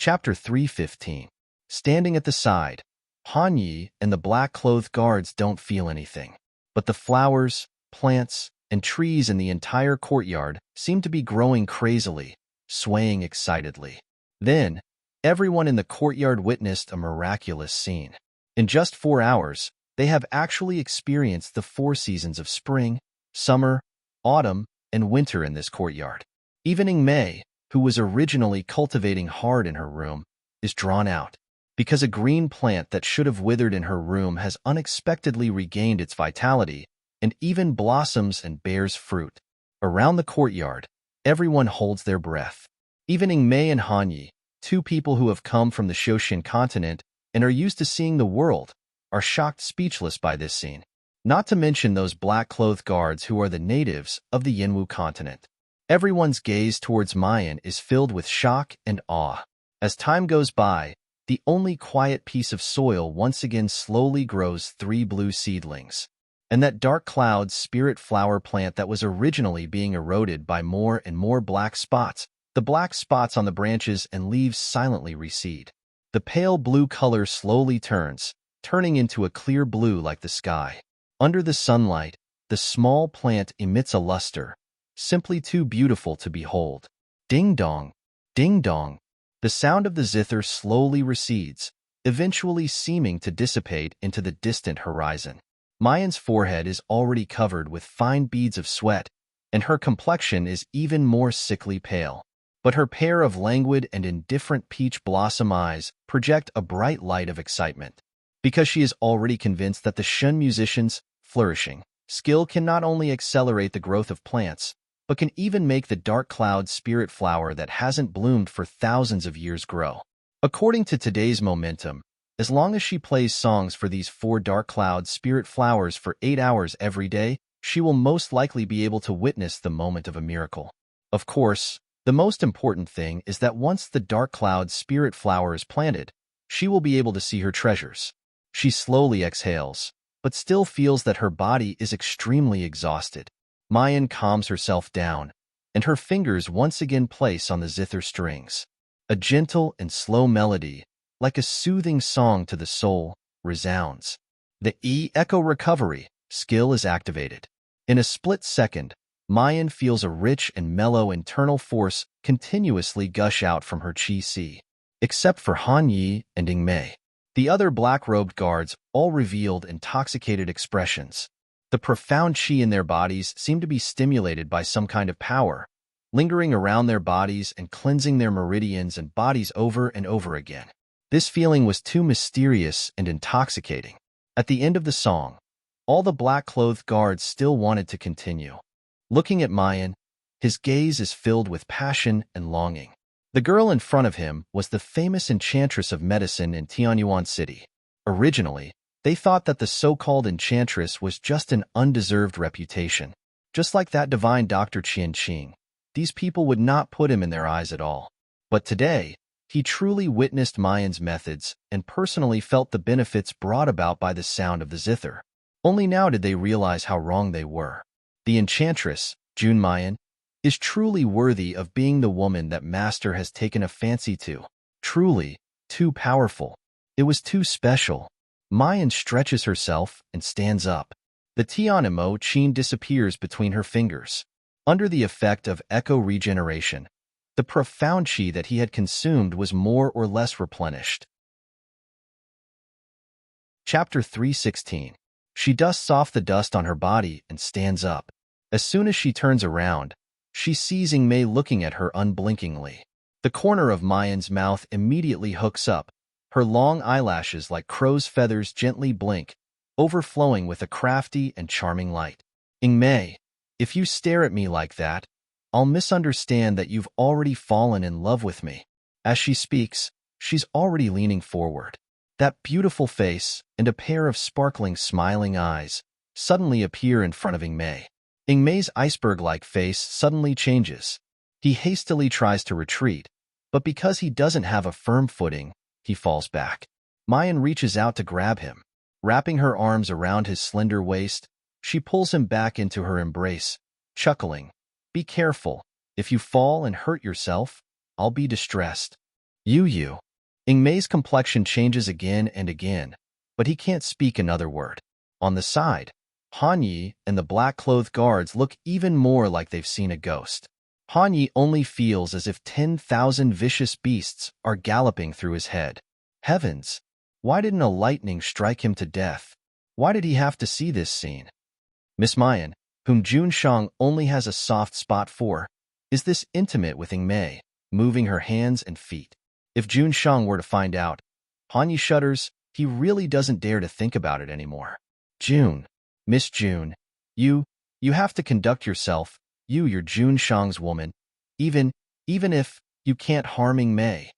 Chapter 3:15. Standing at the side, Han Yi and the black-clothed guards don't feel anything. But the flowers, plants, and trees in the entire courtyard seem to be growing crazily, swaying excitedly. Then, everyone in the courtyard witnessed a miraculous scene. In just 4 hours, they have actually experienced the 4 seasons of spring, summer, autumn, and winter in this courtyard. Even Mei, who was originally cultivating hard in her room, is drawn out, because a green plant that should have withered in her room has unexpectedly regained its vitality and even blossoms and bears fruit. Around the courtyard, everyone holds their breath. Even Mei and Han Yi, 2 people who have come from the Shoshin continent and are used to seeing the world, are shocked speechless by this scene. Not to mention those black-clothed guards who are the natives of the Yinwu continent. Everyone's gaze towards Mayan is filled with shock and awe. As time goes by, the only quiet piece of soil once again slowly grows 3 blue seedlings. And that dark cloud spirit flower plant that was originally being eroded by more and more black spots, the black spots on the branches and leaves silently recede. The pale blue color slowly turning into a clear blue like the sky. Under the sunlight, the small plant emits a luster, simply too beautiful to behold. Ding dong, ding dong. The sound of the zither slowly recedes, eventually seeming to dissipate into the distant horizon. Mayan's forehead is already covered with fine beads of sweat, and her complexion is even more sickly pale. But her pair of languid and indifferent peach blossom eyes project a bright light of excitement, because she is already convinced that the Shun musician's flourishing skill can not only accelerate the growth of plants, but can even make the dark cloud spirit flower that hasn't bloomed for thousands of years grow. According to today's momentum, as long as she plays songs for these 4 dark cloud spirit flowers for 8 hours every day, she will most likely be able to witness the moment of a miracle. Of course, the most important thing is that once the dark cloud spirit flower is planted, she will be able to see her treasures. She slowly exhales, but still feels that her body is extremely exhausted. Mayan calms herself down, and her fingers once again place on the zither strings. A gentle and slow melody, like a soothing song to the soul, resounds. The echo recovery skill is activated. In a split second, Mayan feels a rich and mellow internal force continuously gush out from her chi. Except for Han Yi and Mei. The other black-robed guards all revealed intoxicated expressions. The profound chi in their bodies seemed to be stimulated by some kind of power, lingering around their bodies and cleansing their meridians and bodies over and over again. This feeling was too mysterious and intoxicating. At the end of the song, all the black-clothed guards still wanted to continue. Looking at Mayan, his gaze is filled with passion and longing. The girl in front of him was the famous Enchantress of medicine in Tianyuan City. Originally, they thought that the so-called Enchantress was just an undeserved reputation. Just like that divine Dr. Qian Qing, these people would not put him in their eyes at all. But today, he truly witnessed Mayan's methods and personally felt the benefits brought about by the sound of the zither. Only now did they realize how wrong they were. The Enchantress, Jun Mayan, is truly worthy of being the woman that Master has taken a fancy to. Truly, too powerful. It was too special. Mayan stretches herself and stands up. The Tianimo Qin disappears between her fingers. Under the effect of echo regeneration, the profound chi that he had consumed was more or less replenished. Chapter 3:16. She dusts off the dust on her body and stands up. As soon as she turns around, she sees Mei looking at her unblinkingly. The corner of Mayan's mouth immediately hooks up. Her long eyelashes like crow's feathers gently blink, overflowing with a crafty and charming light. Mei, if you stare at me like that, I'll misunderstand that you've already fallen in love with me. As she speaks, she's already leaning forward. That beautiful face and a pair of sparkling smiling eyes suddenly appear in front of Mei. Mei's iceberg-like face suddenly changes. He hastily tries to retreat, but because he doesn't have a firm footing, he falls back. Mayan reaches out to grab him. Wrapping her arms around his slender waist, she pulls him back into her embrace, chuckling, "Be careful. If you fall and hurt yourself, I'll be distressed." You. Ingmei's complexion changes again and again, but he can't speak another word. On the side, Hanyi and the black-clothed guards look even more like they've seen a ghost. Hanyi only feels as if 10,000 vicious beasts are galloping through his head. Heavens! Why didn't a lightning strike him to death? Why did he have to see this scene? Miss Mayan, whom Jun Shang only has a soft spot for, is this intimate with Ingmei, moving her hands and feet. If Jun Shang were to find out, Hanyi shudders. He really doesn't dare to think about it anymore. Jun. Miss Jun. You have to conduct yourself. You're Jun Shang's woman. Even if you can't harm Ingmei.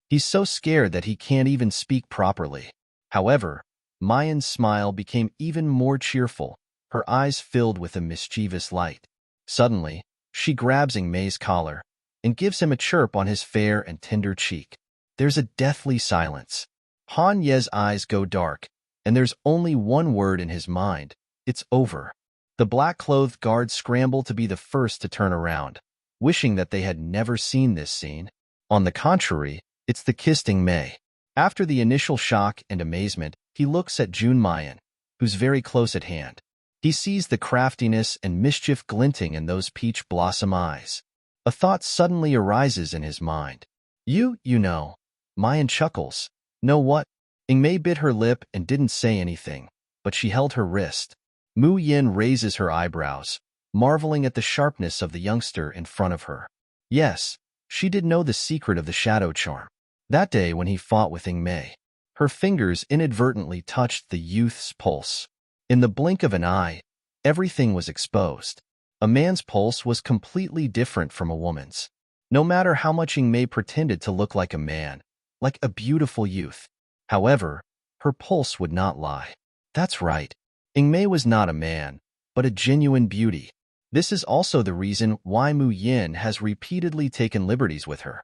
He's so scared that he can't even speak properly. However, Mayan's smile became even more cheerful, her eyes filled with a mischievous light. Suddenly, she grabs Ingmei's collar and gives him a chirp on his fair and tender cheek. There's a deathly silence. Han Ye's eyes go dark, and there's only one word in his mind. It's over. The black-clothed guards scramble to be the first to turn around, wishing that they had never seen this scene. On the contrary, it's the kissed Ingmei. After the initial shock and amazement, he looks at Jun Mayan, who's very close at hand. He sees the craftiness and mischief glinting in those peach blossom eyes. A thought suddenly arises in his mind. You know. Mayan chuckles. Know what? Ingmei bit her lip and didn't say anything, but she held her wrist. Mu Yin raises her eyebrows, marveling at the sharpness of the youngster in front of her. Yes, she did know the secret of the shadow charm. That day when he fought with Ingmei, her fingers inadvertently touched the youth's pulse. In the blink of an eye, everything was exposed. A man's pulse was completely different from a woman's. No matter how much Ingmei pretended to look like a man, like a beautiful youth. However, her pulse would not lie. That's right. Ingmei was not a man, but a genuine beauty. This is also the reason why Mu Yin has repeatedly taken liberties with her.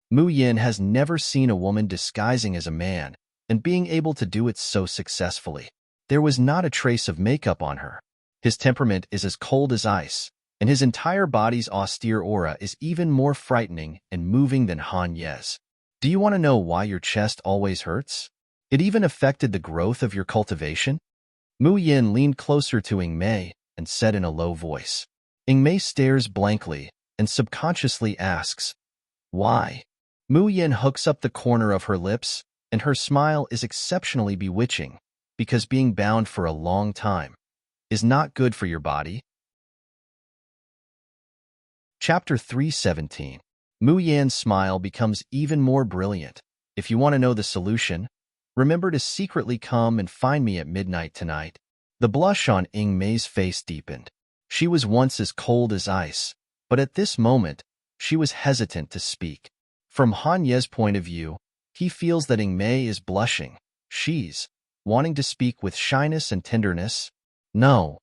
Mu Yin has never seen a woman disguising as a man, and being able to do it so successfully. There was not a trace of makeup on her. His temperament is as cold as ice, and his entire body's austere aura is even more frightening and moving than Han Ye's. Do you want to know why your chest always hurts? It even affected the growth of your cultivation? Mu Yin leaned closer to Ingmei and said in a low voice. Ingmei stares blankly and subconsciously asks, why? Mu Yin hooks up the corner of her lips, and her smile is exceptionally bewitching, because being bound for a long time is not good for your body. Chapter 317. Mu Yan's smile becomes even more brilliant. If you want to know the solution, remember to secretly come and find me at midnight tonight. The blush on Ingmei's face deepened. She was once as cold as ice, but at this moment, she was hesitant to speak. From Han Ye's point of view, he feels that Ingmei is blushing. She's wanting to speak with shyness and tenderness. No,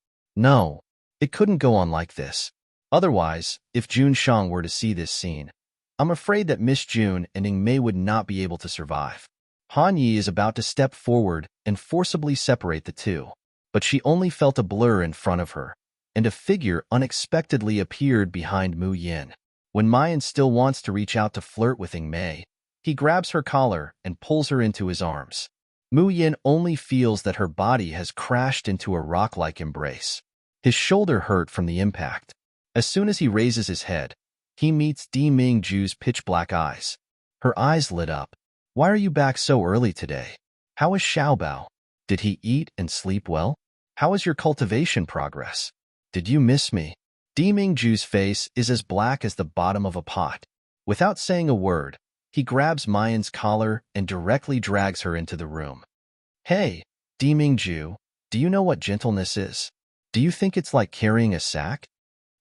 it couldn't go on like this. Otherwise, if Jun Shang were to see this scene, I'm afraid that Miss Jun and Ingmei would not be able to survive. Han Yi is about to step forward and forcibly separate the two, but she only felt a blur in front of her, and a figure unexpectedly appeared behind Mu Yin. When Mayan still wants to reach out to flirt with Ingmei, he grabs her collar and pulls her into his arms. Mu Yin only feels that her body has crashed into a rock-like embrace. His shoulder hurt from the impact. As soon as he raises his head, he meets Di Mingju's pitch-black eyes. Her eyes lit up. Why are you back so early today? How is Xiaobao? Did he eat and sleep well? How is your cultivation progress? Did you miss me? Di Mingju's face is as black as the bottom of a pot. Without saying a word, he grabs Mayan's collar and directly drags her into the room. Hey, Di Mingju, do you know what gentleness is? Do you think it's like carrying a sack?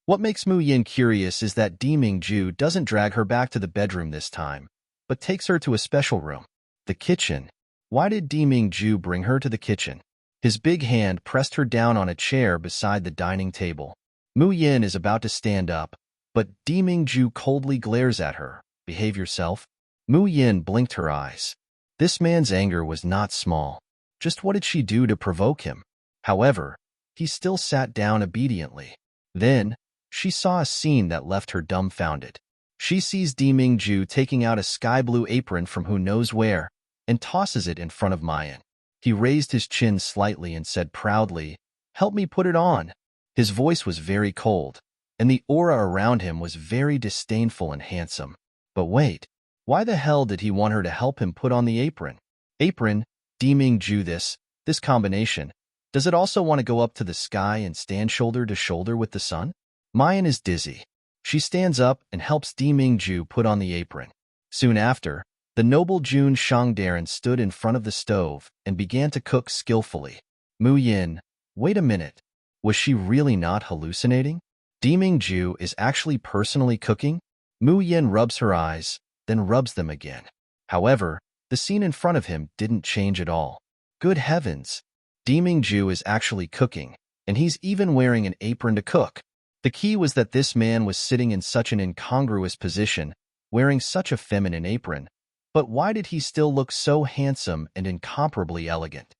What makes Mu Yin curious is that Di Mingju doesn't drag her back to the bedroom this time, but takes her to a special room, the kitchen. Why did Di Mingju bring her to the kitchen? His big hand pressed her down on a chair beside the dining table. Mu Yin is about to stand up, but Di Mingju coldly glares at her. Behave yourself. Mu Yin blinked her eyes. This man's anger was not small. Just what did she do to provoke him? However, he still sat down obediently. Then, she saw a scene that left her dumbfounded. She sees Dimingju taking out a sky-blue apron from who knows where and tosses it in front of Mayan. He raised his chin slightly and said proudly, "Help me put it on." His voice was very cold, and the aura around him was very disdainful and handsome. But wait, why the hell did he want her to help him put on the apron? Apron, Dimingju, this combination. Does it also want to go up to the sky and stand shoulder to shoulder with the sun? Mayan is dizzy. She stands up and helps Dimingju put on the apron. Soon after, the noble Jun Shangdaran stood in front of the stove and began to cook skillfully. Mu Yin, wait a minute. Was she really not hallucinating? Dimingju is actually personally cooking? Mu Yin rubs her eyes, then rubs them again. However, the scene in front of him didn't change at all. Good heavens! Dimingju is actually cooking, and he's even wearing an apron to cook. The key was that this man was sitting in such an incongruous position, wearing such a feminine apron. But why did he still look so handsome and incomparably elegant?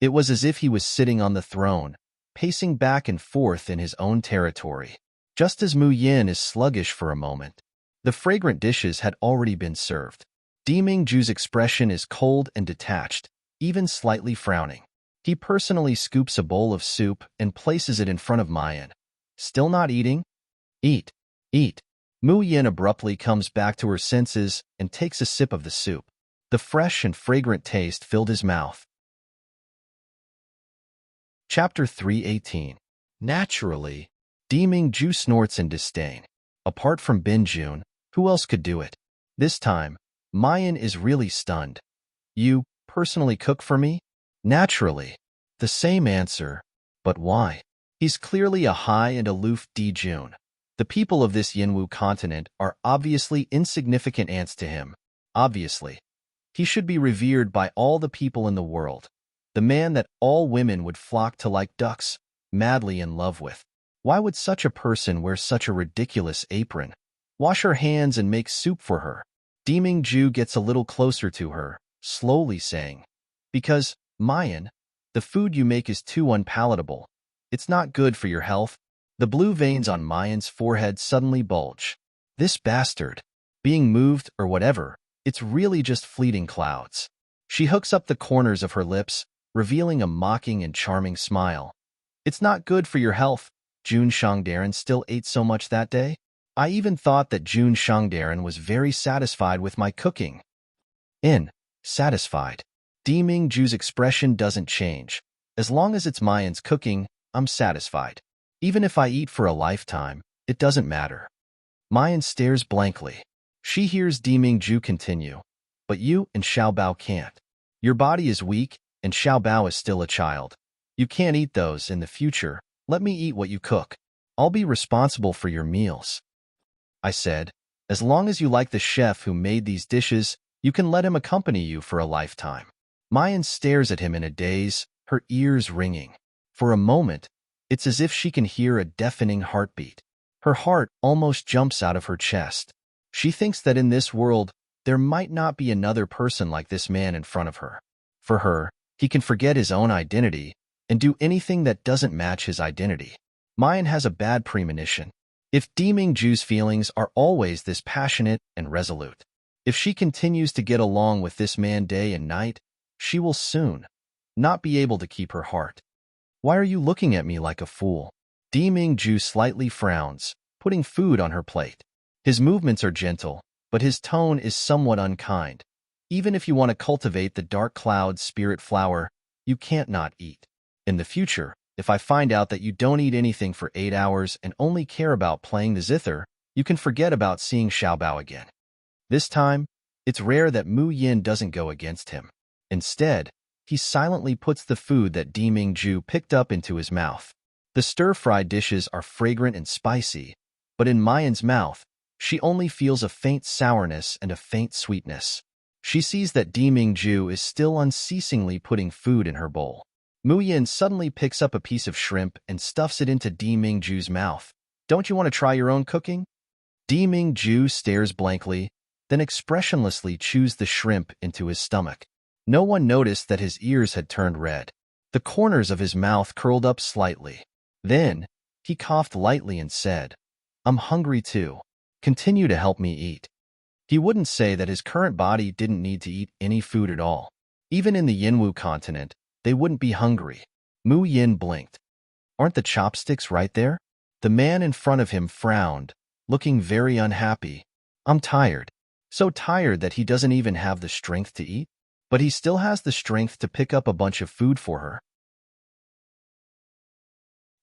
It was as if he was sitting on the throne, pacing back and forth in his own territory. Just as Mu Yin is sluggish for a moment, the fragrant dishes had already been served. Dimingju's expression is cold and detached, even slightly frowning. He personally scoops a bowl of soup and places it in front of Mayan. Still not eating? Eat, eat. Mu Yin abruptly comes back to her senses and takes a sip of the soup. The fresh and fragrant taste filled his mouth. Chapter 318. Naturally, Dimingju snorts in disdain. Apart from Binjun, who else could do it? This time, Mayan is really stunned. You personally cook for me? Naturally. The same answer. But why? He's clearly a high and aloof Dijun. The people of this Yinwu continent are obviously insignificant ants to him. Obviously. He should be revered by all the people in the world. The man that all women would flock to like ducks, madly in love with. Why would such a person wear such a ridiculous apron? Wash her hands and make soup for her. Dimingju gets a little closer to her, slowly saying, "Because, Mayan, the food you make is too unpalatable. It's not good for your health." The blue veins on Mayan's forehead suddenly bulge. This bastard. Being moved or whatever, it's really just fleeting clouds. She hooks up the corners of her lips, revealing a mocking and charming smile. It's not good for your health. Jun Shangdaran still ate so much that day. I even thought that Jun Shangdaran was very satisfied with my cooking. Satisfied. Dimingju's expression doesn't change. As long as it's Mayan's cooking, I'm satisfied. Even if I eat for a lifetime, it doesn't matter. Mayan stares blankly. She hears Dimingju continue. But you and Xiaobao can't. Your body is weak, and Xiaobao is still a child. You can't eat those in the future. Let me eat what you cook. I'll be responsible for your meals. I said, as long as you like the chef who made these dishes, you can let him accompany you for a lifetime. Mayan stares at him in a daze, her ears ringing. For a moment, it's as if she can hear a deafening heartbeat. Her heart almost jumps out of her chest. She thinks that in this world, there might not be another person like this man in front of her. For her, he can forget his own identity and do anything that doesn't match his identity. Mayan has a bad premonition. If Dimingju's feelings are always this passionate and resolute, if she continues to get along with this man day and night, she will soon not be able to keep her heart. Why are you looking at me like a fool? Dimingju slightly frowns, putting food on her plate. His movements are gentle, but his tone is somewhat unkind. Even if you want to cultivate the dark cloud spirit flower, you can't not eat. In the future, if I find out that you don't eat anything for 8 hours and only care about playing the zither, you can forget about seeing Xiaobao again. This time, it's rare that Mu Yin doesn't go against him. Instead, he silently puts the food that Dimingju picked up into his mouth. The stir-fried dishes are fragrant and spicy, but in Mayan's mouth, she only feels a faint sourness and a faint sweetness. She sees that Dimingju is still unceasingly putting food in her bowl. Mu Yin suddenly picks up a piece of shrimp and stuffs it into Dimingju's mouth. Don't you want to try your own cooking? Dimingju stares blankly, then expressionlessly chews the shrimp into his stomach. No one noticed that his ears had turned red. The corners of his mouth curled up slightly. Then, he coughed lightly and said, I'm hungry too. Continue to help me eat. He wouldn't say that his current body didn't need to eat any food at all. Even in the Yinwu continent, they wouldn't be hungry. Mu Yin blinked. Aren't the chopsticks right there? The man in front of him frowned, looking very unhappy. I'm tired. So tired that he doesn't even have the strength to eat? But he still has the strength to pick up a bunch of food for her.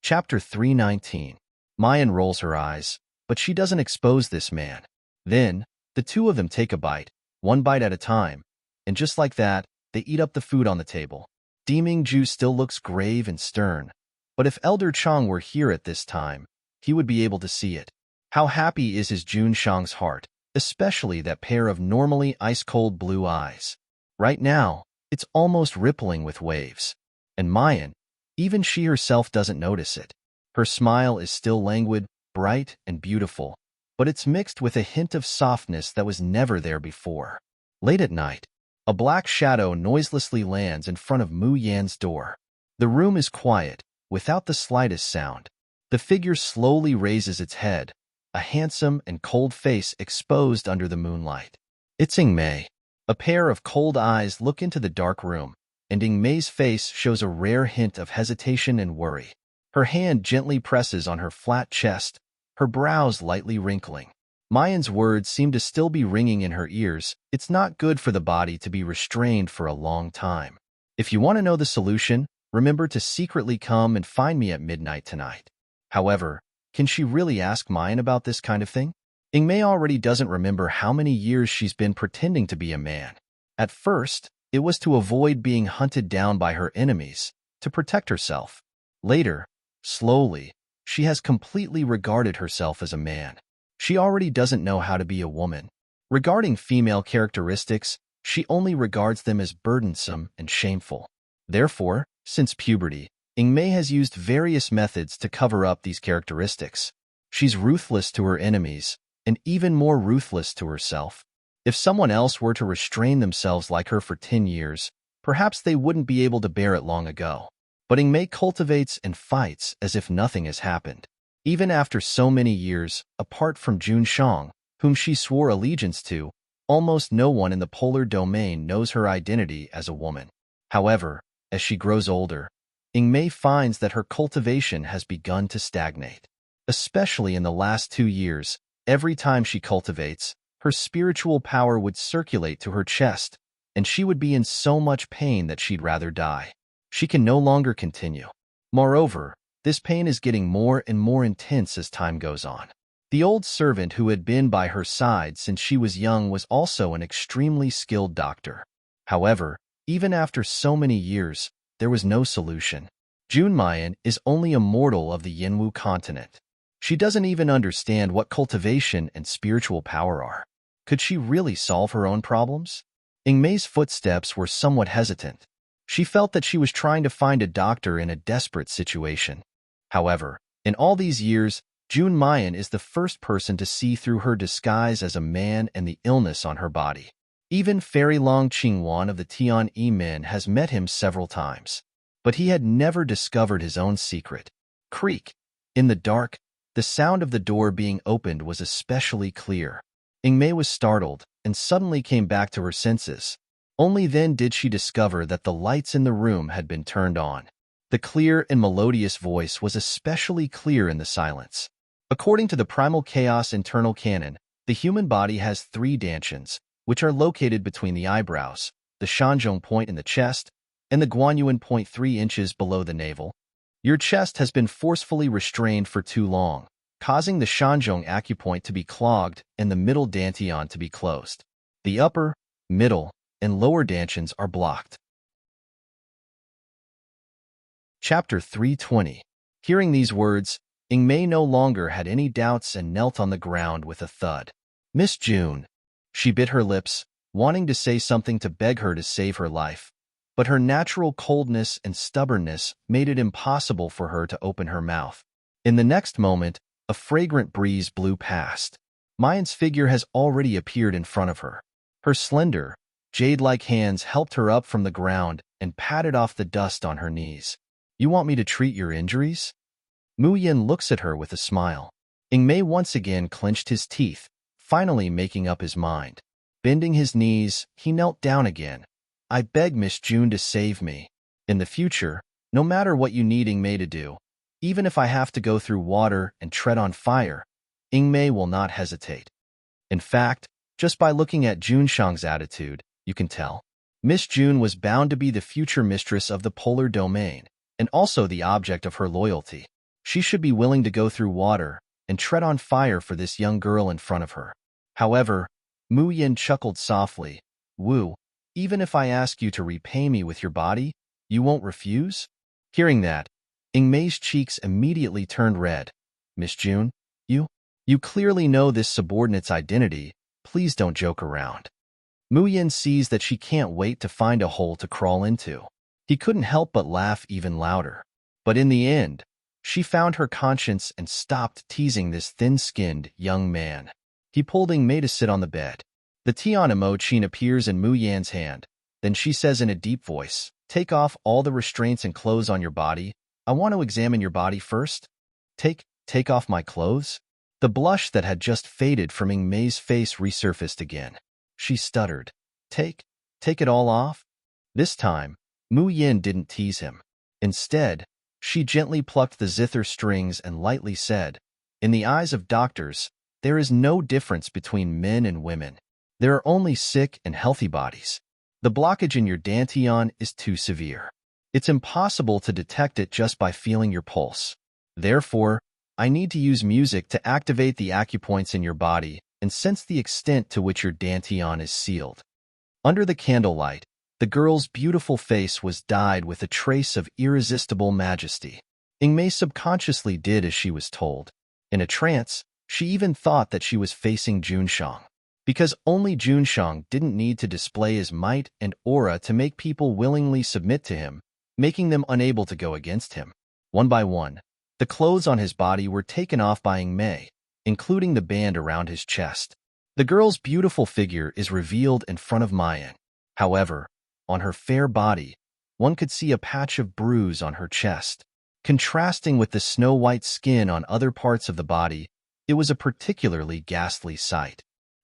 Chapter 319. Mayan rolls her eyes, but she doesn't expose this man. Then, the two of them take a bite, one bite at a time, and just like that, they eat up the food on the table. Deming Ju still looks grave and stern, but if Elder Chang were here at this time, he would be able to see it. How happy is his Jun Shang's heart, especially that pair of normally ice-cold blue eyes. Right now, it's almost rippling with waves. And Mayan, even she herself doesn't notice it. Her smile is still languid, bright, and beautiful, but it's mixed with a hint of softness that was never there before. Late at night, a black shadow noiselessly lands in front of Mu Yan's door. The room is quiet, without the slightest sound. The figure slowly raises its head, a handsome and cold face exposed under the moonlight. It's Ingmei. A pair of cold eyes look into the dark room, and Ingmei's face shows a rare hint of hesitation and worry. Her hand gently presses on her flat chest, her brows lightly wrinkling. Mayan's words seem to still be ringing in her ears. It's not good for the body to be restrained for a long time. If you want to know the solution, remember to secretly come and find me at midnight tonight. However, can she really ask Mayan about this kind of thing? Ingmei already doesn't remember how many years she's been pretending to be a man. At first, it was to avoid being hunted down by her enemies, to protect herself. Later, slowly, she has completely regarded herself as a man. She already doesn't know how to be a woman. Regarding female characteristics, she only regards them as burdensome and shameful. Therefore, since puberty, Ingmei has used various methods to cover up these characteristics. She's ruthless to her enemies, and even more ruthless to herself. If someone else were to restrain themselves like her for 10 years, perhaps they wouldn't be able to bear it long ago. But Ingmei cultivates and fights as if nothing has happened. Even after so many years, apart from Jun Shang, whom she swore allegiance to, almost no one in the polar domain knows her identity as a woman. However, as she grows older, Ingmei finds that her cultivation has begun to stagnate. Especially in the last 2 years, every time she cultivates, her spiritual power would circulate to her chest, and she would be in so much pain that she'd rather die. She can no longer continue. Moreover, this pain is getting more and more intense as time goes on. The old servant who had been by her side since she was young was also an extremely skilled doctor. However, even after so many years, there was no solution. Jun Mayan is only a mortal of the Yinwu continent. She doesn't even understand what cultivation and spiritual power are. Could she really solve her own problems? Ingmei's footsteps were somewhat hesitant. She felt that she was trying to find a doctor in a desperate situation. However, in all these years, Jun Mayan is the first person to see through her disguise as a man and the illness on her body. Even Fairy Long Qingwan of the Tian Yi Men has met him several times, but he had never discovered his own secret. Creak. In the dark, the sound of the door being opened was especially clear. Ingmei was startled and suddenly came back to her senses. Only then did she discover that the lights in the room had been turned on. The clear and melodious voice was especially clear in the silence. According to the Primal Chaos internal canon, the human body has 3 dantians, which are located between the eyebrows, the Shanzhong point in the chest, and the Guanyuan point 3 inches below the navel. Your chest has been forcefully restrained for too long, causing the Shanzhong acupoint to be clogged and the middle dantian to be closed. The upper, middle, and lower dantians are blocked. Chapter 320. Hearing these words, Ingmei no longer had any doubts and knelt on the ground with a thud. Miss June. She bit her lips, wanting to say something to beg her to save her life, but her natural coldness and stubbornness made it impossible for her to open her mouth. In the next moment, a fragrant breeze blew past. Mayan's figure has already appeared in front of her. Her slender, jade-like hands helped her up from the ground and patted off the dust on her knees. You want me to treat your injuries? Mu Yin looks at her with a smile. Ingmei once again clenched his teeth, finally making up his mind. Bending his knees, he knelt down again. I beg Miss June to save me. In the future, no matter what you need Ingmei to do, even if I have to go through water and tread on fire, Ingmei will not hesitate. In fact, just by looking at Junshang's attitude, you can tell. Miss June was bound to be the future mistress of the polar domain, and also the object of her loyalty. She should be willing to go through water and tread on fire for this young girl in front of her. However, Mu Yin chuckled softly. Wu, even if I ask you to repay me with your body, you won't refuse? Hearing that, Ingmei's cheeks immediately turned red. Miss June, you clearly know this subordinate's identity. Please don't joke around. Mu Yin sees that she can't wait to find a hole to crawl into. He couldn't help but laugh even louder. But in the end, she found her conscience and stopped teasing this thin-skinned young man. He pulled Ingmei to sit on the bed. The Tian emoji appears in Mu Yan's hand. Then she says in a deep voice, take off all the restraints and clothes on your body. I want to examine your body first. Take off my clothes? The blush that had just faded from Ingmei's face resurfaced again. She stuttered. Take it all off? This time, Mu Yin didn't tease him. Instead, she gently plucked the zither strings and lightly said, in the eyes of doctors, there is no difference between men and women. There are only sick and healthy bodies. The blockage in your dantian is too severe. It's impossible to detect it just by feeling your pulse. Therefore, I need to use music to activate the acupoints in your body and sense the extent to which your dantian is sealed. Under the candlelight, the girl's beautiful face was dyed with a trace of irresistible majesty. Ingmei subconsciously did as she was told. In a trance, she even thought that she was facing Junshang. Because only Junshang didn't need to display his might and aura to make people willingly submit to him, making them unable to go against him. One by one, the clothes on his body were taken off by Ingmei, including the band around his chest. The girl's beautiful figure is revealed in front of Mayan. However, on her fair body, one could see a patch of bruise on her chest. Contrasting with the snow-white skin on other parts of the body, it was a particularly ghastly sight.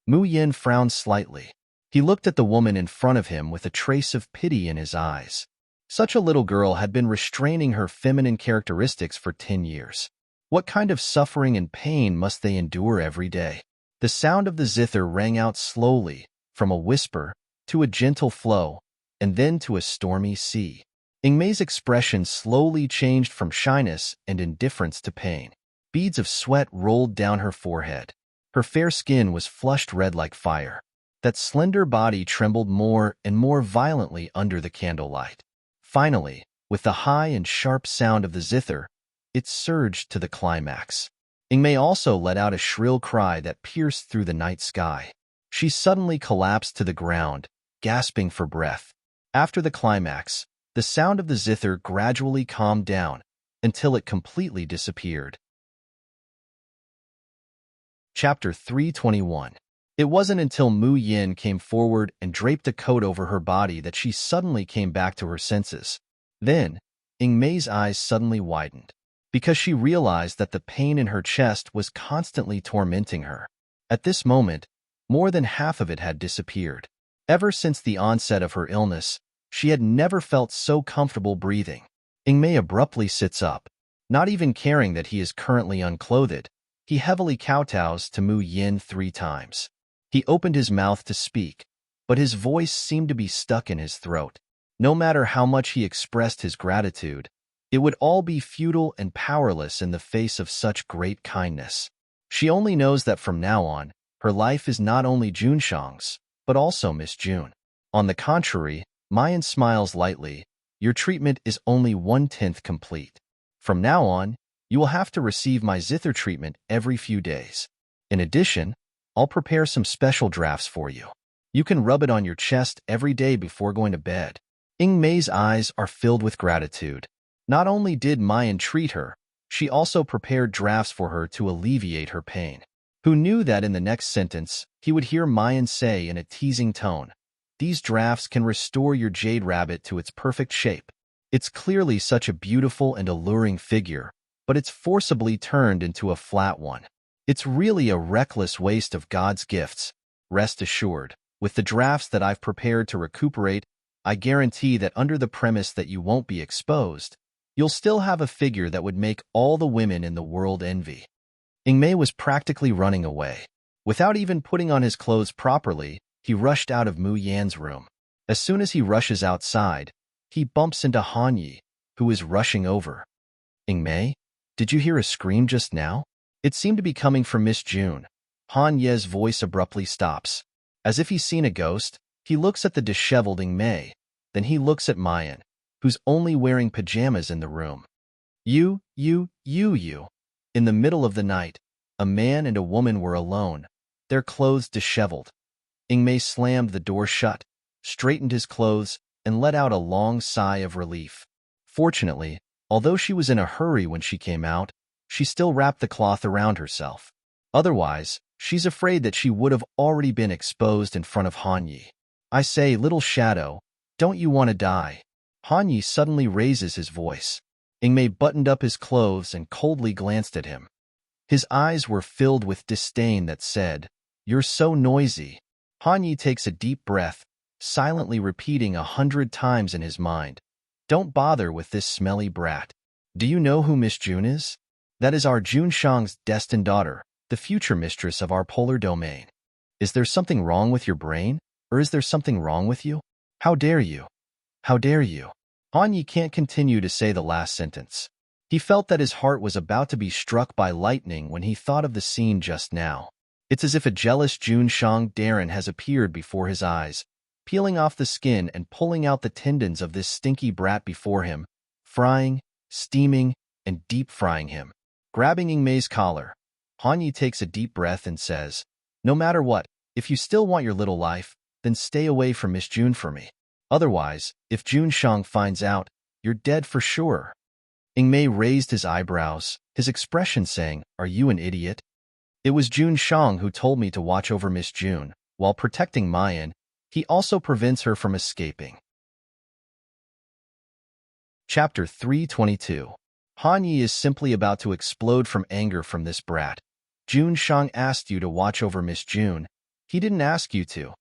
Mu Yin frowned slightly. He looked at the woman in front of him with a trace of pity in his eyes. Such a little girl had been restraining her feminine characteristics for 10 years. What kind of suffering and pain must they endure every day? The sound of the zither rang out slowly, from a whisper to a gentle flow, and then to a stormy sea. Ingmei's expression slowly changed from shyness and indifference to pain. Beads of sweat rolled down her forehead. Her fair skin was flushed red like fire. That slender body trembled more and more violently under the candlelight. Finally, with the high and sharp sound of the zither, it surged to the climax. Ingmei also let out a shrill cry that pierced through the night sky. She suddenly collapsed to the ground, gasping for breath. After the climax, the sound of the zither gradually calmed down until it completely disappeared. Chapter 321. It wasn't until Mu Yin came forward and draped a coat over her body that she suddenly came back to her senses. Then, Ingmei's eyes suddenly widened, because she realized that the pain in her chest was constantly tormenting her. At this moment, more than half of it had disappeared. Ever since the onset of her illness, she had never felt so comfortable breathing. Ingmei abruptly sits up. Not even caring that he is currently unclothed, he heavily kowtows to Mu Yin 3 times. He opened his mouth to speak, but his voice seemed to be stuck in his throat. No matter how much he expressed his gratitude, it would all be futile and powerless in the face of such great kindness. She only knows that from now on, her life is not only Junshang's, but also Miss June. On the contrary, Mayan smiles lightly. Your treatment is only 1/10 complete. From now on, you will have to receive my zither treatment every few days. In addition, I'll prepare some special drafts for you. You can rub it on your chest every day before going to bed. Ingmei's eyes are filled with gratitude. Not only did Mayan treat her, she also prepared drafts for her to alleviate her pain. Who knew that in the next sentence, he would hear Mayan say in a teasing tone, "These drafts can restore your jade rabbit to its perfect shape. It's clearly such a beautiful and alluring figure, but it's forcibly turned into a flat one." It's really a reckless waste of God's gifts. Rest assured, with the drafts that I've prepared to recuperate, I guarantee that under the premise that you won't be exposed, you'll still have a figure that would make all the women in the world envy. Ingmei was practically running away. Without even putting on his clothes properly, he rushed out of Mu Yan's room. As soon as he rushes outside, he bumps into Han Yi, who is rushing over. Ingmei, did you hear a scream just now? It seemed to be coming from Miss June. Han Ye's voice abruptly stops. As if he's seen a ghost, he looks at the disheveled Ingmei. Then he looks at Mayan, who's only wearing pajamas in the room. You. In the middle of the night, a man and a woman were alone, their clothes disheveled. Ingmei slammed the door shut, straightened his clothes, and let out a long sigh of relief. Fortunately, although she was in a hurry when she came out, she still wrapped the cloth around herself. Otherwise, she's afraid that she would have already been exposed in front of Han Yi. I say, little shadow, don't you want to die? Han Yi suddenly raises his voice. Ingmei buttoned up his clothes and coldly glanced at him. His eyes were filled with disdain that said, "You're so noisy." Han Yi takes a deep breath, silently repeating 100 times in his mind, "Don't bother with this smelly brat. Do you know who Miss June is? That is our Jun Shang's destined daughter, the future mistress of our polar domain. Is there something wrong with your brain, or is there something wrong with you? How dare you? How dare you?" Han Yi can't continue to say the last sentence. He felt that his heart was about to be struck by lightning when he thought of the scene just now. It's as if a jealous Jun Shang Darren has appeared before his eyes, peeling off the skin and pulling out the tendons of this stinky brat before him, frying, steaming, and deep-frying him. Grabbing Ingmei's collar, Han Yi takes a deep breath and says, "No matter what, if you still want your little life, then stay away from Miss June for me. Otherwise, if Jun Shang finds out, you're dead for sure." Ingmei raised his eyebrows, his expression saying, "Are you an idiot? It was Jun Shang who told me to watch over Miss June. While protecting Mayan, he also prevents her from escaping." Chapter 322. Han Yi is simply about to explode from anger from this brat. Jun Shang asked you to watch over Miss June. He didn't ask you to.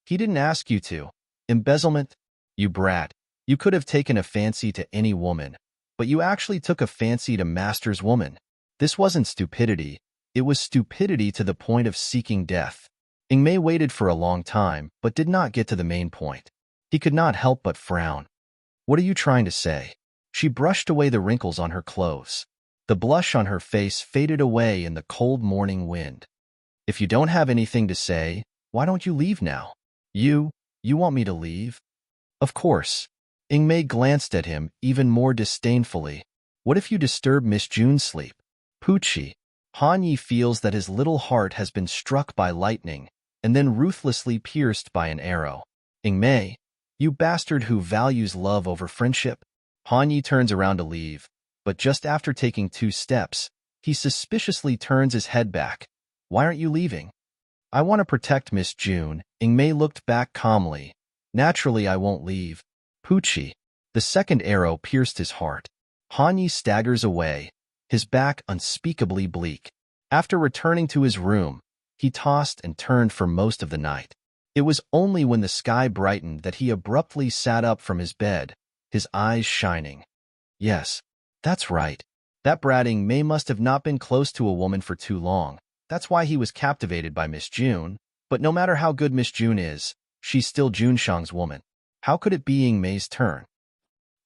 He didn't ask you to. Embezzlement? You brat. You could have taken a fancy to any woman, but you actually took a fancy to Master's woman. This wasn't stupidity. It was stupidity to the point of seeking death. Ingmei waited for a long time, but did not get to the main point. He could not help but frown. "What are you trying to say?" She brushed away the wrinkles on her clothes. The blush on her face faded away in the cold morning wind. "If you don't have anything to say, why don't you leave now?" You want me to leave?" "Of course." Ingmei glanced at him even more disdainfully. "What if you disturb Miss June's sleep?" Poochie. Han Yi feels that his little heart has been struck by lightning and then ruthlessly pierced by an arrow. "Ingmei, you bastard who values love over friendship." Han Yi turns around to leave, but just after taking 2 steps, he suspiciously turns his head back. "Why aren't you leaving?" "I want to protect Miss June." Ingmei looked back calmly. "Naturally I won't leave." Poochie. The second arrow pierced his heart. Han Yi staggers away, his back unspeakably bleak. After returning to his room, he tossed and turned for most of the night. It was only when the sky brightened that he abruptly sat up from his bed, his eyes shining. Yes, that's right. That bratting May must have not been close to a woman for too long. That's why he was captivated by Miss June. But no matter how good Miss June is, she's still Jun Shang's woman. How could it be May's turn?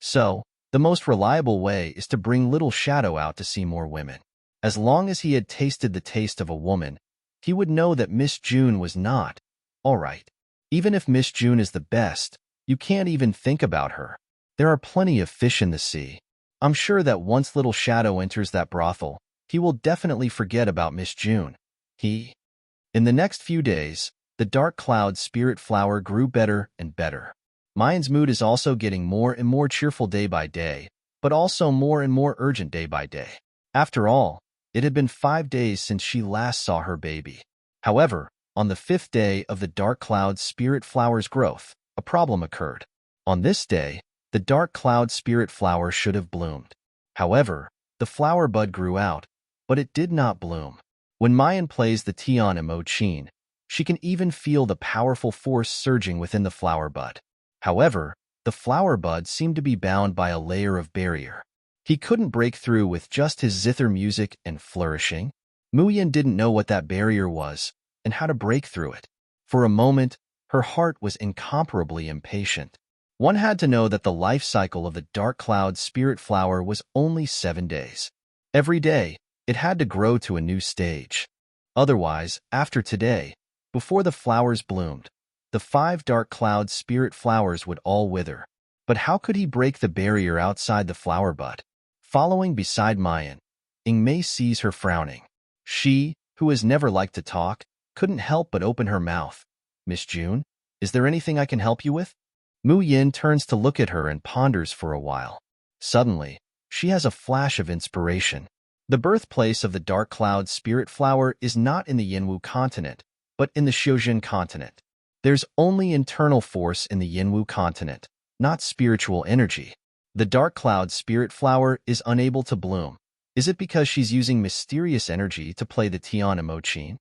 So, the most reliable way is to bring Little Shadow out to see more women. As long as he had tasted the taste of a woman, he would know that Miss June was not. All right. Even if Miss June is the best, you can't even think about her. There are plenty of fish in the sea. I'm sure that once Little Shadow enters that brothel, he will definitely forget about Miss June. In the next few days, the dark cloud spirit flower grew better and better. Mayan's mood is also getting more and more cheerful day by day, but also more and more urgent day by day. After all, it had been 5 days since she last saw her baby. However, on the 5th day of the dark cloud spirit flower's growth, a problem occurred. On this day, the dark cloud spirit flower should have bloomed. However, the flower bud grew out, but it did not bloom. When Mayan plays the Tian Emochin, she can even feel the powerful force surging within the flower bud. However, the flower bud seemed to be bound by a layer of barrier. He couldn't break through with just his zither music and flourishing. Muyin didn't know what that barrier was and how to break through it. For a moment, her heart was incomparably impatient. One had to know that the life cycle of the dark cloud spirit flower was only 7 days. Every day, it had to grow to a new stage. Otherwise, after today, before the flowers bloomed, the 5 dark cloud spirit flowers would all wither. But how could he break the barrier outside the flower bud? Following beside Mayan, Ingmei sees her frowning. She, who has never liked to talk, couldn't help but open her mouth. "Miss June, is there anything I can help you with?" Mu Yin turns to look at her and ponders for a while. Suddenly, she has a flash of inspiration. The birthplace of the dark cloud spirit flower is not in the Yinwu continent, but in the Xiujin continent. There's only internal force in the Yinwu continent, not spiritual energy. The dark cloud spirit flower is unable to bloom. Is it because she's using mysterious energy to play the Tian Emochin?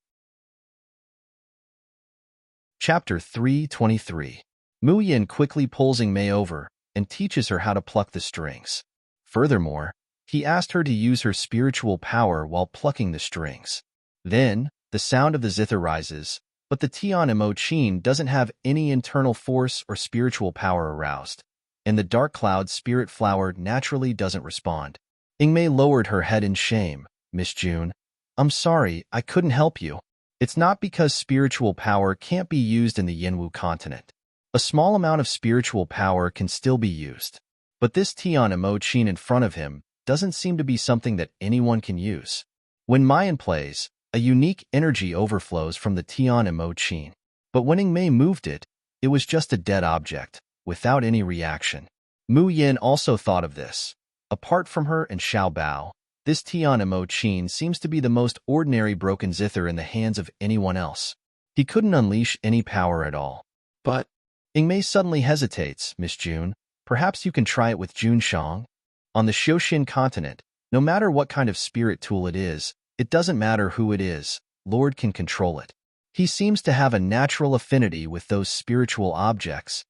Chapter 323. Mu Yin quickly pulls Ingmei over and teaches her how to pluck the strings. Furthermore, he asked her to use her spiritual power while plucking the strings. Then, the sound of the zither rises, but the Tian Emochin doesn't have any internal force or spiritual power aroused, and the dark cloud spirit flower naturally doesn't respond. Ingmei lowered her head in shame. "Miss June, I'm sorry, I couldn't help you. It's not because spiritual power can't be used in the Yinwu continent. A small amount of spiritual power can still be used. But this Tian Emochin in front of him doesn't seem to be something that anyone can use." When Mayan plays, a unique energy overflows from the Tian Emochin. But when Ingmei moved it, it was just a dead object, without any reaction. Mu Yin also thought of this. Apart from her and Xiao Bao, this Tian Emochin seems to be the most ordinary broken zither in the hands of anyone else. He couldn't unleash any power at all. But Ingmei suddenly hesitates. "Miss June, perhaps you can try it with Junshang?" On the Xiujin continent, no matter what kind of spirit tool it doesn't matter who it is, Lord can control it. He seems to have a natural affinity with those spiritual objects.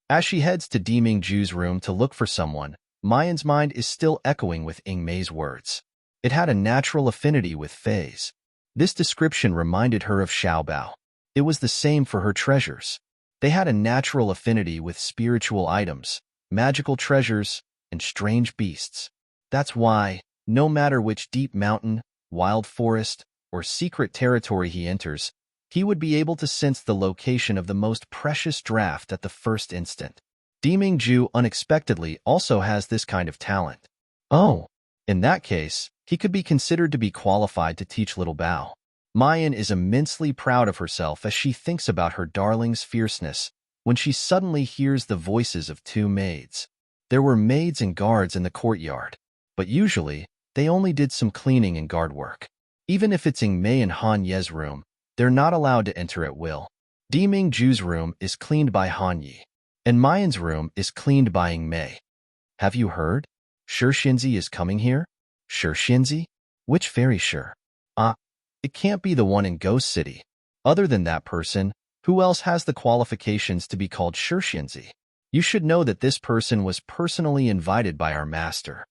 As she heads to Diming Ju's room to look for someone, Mayan's mind is still echoing with Ingmei's words. It had a natural affinity with Fei's. This description reminded her of Xiao Bao. It was the same for her treasures. They had a natural affinity with spiritual items, magical treasures, and strange beasts. That's why, no matter which deep mountain, wild forest, or secret territory he enters, he would be able to sense the location of the most precious draft at the first instant. Diming Ju unexpectedly also has this kind of talent. Oh, in that case, he could be considered to be qualified to teach little Bao. Mayan is immensely proud of herself as she thinks about her darling's fierceness when she suddenly hears the voices of 2 maids. There were maids and guards in the courtyard, but usually, they only did some cleaning and guard work. Even if it's Ingmei and Han Ye's room, they're not allowed to enter at will. Diming Ju's room is cleaned by Han Ye, and Mayan's room is cleaned by Ingmei. Have you heard? Shi Xinzi is coming here? Shi Xinzi? Which fairy Shi? It can't be the one in Ghost City. Other than that person, who else has the qualifications to be called Shi Xinzi? You should know that this person was personally invited by our master.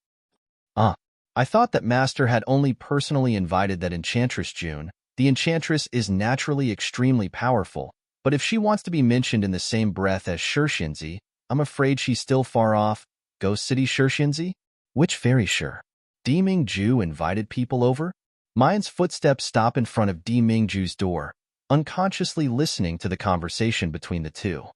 I thought that master had only personally invited that Enchantress June. The Enchantress is naturally extremely powerful, but if she wants to be mentioned in the same breath as Shi Xinzi, I'm afraid she's still far off. Ghost City Shi Xinzi? Which fairy Shi? Diming Ju invited people over? Mayan's footsteps stop in front of Diming Ju's door, unconsciously listening to the conversation between the two.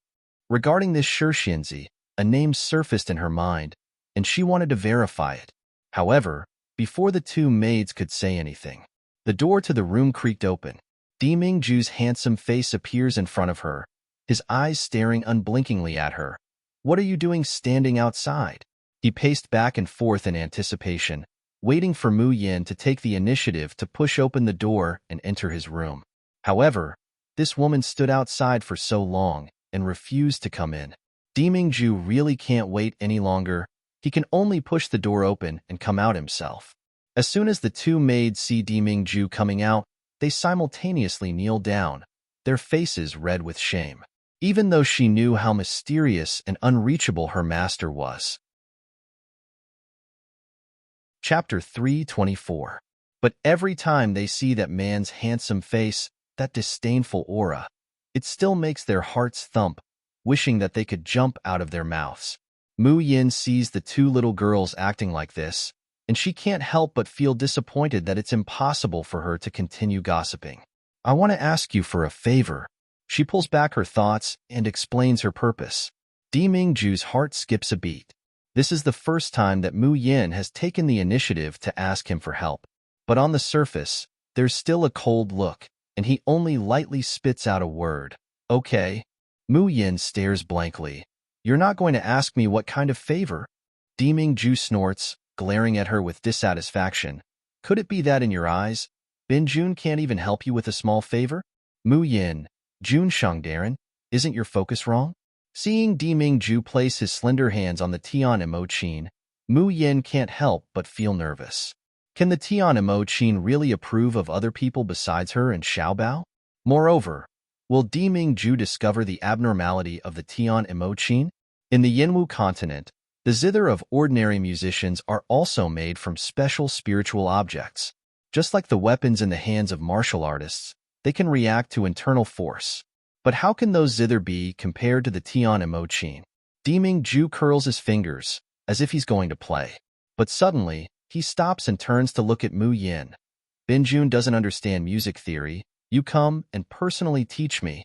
Regarding this Shi Xinzi, a name surfaced in her mind, and she wanted to verify it. However, before the 2 maids could say anything, the door to the room creaked open. Diming Ju's handsome face appears in front of her, his eyes staring unblinkingly at her. "What are you doing standing outside?" He paced back and forth in anticipation, waiting for Mu Yin to take the initiative to push open the door and enter his room. However, this woman stood outside for so long and refused to come in. Diming Ju really can't wait any longer. He can only push the door open and come out himself. As soon as the 2 maids see Diming Ju coming out, they simultaneously kneel down, their faces red with shame, even though she knew how mysterious and unreachable her master was. Chapter 324. But every time they see that man's handsome face, that disdainful aura, it still makes their hearts thump, wishing that they could jump out of their mouths. Mu Yin sees the two little girls acting like this, and she can't help but feel disappointed that it's impossible for her to continue gossiping. I want to ask you for a favor. She pulls back her thoughts and explains her purpose. Di Mingju's heart skips a beat. This is the first time that Mu Yin has taken the initiative to ask him for help. But on the surface, there's still a cold look, and he only lightly spits out a word. Okay. Mu Yin stares blankly. You're not going to ask me what kind of favor? Di Mingju snorts, glaring at her with dissatisfaction. Could it be that in your eyes, Bin Jun can't even help you with a small favor? Mu Yin, Jun Shangdaran, isn't your focus wrong? Seeing Di Mingju place his slender hands on the Tian Imo Qin, Mu Yin can't help but feel nervous. Can the Tian Imo Qin really approve of other people besides her and Xiaobao? Moreover, will Di Mingju discover the abnormality of the Tian Imo Qin? In the Yinwu continent, the zither of ordinary musicians are also made from special spiritual objects. Just like the weapons in the hands of martial artists, they can react to internal force. But how can those zither be compared to the Tian Imo Qin? Di Mingju curls his fingers, as if he's going to play. But suddenly, he stops and turns to look at Mu Yin. Bin Jun doesn't understand music theory. You come and personally teach me.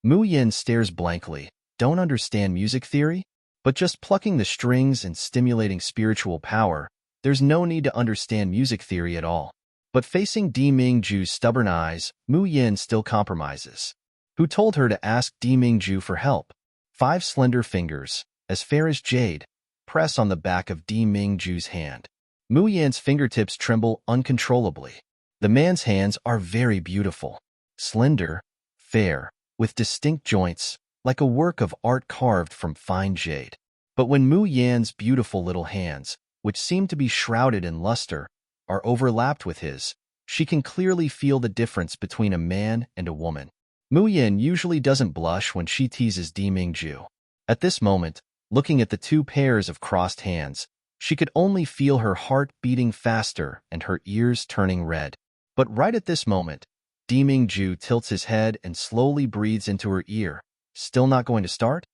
Mu Yin stares blankly. Don't understand music theory? But just plucking the strings and stimulating spiritual power, there's no need to understand music theory at all. But facing Di Mingju's stubborn eyes, Mu Yin still compromises. Who told her to ask Di Mingju for help? 5 slender fingers, as fair as jade, press on the back of Di Mingju's hand. Mu Yin's fingertips tremble uncontrollably. The man's hands are very beautiful, slender, fair, with distinct joints, like a work of art carved from fine jade. But when Mu Yin's beautiful little hands, which seem to be shrouded in luster, are overlapped with his, she can clearly feel the difference between a man and a woman. Mu Yin usually doesn't blush when she teases Di Mingju. At this moment, looking at the two pairs of crossed hands, she could only feel her heart beating faster and her ears turning red. But right at this moment, Di Mingju tilts his head and slowly breathes into her ear. Still not going to start?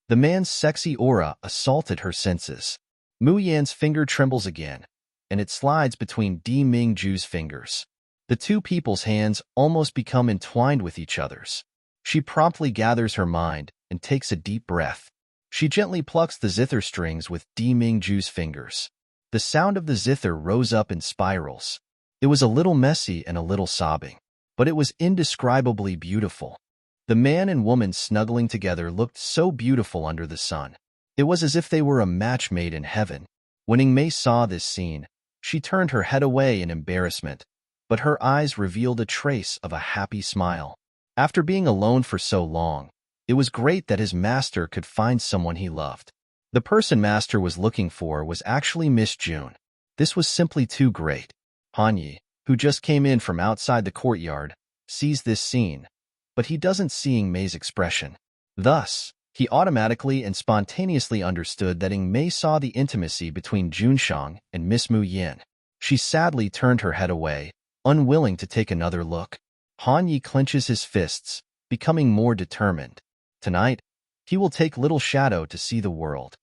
The man's sexy aura assaulted her senses. Mu Yan's finger trembles again, and it slides between Di Mingju's fingers. The two people's hands almost become entwined with each other's. She promptly gathers her mind and takes a deep breath. She gently plucks the zither strings with Di Mingju's fingers. The sound of the zither rose up in spirals. It was a little messy and a little sobbing, but it was indescribably beautiful. The man and woman snuggling together looked so beautiful under the sun. It was as if they were a match made in heaven. When Imei saw this scene, she turned her head away in embarrassment, but her eyes revealed a trace of a happy smile. After being alone for so long, it was great that his master could find someone he loved. The person master was looking for was actually Miss June. This was simply too great. Hanyi, who just came in from outside the courtyard, sees this scene, but he doesn't see Mei's expression. Thus, he automatically and spontaneously understood that Mei saw the intimacy between Junshang and Miss Mu Yin. She sadly turned her head away, unwilling to take another look. Han Yi clenches his fists, becoming more determined. Tonight, he will take Little Shadow to see the world.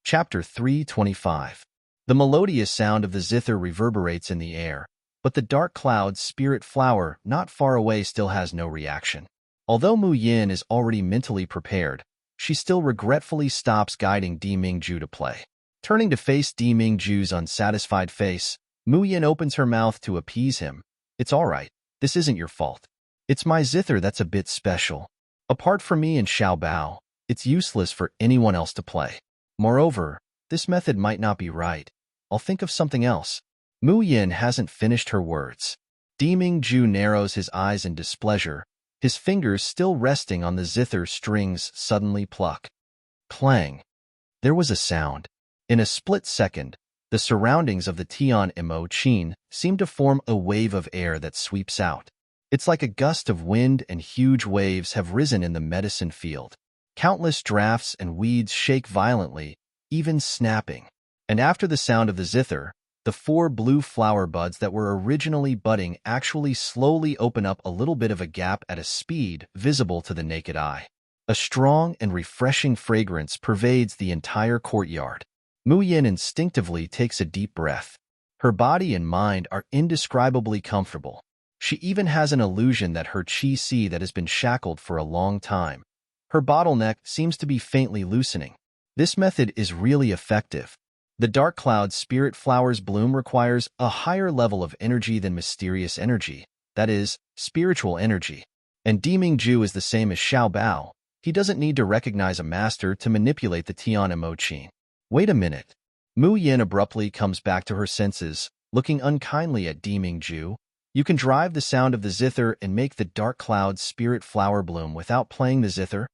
Chapter 325. The melodious sound of the zither reverberates in the air, but the dark cloud's spirit flower not far away still has no reaction. Although Mu Yin is already mentally prepared, she still regretfully stops guiding Di Mingju to play. Turning to face Di Mingju's unsatisfied face, Mu Yin opens her mouth to appease him. It's all right. This isn't your fault. It's my zither that's a bit special. Apart from me and Xiaobao, it's useless for anyone else to play. Moreover, this method might not be right. I'll think of something else. Mu Yin hasn't finished her words. Di Mingju narrows his eyes in displeasure, his fingers still resting on the zither strings suddenly pluck. Clang. There was a sound. In a split second, The surroundings of the Tian Imo Chin seem to form a wave of air that sweeps out. It's like a gust of wind, and huge waves have risen in the medicine field. Countless drafts and weeds shake violently, even snapping. And after the sound of the zither, the 4 blue flower buds that were originally budding actually slowly open up a little bit of a gap at a speed visible to the naked eye. A strong and refreshing fragrance pervades the entire courtyard. Mu Yin instinctively takes a deep breath. Her body and mind are indescribably comfortable. She even has an illusion that her qi that has been shackled for a long time. Her bottleneck seems to be faintly loosening. This method is really effective. The dark cloud spirit flower's bloom requires a higher level of energy than mysterious energy, that is, spiritual energy. And Diming Ju is the same as Xiao Bao. He doesn't need to recognize a master to manipulate the Tian Imo Chin. Wait a minute. Mu Yin abruptly comes back to her senses, looking unkindly at Diming Ju. You can drive the sound of the zither and make the dark cloud spirit flower bloom without playing the zither?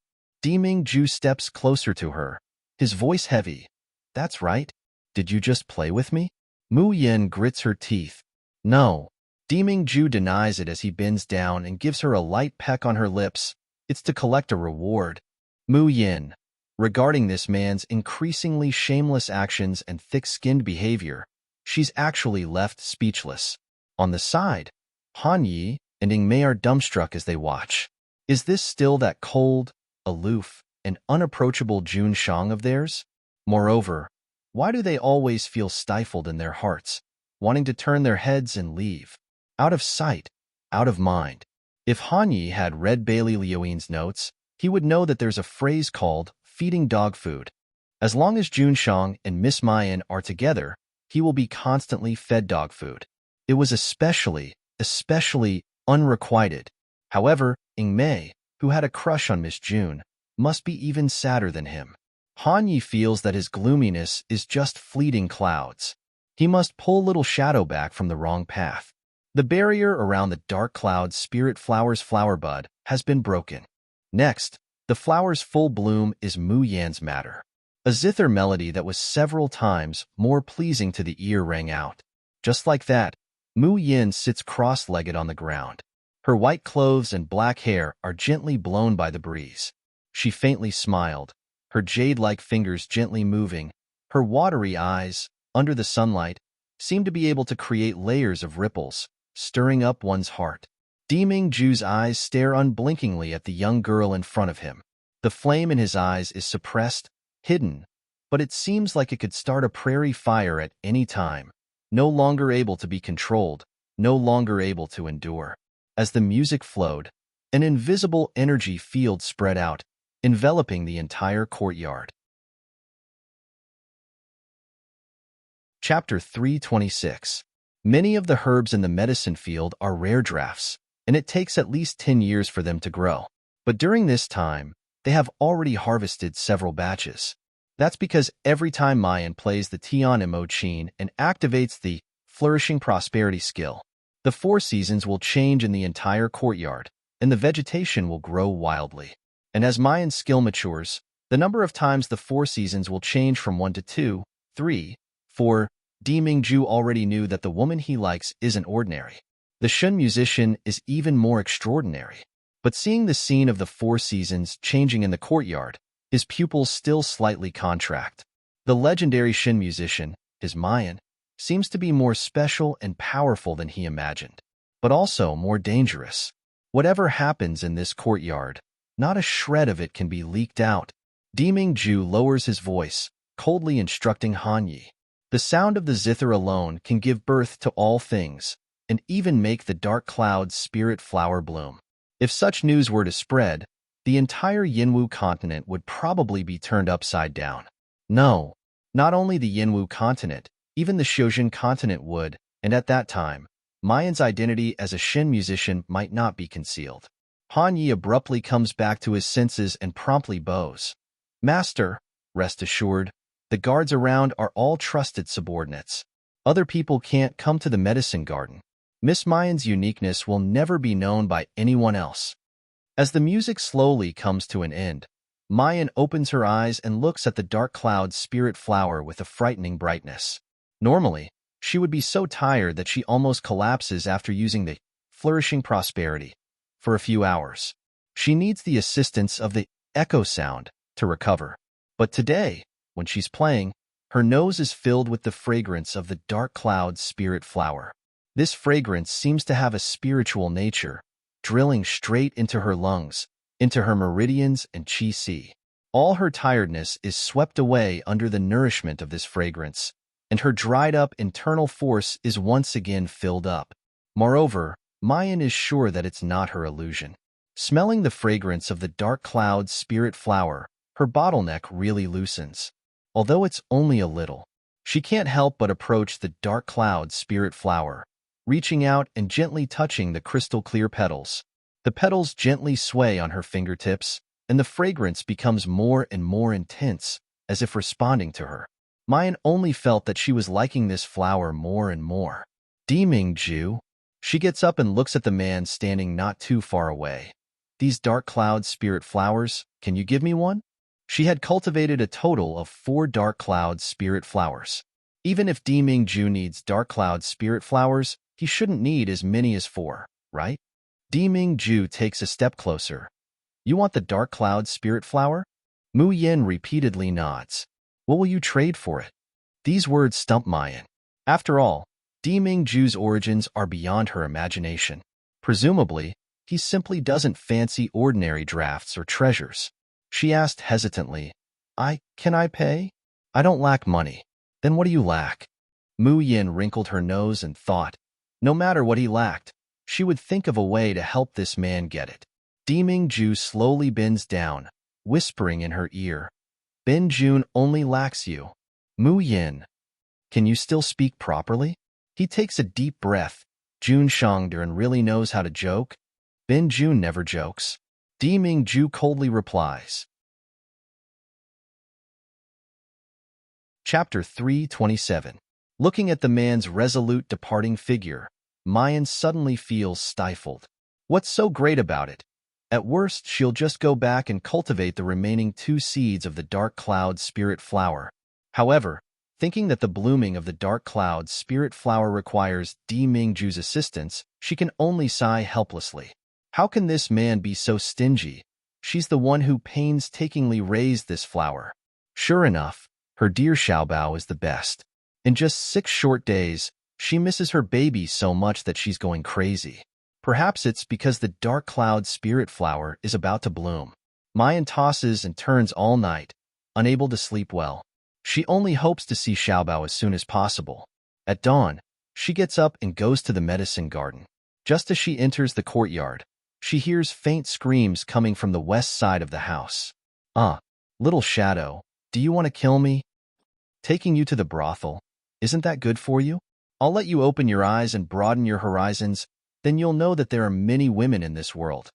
Diming Ju steps closer to her, his voice heavy. That's right. Did you just play with me? Mu Yin grits her teeth. No. Diming Ju denies it as he bends down and gives her a light peck on her lips. It's to collect a reward. Mu Yin, regarding this man's increasingly shameless actions and thick-skinned behavior, she's actually left speechless. On the side, Han Yi and Ing Mei are dumbstruck as they watch. Is this still that cold, aloof, and unapproachable Jun Shang of theirs? Moreover, why do they always feel stifled in their hearts, wanting to turn their heads and leave? Out of sight, out of mind. If Han Yi had read Bailey Liuin's notes, he would know that there's a phrase called feeding dog food. As long as Jun Shang and Miss Mayan are together, he will be constantly fed dog food. It was especially unrequited. However, Ing Mei, who had a crush on Miss June, must be even sadder than him. Han Yi feels that his gloominess is just fleeting clouds. He must pull little shadow back from the wrong path. The barrier around the dark cloud spirit flower's flower bud has been broken. Next, the flower's full bloom is Mu Yan's matter. A zither melody that was several times more pleasing to the ear rang out. Just like that, Mu Yin sits cross-legged on the ground. Her white clothes and black hair are gently blown by the breeze. She faintly smiled, her jade-like fingers gently moving. Her watery eyes, under the sunlight, seemed to be able to create layers of ripples, stirring up one's heart. Diming Ju's eyes stare unblinkingly at the young girl in front of him. The flame in his eyes is suppressed, hidden, but it seems like it could start a prairie fire at any time. No longer able to be controlled, no longer able to endure. As the music flowed, an invisible energy field spread out, enveloping the entire courtyard. Chapter 326. Many of the herbs in the medicine field are rare drafts, and it takes at least 10 years for them to grow. But during this time, they have already harvested several batches. That's because every time Mayan plays the Tian Imo Chin and activates the Flourishing Prosperity skill, the 4 seasons will change in the entire courtyard, and the vegetation will grow wildly. And as Mayan's skill matures, the number of times the 4 seasons will change from 1 to 2, 3, 4. Diming Ju already knew that the woman he likes isn't ordinary. The Shun musician is even more extraordinary. But seeing the scene of the 4 seasons changing in the courtyard, his pupils still slightly contract. The legendary Shin musician, his Mayan, seems to be more special and powerful than he imagined, but also more dangerous. Whatever happens in this courtyard, not a shred of it can be leaked out. Diming Ju lowers his voice, coldly instructing Han Yi. The sound of the zither alone can give birth to all things, and even make the dark cloud's spirit flower bloom. If such news were to spread, the entire Yinwu continent would probably be turned upside down. No, not only the Yinwu continent, even the Xiuzhen continent would, and at that time, Mayan's identity as a Shin musician might not be concealed. Han Yi abruptly comes back to his senses and promptly bows. Master, rest assured, the guards around are all trusted subordinates. Other people can't come to the medicine garden. Miss Mayan's uniqueness will never be known by anyone else. As the music slowly comes to an end, Mayan opens her eyes and looks at the dark cloud spirit flower with a frightening brightness. Normally, she would be so tired that she almost collapses after using the flourishing prosperity for a few hours. She needs the assistance of the echo sound to recover. But today, when she's playing, her nose is filled with the fragrance of the dark cloud spirit flower. This fragrance seems to have a spiritual nature, drilling straight into her lungs, into her meridians and chi. All her tiredness is swept away under the nourishment of this fragrance, and her dried-up internal force is once again filled up. Moreover, Mayan is sure that it's not her illusion. Smelling the fragrance of the dark cloud spirit flower, her bottleneck really loosens. Although it's only a little, she can't help but approach the dark cloud spirit flower, reaching out and gently touching the crystal-clear petals. The petals gently sway on her fingertips, and the fragrance becomes more and more intense, as if responding to her. Mayan only felt that she was liking this flower more and more. Deming Ju. She gets up and looks at the man standing not too far away. These dark cloud spirit flowers, can you give me one? She had cultivated a total of 4 dark cloud spirit flowers. Even if Deming Ju needs dark cloud spirit flowers, he shouldn't need as many as 4, right? Deming Ju takes a step closer. You want the dark cloud spirit flower? Mu Yin repeatedly nods. What will you trade for it? These words stump Mayan. After all, Deming Ju's origins are beyond her imagination. Presumably, he simply doesn't fancy ordinary drafts or treasures. She asked hesitantly, Can I pay? I don't lack money. Then what do you lack? Mu Yin wrinkled her nose and thought, no matter what he lacked, she would think of a way to help this man get it. Deming Ju slowly bends down, whispering in her ear, Ben Jun only lacks you. Mu Yin, can you still speak properly? He takes a deep breath. Jun Shangduran really knows how to joke. Ben Jun never jokes. Deming Ju coldly replies. Chapter 327. Looking at the man's resolute departing figure, Mayan suddenly feels stifled. What's so great about it? At worst, she'll just go back and cultivate the remaining 2 seeds of the dark cloud spirit flower. However, thinking that the blooming of the dark cloud spirit flower requires Deming Ju's assistance, she can only sigh helplessly. How can this man be so stingy? She's the one who painstakingly raised this flower. Sure enough, her dear Xiaobao is the best. In just 6 short days, she misses her baby so much that she's going crazy. Perhaps it's because the dark cloud spirit flower is about to bloom. Mayan tosses and turns all night, unable to sleep well. She only hopes to see Xiaobao as soon as possible. At dawn, she gets up and goes to the medicine garden. Just as she enters the courtyard, she hears faint screams coming from the west side of the house. Little shadow, do you want to kill me? Taking you to the brothel, isn't that good for you? I'll let you open your eyes and broaden your horizons, then you'll know that there are many women in this world.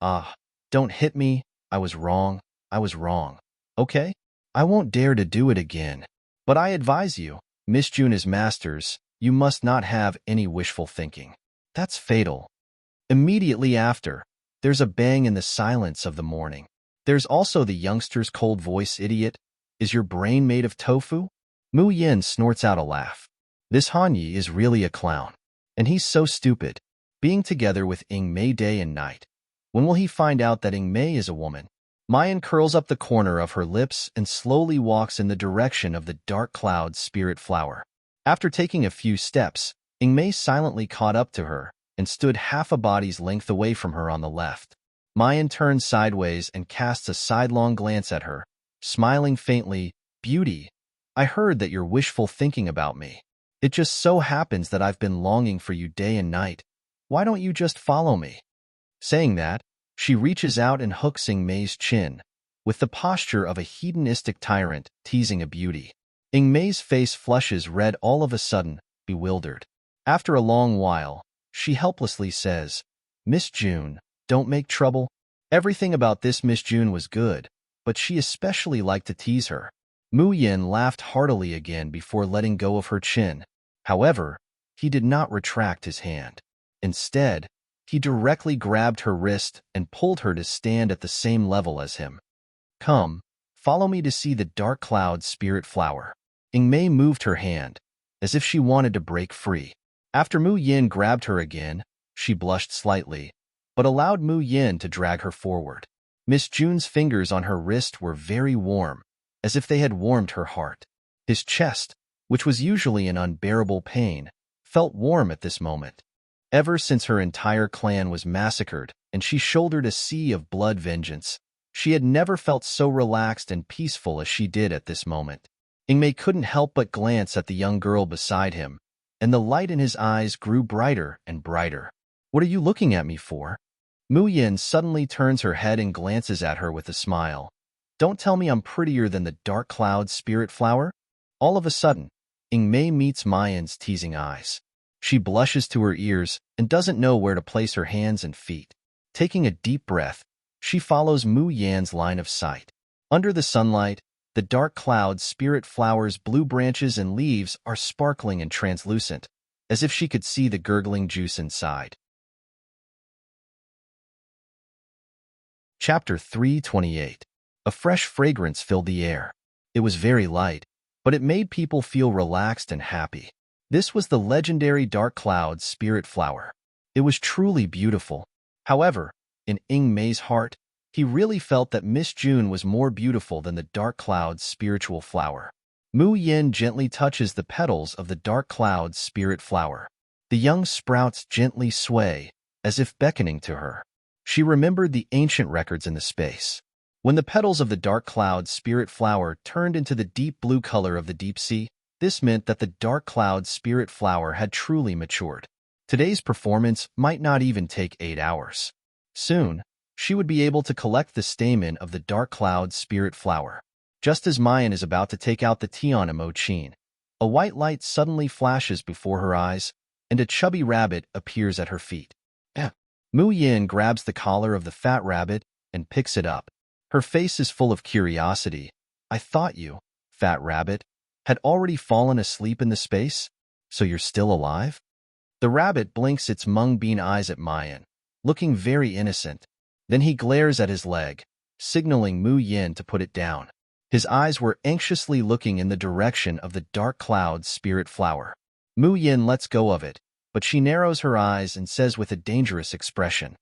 Don't hit me. I was wrong. Okay? I won't dare to do it again. But I advise you, Miss June is masters, you must not have any wishful thinking. That's fatal. Immediately after, there's a bang in the silence of the morning. There's also the youngster's cold voice. Idiot, is your brain made of tofu? Mu Yin snorts out a laugh. This Hanyi is really a clown. And he's so stupid. Being together with Ing Mei day and night. When will he find out that Ing Mei is a woman? Mayan curls up the corner of her lips and slowly walks in the direction of the dark cloud spirit flower. After taking a few steps, Ing Mei silently caught up to her and stood half a body's length away from her on the left. Mayan turns sideways and casts a sidelong glance at her, smiling faintly. Beauty, I heard that you're wishful thinking about me. It just so happens that I've been longing for you day and night. Why don't you just follow me? Saying that, she reaches out and hooks Ing Mei's chin, with the posture of a hedonistic tyrant teasing a beauty. Ing Mei's face flushes red all of a sudden, bewildered. After a long while, she helplessly says, Miss June, don't make trouble. Everything about this Miss June was good, but she especially liked to tease her. Mu Yin laughed heartily again before letting go of her chin. However, he did not retract his hand. Instead, he directly grabbed her wrist and pulled her to stand at the same level as him. Come, follow me to see the dark cloud spirit flower. Ing Mei moved her hand, as if she wanted to break free. After Mu Yin grabbed her again, she blushed slightly, but allowed Mu Yin to drag her forward. Miss June's fingers on her wrist were very warm, as if they had warmed her heart. His chest, which was usually in unbearable pain, felt warm at this moment. Ever since her entire clan was massacred and she shouldered a sea of blood vengeance, she had never felt so relaxed and peaceful as she did at this moment. Ingmei couldn't help but glance at the young girl beside him, and the light in his eyes grew brighter and brighter. "What are you looking at me for?" Mu Yin suddenly turns her head and glances at her with a smile. "Don't tell me I'm prettier than the dark cloud spirit flower?" All of a sudden, Ingmei meets Mayan's teasing eyes. She blushes to her ears and doesn't know where to place her hands and feet. Taking a deep breath, she follows Mu Yan's line of sight. Under the sunlight, the dark cloud spirit flower's blue branches and leaves are sparkling and translucent, as if she could see the gurgling juice inside. Chapter 328. A fresh fragrance filled the air. It was very light, but it made people feel relaxed and happy. This was the legendary dark cloud spirit flower. It was truly beautiful. However, in Ingmei's heart, he really felt that Miss June was more beautiful than the dark cloud's spiritual flower. Mu Yin gently touches the petals of the dark cloud's spirit flower. The young sprouts gently sway, as if beckoning to her. She remembered the ancient records in the space. When the petals of the dark cloud spirit flower turned into the deep blue color of the deep sea, this meant that the dark cloud spirit flower had truly matured. Today's performance might not even take 8 hours. Soon, she would be able to collect the stamen of the dark cloud spirit flower. Just as Mayan is about to take out the Tian Emochin, a white light suddenly flashes before her eyes, and a chubby rabbit appears at her feet. Mu Yin grabs the collar of the fat rabbit and picks it up. Her face is full of curiosity. "I thought you, fat rabbit, had already fallen asleep in the space, so you're still alive?" The rabbit blinks its mung bean eyes at Mayan, looking very innocent. Then he glares at his leg, signaling Mu Yin to put it down. His eyes were anxiously looking in the direction of the dark cloud spirit flower. Mu Yin lets go of it, but she narrows her eyes and says with a dangerous expression,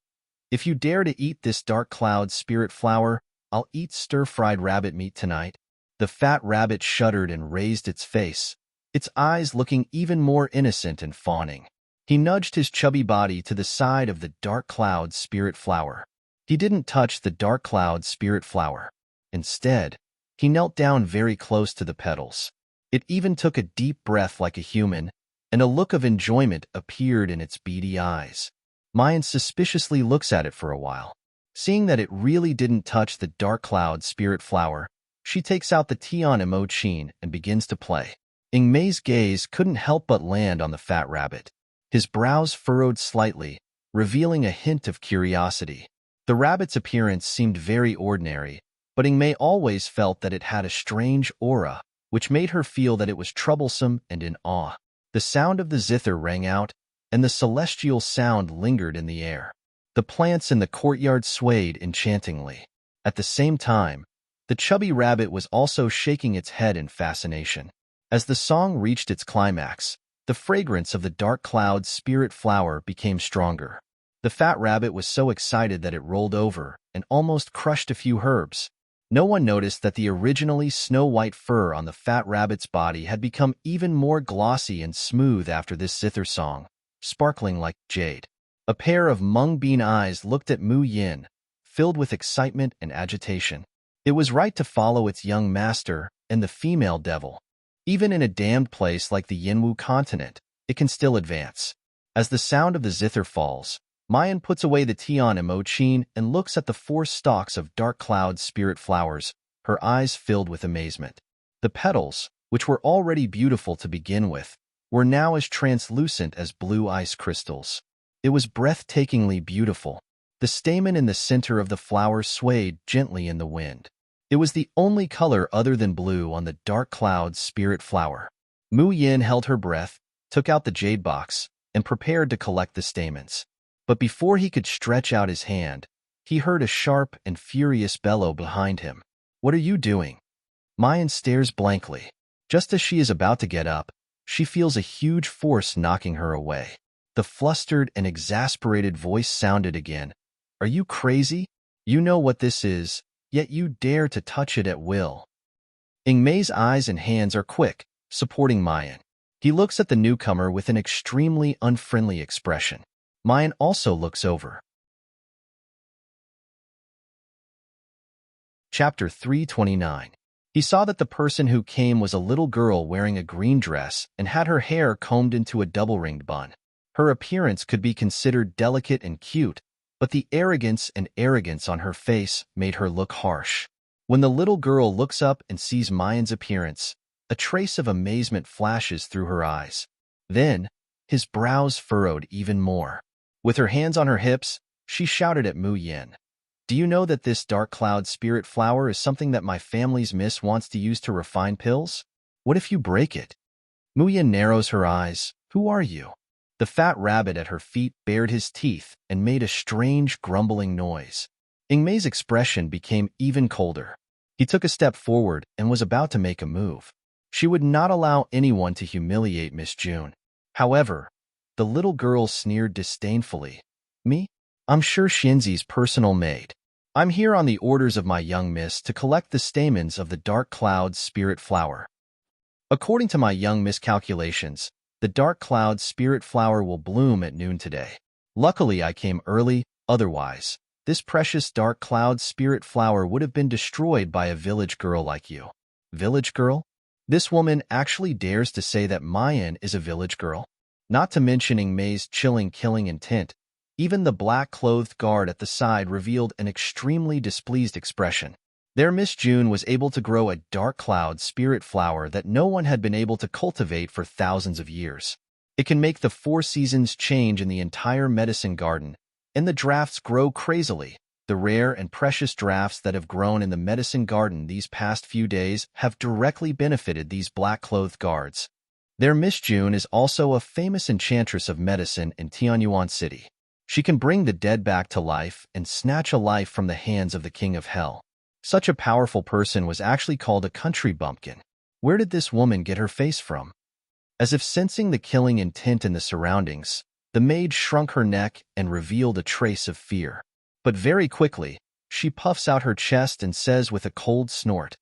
"If you dare to eat this dark cloud spirit flower, I'll eat stir-fried rabbit meat tonight." The fat rabbit shuddered and raised its face, its eyes looking even more innocent and fawning. He nudged his chubby body to the side of the dark cloud spirit flower. He didn't touch the dark cloud spirit flower. Instead, he knelt down very close to the petals. It even took a deep breath like a human, and a look of enjoyment appeared in its beady eyes. Mayan suspiciously looks at it for a while. Seeing that it really didn't touch the dark cloud spirit flower, she takes out the Tian Emochin and begins to play. Ingmei's gaze couldn't help but land on the fat rabbit. His brows furrowed slightly, revealing a hint of curiosity. The rabbit's appearance seemed very ordinary, but Ingmei always felt that it had a strange aura, which made her feel that it was troublesome and in awe. The sound of the zither rang out, and the celestial sound lingered in the air. The plants in the courtyard swayed enchantingly. At the same time, the chubby rabbit was also shaking its head in fascination. As the song reached its climax, the fragrance of the dark cloud spirit flower became stronger. The fat rabbit was so excited that it rolled over and almost crushed a few herbs. No one noticed that the originally snow-white fur on the fat rabbit's body had become even more glossy and smooth after this zither song, sparkling like jade. A pair of mung bean eyes looked at Mu Yin, filled with excitement and agitation. It was right to follow its young master and the female devil. Even in a damned place like the Yinwu continent, it can still advance. As the sound of the zither falls, Mayan puts away the Tian Emochin and looks at the 4 stalks of dark cloud spirit flowers, her eyes filled with amazement. The petals, which were already beautiful to begin with, were now as translucent as blue ice crystals. It was breathtakingly beautiful. The stamen in the center of the flower swayed gently in the wind. It was the only color other than blue on the dark cloud spirit flower. Mu Yin held her breath, took out the jade box, and prepared to collect the stamens. But before he could stretch out his hand, he heard a sharp and furious bellow behind him. "What are you doing?" Mayan stares blankly. Just as she is about to get up, she feels a huge force knocking her away. The flustered and exasperated voice sounded again. Are you crazy? You know what this is, yet you dare to touch it at will. Ingmei's eyes and hands are quick, supporting Mayan. He looks at the newcomer with an extremely unfriendly expression. Mayan also looks over. Chapter 329. He saw that the person who came was a little girl wearing a green dress and had her hair combed into a double-ringed bun. Her appearance could be considered delicate and cute, but the arrogance on her face made her look harsh. When the little girl looks up and sees Mayan's appearance, a trace of amazement flashes through her eyes. Then, his brows furrowed even more. With her hands on her hips, she shouted at Mu Yin. Do you know that this dark cloud spirit flower is something that my family's miss wants to use to refine pills? What if you break it? Mu Yin narrows her eyes. Who are you? The fat rabbit at her feet bared his teeth and made a strange grumbling noise. Ingmei's expression became even colder. He took a step forward and was about to make a move. She would not allow anyone to humiliate Miss June. However, the little girl sneered disdainfully. Me? I'm sure Shinzi's personal maid. I'm here on the orders of my young miss to collect the stamens of the dark cloud spirit flower. According to my young miss calculations, the dark cloud spirit flower will bloom at noon today. Luckily, I came early, otherwise, this precious dark cloud spirit flower would have been destroyed by a village girl like you. Village girl? This woman actually dares to say that Mayan is a village girl? Not to mention Ingmei's chilling killing intent, even the black-clothed guard at the side revealed an extremely displeased expression. Their Miss June was able to grow a dark cloud spirit flower that no one had been able to cultivate for thousands of years. It can make the 4 seasons change in the entire medicine garden, and the drafts grow crazily. The rare and precious drafts that have grown in the medicine garden these past few days have directly benefited these black-clothed guards. Their Miss June is also a famous enchantress of medicine in Tianyuan City. She can bring the dead back to life and snatch a life from the hands of the King of Hell. Such a powerful person was actually called a country bumpkin. Where did this woman get her face from? As if sensing the killing intent in the surroundings, the maid shrunk her neck and revealed a trace of fear. But very quickly, she puffs out her chest and says with a cold snort,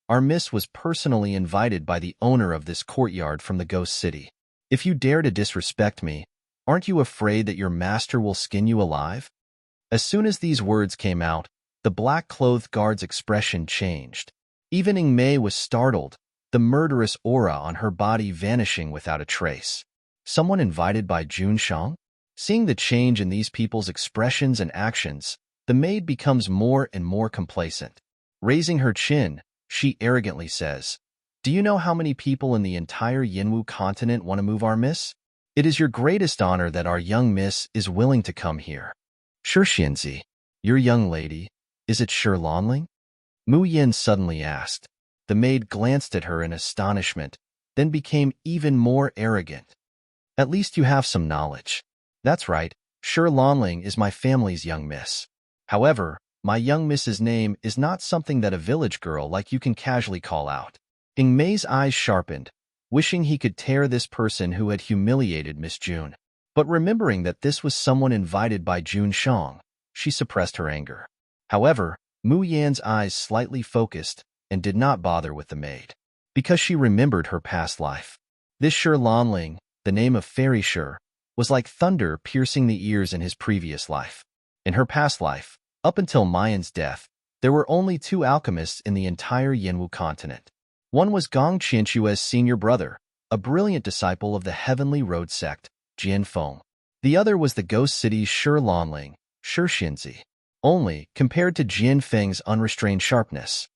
Our miss was personally invited by the owner of this courtyard from the ghost city. If you dare to disrespect me, aren't you afraid that your master will skin you alive? As soon as these words came out, the black-clothed guard's expression changed. Even Ingmei was startled, the murderous aura on her body vanishing without a trace. Someone invited by Jun Shang? Seeing the change in these people's expressions and actions, the maid becomes more and more complacent. Raising her chin, she arrogantly says, Do you know how many people in the entire Yinwu continent want to move our miss? It is your greatest honor that our young miss is willing to come here. Sure, Xinzi, your young lady, is it Shi Lanling? Mu Yin suddenly asked. The maid glanced at her in astonishment, then became even more arrogant. At least you have some knowledge. That's right, Shi Lanling is my family's young miss. However, my young miss's name is not something that a village girl like you can casually call out. Ingmei's eyes sharpened, wishing he could tear this person who had humiliated Miss June. But remembering that this was someone invited by Jun Shang, she suppressed her anger. However, Mu Yan's eyes slightly focused and did not bother with the maid, because she remembered her past life. This Shi Lanling, the name of Fairy Shi, was like thunder piercing the ears in his previous life. In her past life, up until Mayan's death, there were only 2 alchemists in the entire Yinwu continent. One was Gong Qianque's senior brother, a brilliant disciple of the Heavenly Road sect, Jian Feng. The other was the ghost city's Shi Lanling, Shi Xinzi, only compared to Jian Feng's unrestrained sharpness.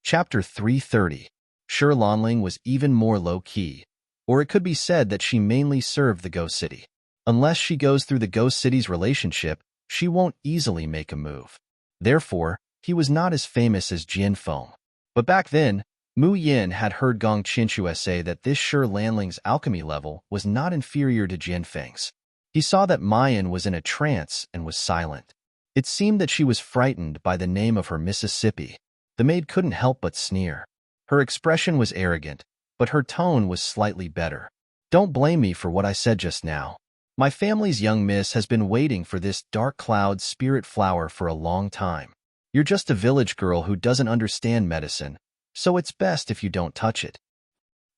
Chapter 330. Shi Lanling was even more low-key, or it could be said that she mainly served the ghost city. Unless she goes through the ghost city's relationship, she won't easily make a move. Therefore, he was not as famous as Jian Feng. But back then, Mu Yin had heard Gong Qianque say that this Shi Lanling's alchemy level was not inferior to Jian Feng's. He saw that Mayan was in a trance and was silent. It seemed that she was frightened by the name of her Mississippi. The maid couldn't help but sneer. Her expression was arrogant, but her tone was slightly better. Don't blame me for what I said just now. My family's young miss has been waiting for this dark cloud spirit flower for a long time. You're just a village girl who doesn't understand medicine, so it's best if you don't touch it.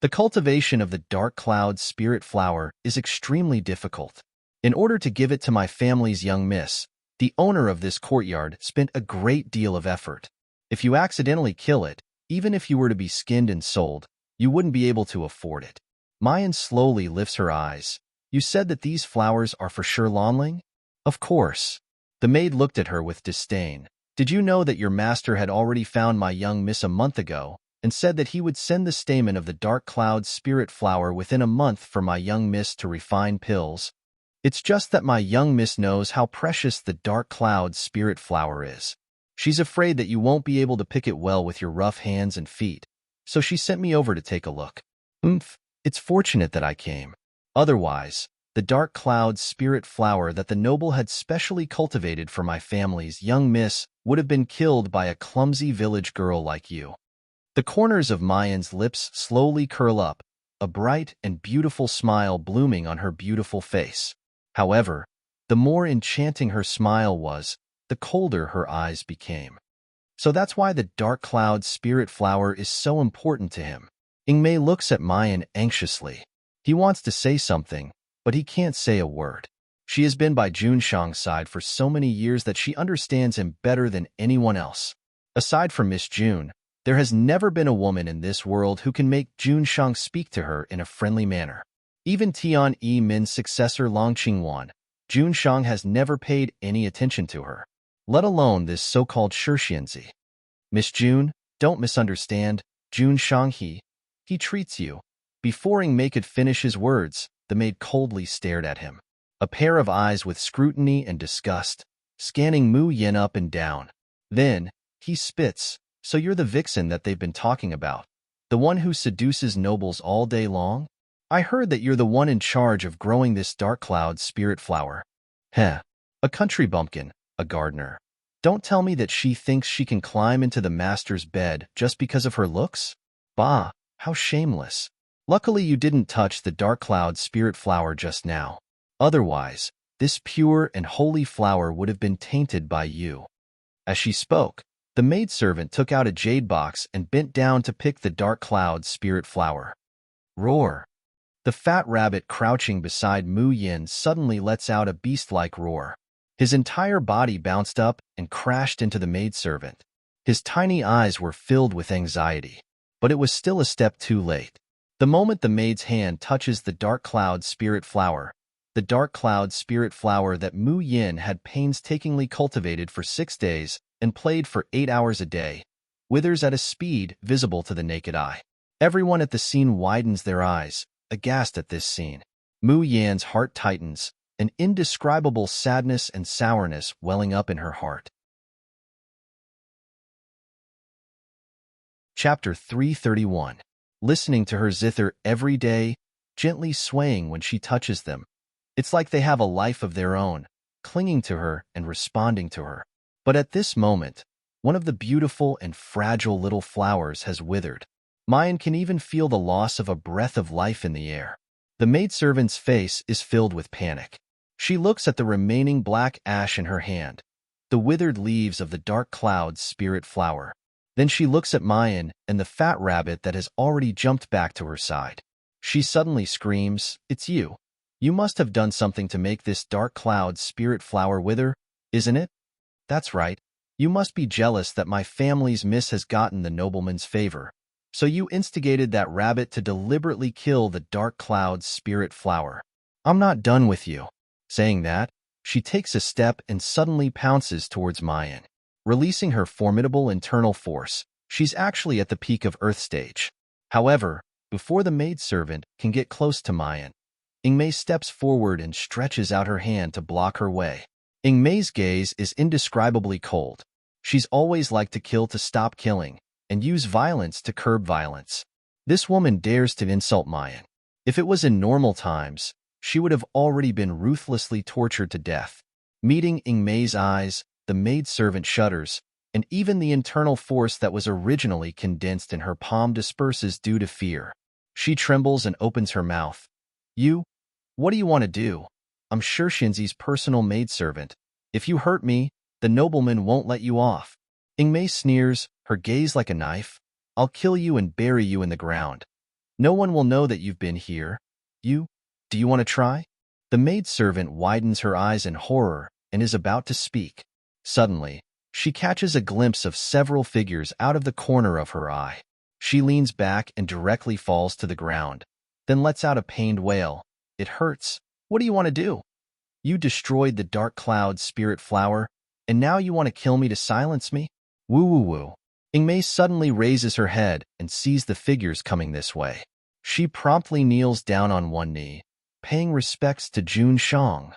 The cultivation of the dark cloud spirit flower is extremely difficult. In order to give it to my family's young miss, the owner of this courtyard spent a great deal of effort. If you accidentally kill it, even if you were to be skinned and sold, you wouldn't be able to afford it. Mayan slowly lifts her eyes. You said that these flowers are for sure Lonling? Of course. The maid looked at her with disdain. Did you know that your master had already found my young miss a month ago, and said that he would send the stamen of the dark cloud spirit flower within a month for my young miss to refine pills? It's just that my young miss knows how precious the dark cloud spirit flower is. She's afraid that you won't be able to pick it well with your rough hands and feet, so she sent me over to take a look. It's fortunate that I came. Otherwise, the dark cloud spirit flower that the noble had specially cultivated for my family's young miss would have been killed by a clumsy village girl like you. The corners of Mayan's lips slowly curl up, a bright and beautiful smile blooming on her beautiful face. However, the more enchanting her smile was, the colder her eyes became. So that's why the dark cloud spirit flower is so important to him. Ingmei looks at Mayan anxiously. He wants to say something, but he can't say a word. She has been by Junshang's side for so many years that she understands him better than anyone else. Aside from Miss June, there has never been a woman in this world who can make Junshang speak to her in a friendly manner. Even Tian Yi Min's successor Long Qingwan, Junshang has never paid any attention to her, let alone this so-called Shixianzi. Miss June, don't misunderstand, Junshang he treats you. Before Ingmei could finish his words, the maid coldly stared at him. A pair of eyes with scrutiny and disgust, scanning Mu Yin up and down. Then, he spits, so you're the vixen that they've been talking about, the one who seduces nobles all day long? I heard that you're the one in charge of growing this dark cloud spirit flower. Heh, a country bumpkin, a gardener. Don't tell me that she thinks she can climb into the master's bed just because of her looks? Bah, how shameless. Luckily you didn't touch the dark cloud spirit flower just now. Otherwise, this pure and holy flower would have been tainted by you. As she spoke, the maidservant took out a jade box and bent down to pick the dark cloud spirit flower. Roar! The fat rabbit crouching beside Mu Yin suddenly lets out a beast-like roar. His entire body bounced up and crashed into the maidservant. His tiny eyes were filled with anxiety, but it was still a step too late. The moment the maid's hand touches the dark cloud spirit flower, the dark cloud spirit flower that Mu Yin had painstakingly cultivated for 6 days and played for 8 hours a day, withers at a speed visible to the naked eye. Everyone at the scene widens their eyes, aghast at this scene. Mu Yan's heart tightens, an indescribable sadness and sourness welling up in her heart. Chapter 331. Listening to her zither every day, gently swaying when she touches them. It's like they have a life of their own, clinging to her and responding to her. But at this moment, one of the beautiful and fragile little flowers has withered. Mayan can even feel the loss of a breath of life in the air. The maidservant's face is filled with panic. She looks at the remaining black ash in her hand, the withered leaves of the dark cloud spirit flower. Then she looks at Mayan and the fat rabbit that has already jumped back to her side. She suddenly screams, "It's you. You must have done something to make this dark cloud spirit flower wither, isn't it? That's right. You must be jealous that my family's miss has gotten the nobleman's favor. So you instigated that rabbit to deliberately kill the dark cloud spirit flower. I'm not done with you." Saying that, she takes a step and suddenly pounces towards Mayan. Releasing her formidable internal force, she's actually at the peak of Earth stage. However, before the maidservant can get close to Mayan, Ingmei steps forward and stretches out her hand to block her way. Ingmei's gaze is indescribably cold. She's always liked to kill to stop killing, and use violence to curb violence. This woman dares to insult Mayan. If it was in normal times, she would have already been ruthlessly tortured to death. Meeting Ingmei's eyes, the maidservant shudders, and even the internal force that was originally condensed in her palm disperses due to fear. She trembles and opens her mouth. You? What do you want to do? I'm sure Shinzi's personal maidservant. If you hurt me, the nobleman won't let you off. Ingmei sneers, her gaze like a knife. I'll kill you and bury you in the ground. No one will know that you've been here. You? Do you want to try? The maidservant widens her eyes in horror and is about to speak. Suddenly, she catches a glimpse of several figures out of the corner of her eye. She leans back and directly falls to the ground, then lets out a pained wail. It hurts. What do you want to do? You destroyed the dark cloud spirit flower, and now you want to kill me to silence me? Woo-woo-woo. Ingmei suddenly raises her head and sees the figures coming this way. She promptly kneels down on one knee, paying respects to Jun Shang.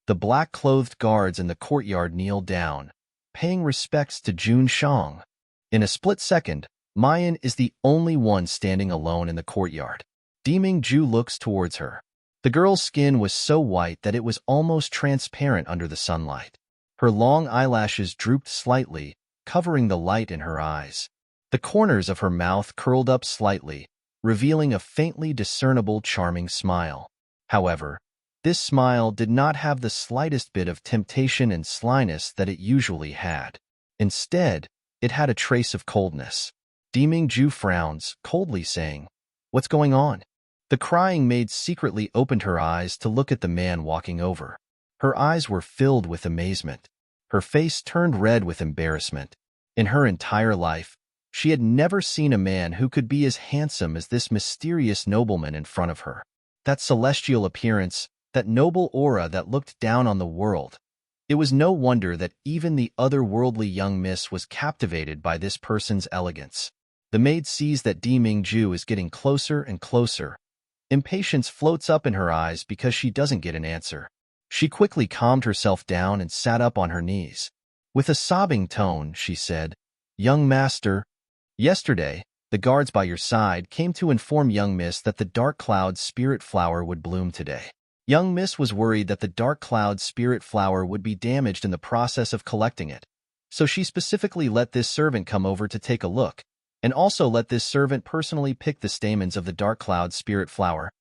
The black-clothed guards in the courtyard kneel down, paying respects to Jun Shang. In a split second, Mayan is the only one standing alone in the courtyard. Deming Ju looks towards her. The girl's skin was so white that it was almost transparent under the sunlight. Her long eyelashes drooped slightly, covering the light in her eyes. The corners of her mouth curled up slightly, revealing a faintly discernible charming smile. However, this smile did not have the slightest bit of temptation and slyness that it usually had. Instead, it had a trace of coldness. Deming Ju frowns, coldly saying, "What's going on?" The crying maid secretly opened her eyes to look at the man walking over. Her eyes were filled with amazement. Her face turned red with embarrassment. In her entire life, she had never seen a man who could be as handsome as this mysterious nobleman in front of her. That celestial appearance, that noble aura that looked down on the world. It was no wonder that even the otherworldly young miss was captivated by this person's elegance. The maid sees that Deming Ju is getting closer and closer. Impatience floats up in her eyes because she doesn't get an answer. She quickly calmed herself down and sat up on her knees. With a sobbing tone, she said, "Young master, yesterday, the guards by your side came to inform young miss that the dark cloud spirit flower would bloom today. Young miss was worried that the dark cloud spirit flower would be damaged in the process of collecting it. So she specifically let this servant come over to take a look, and also let this servant personally pick the stamens of the dark cloud spirit flower."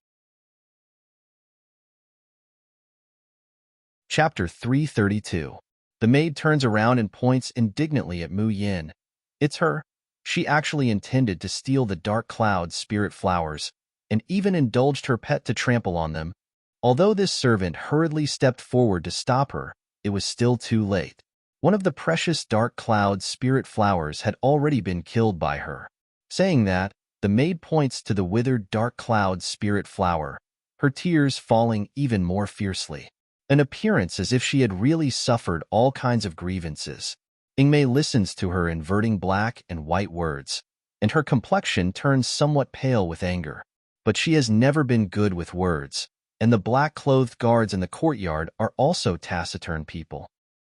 Chapter 332. The maid turns around and points indignantly at Mu Yin. It's her. She actually intended to steal the dark cloud spirit flowers, and even indulged her pet to trample on them. Although this servant hurriedly stepped forward to stop her, it was still too late. One of the precious dark cloud spirit flowers had already been killed by her. Saying that, the maid points to the withered dark cloud spirit flower, her tears falling even more fiercely. An appearance as if she had really suffered all kinds of grievances. Ingmei listens to her inverting black and white words, and her complexion turns somewhat pale with anger. But she has never been good with words, and the black-clothed guards in the courtyard are also taciturn people.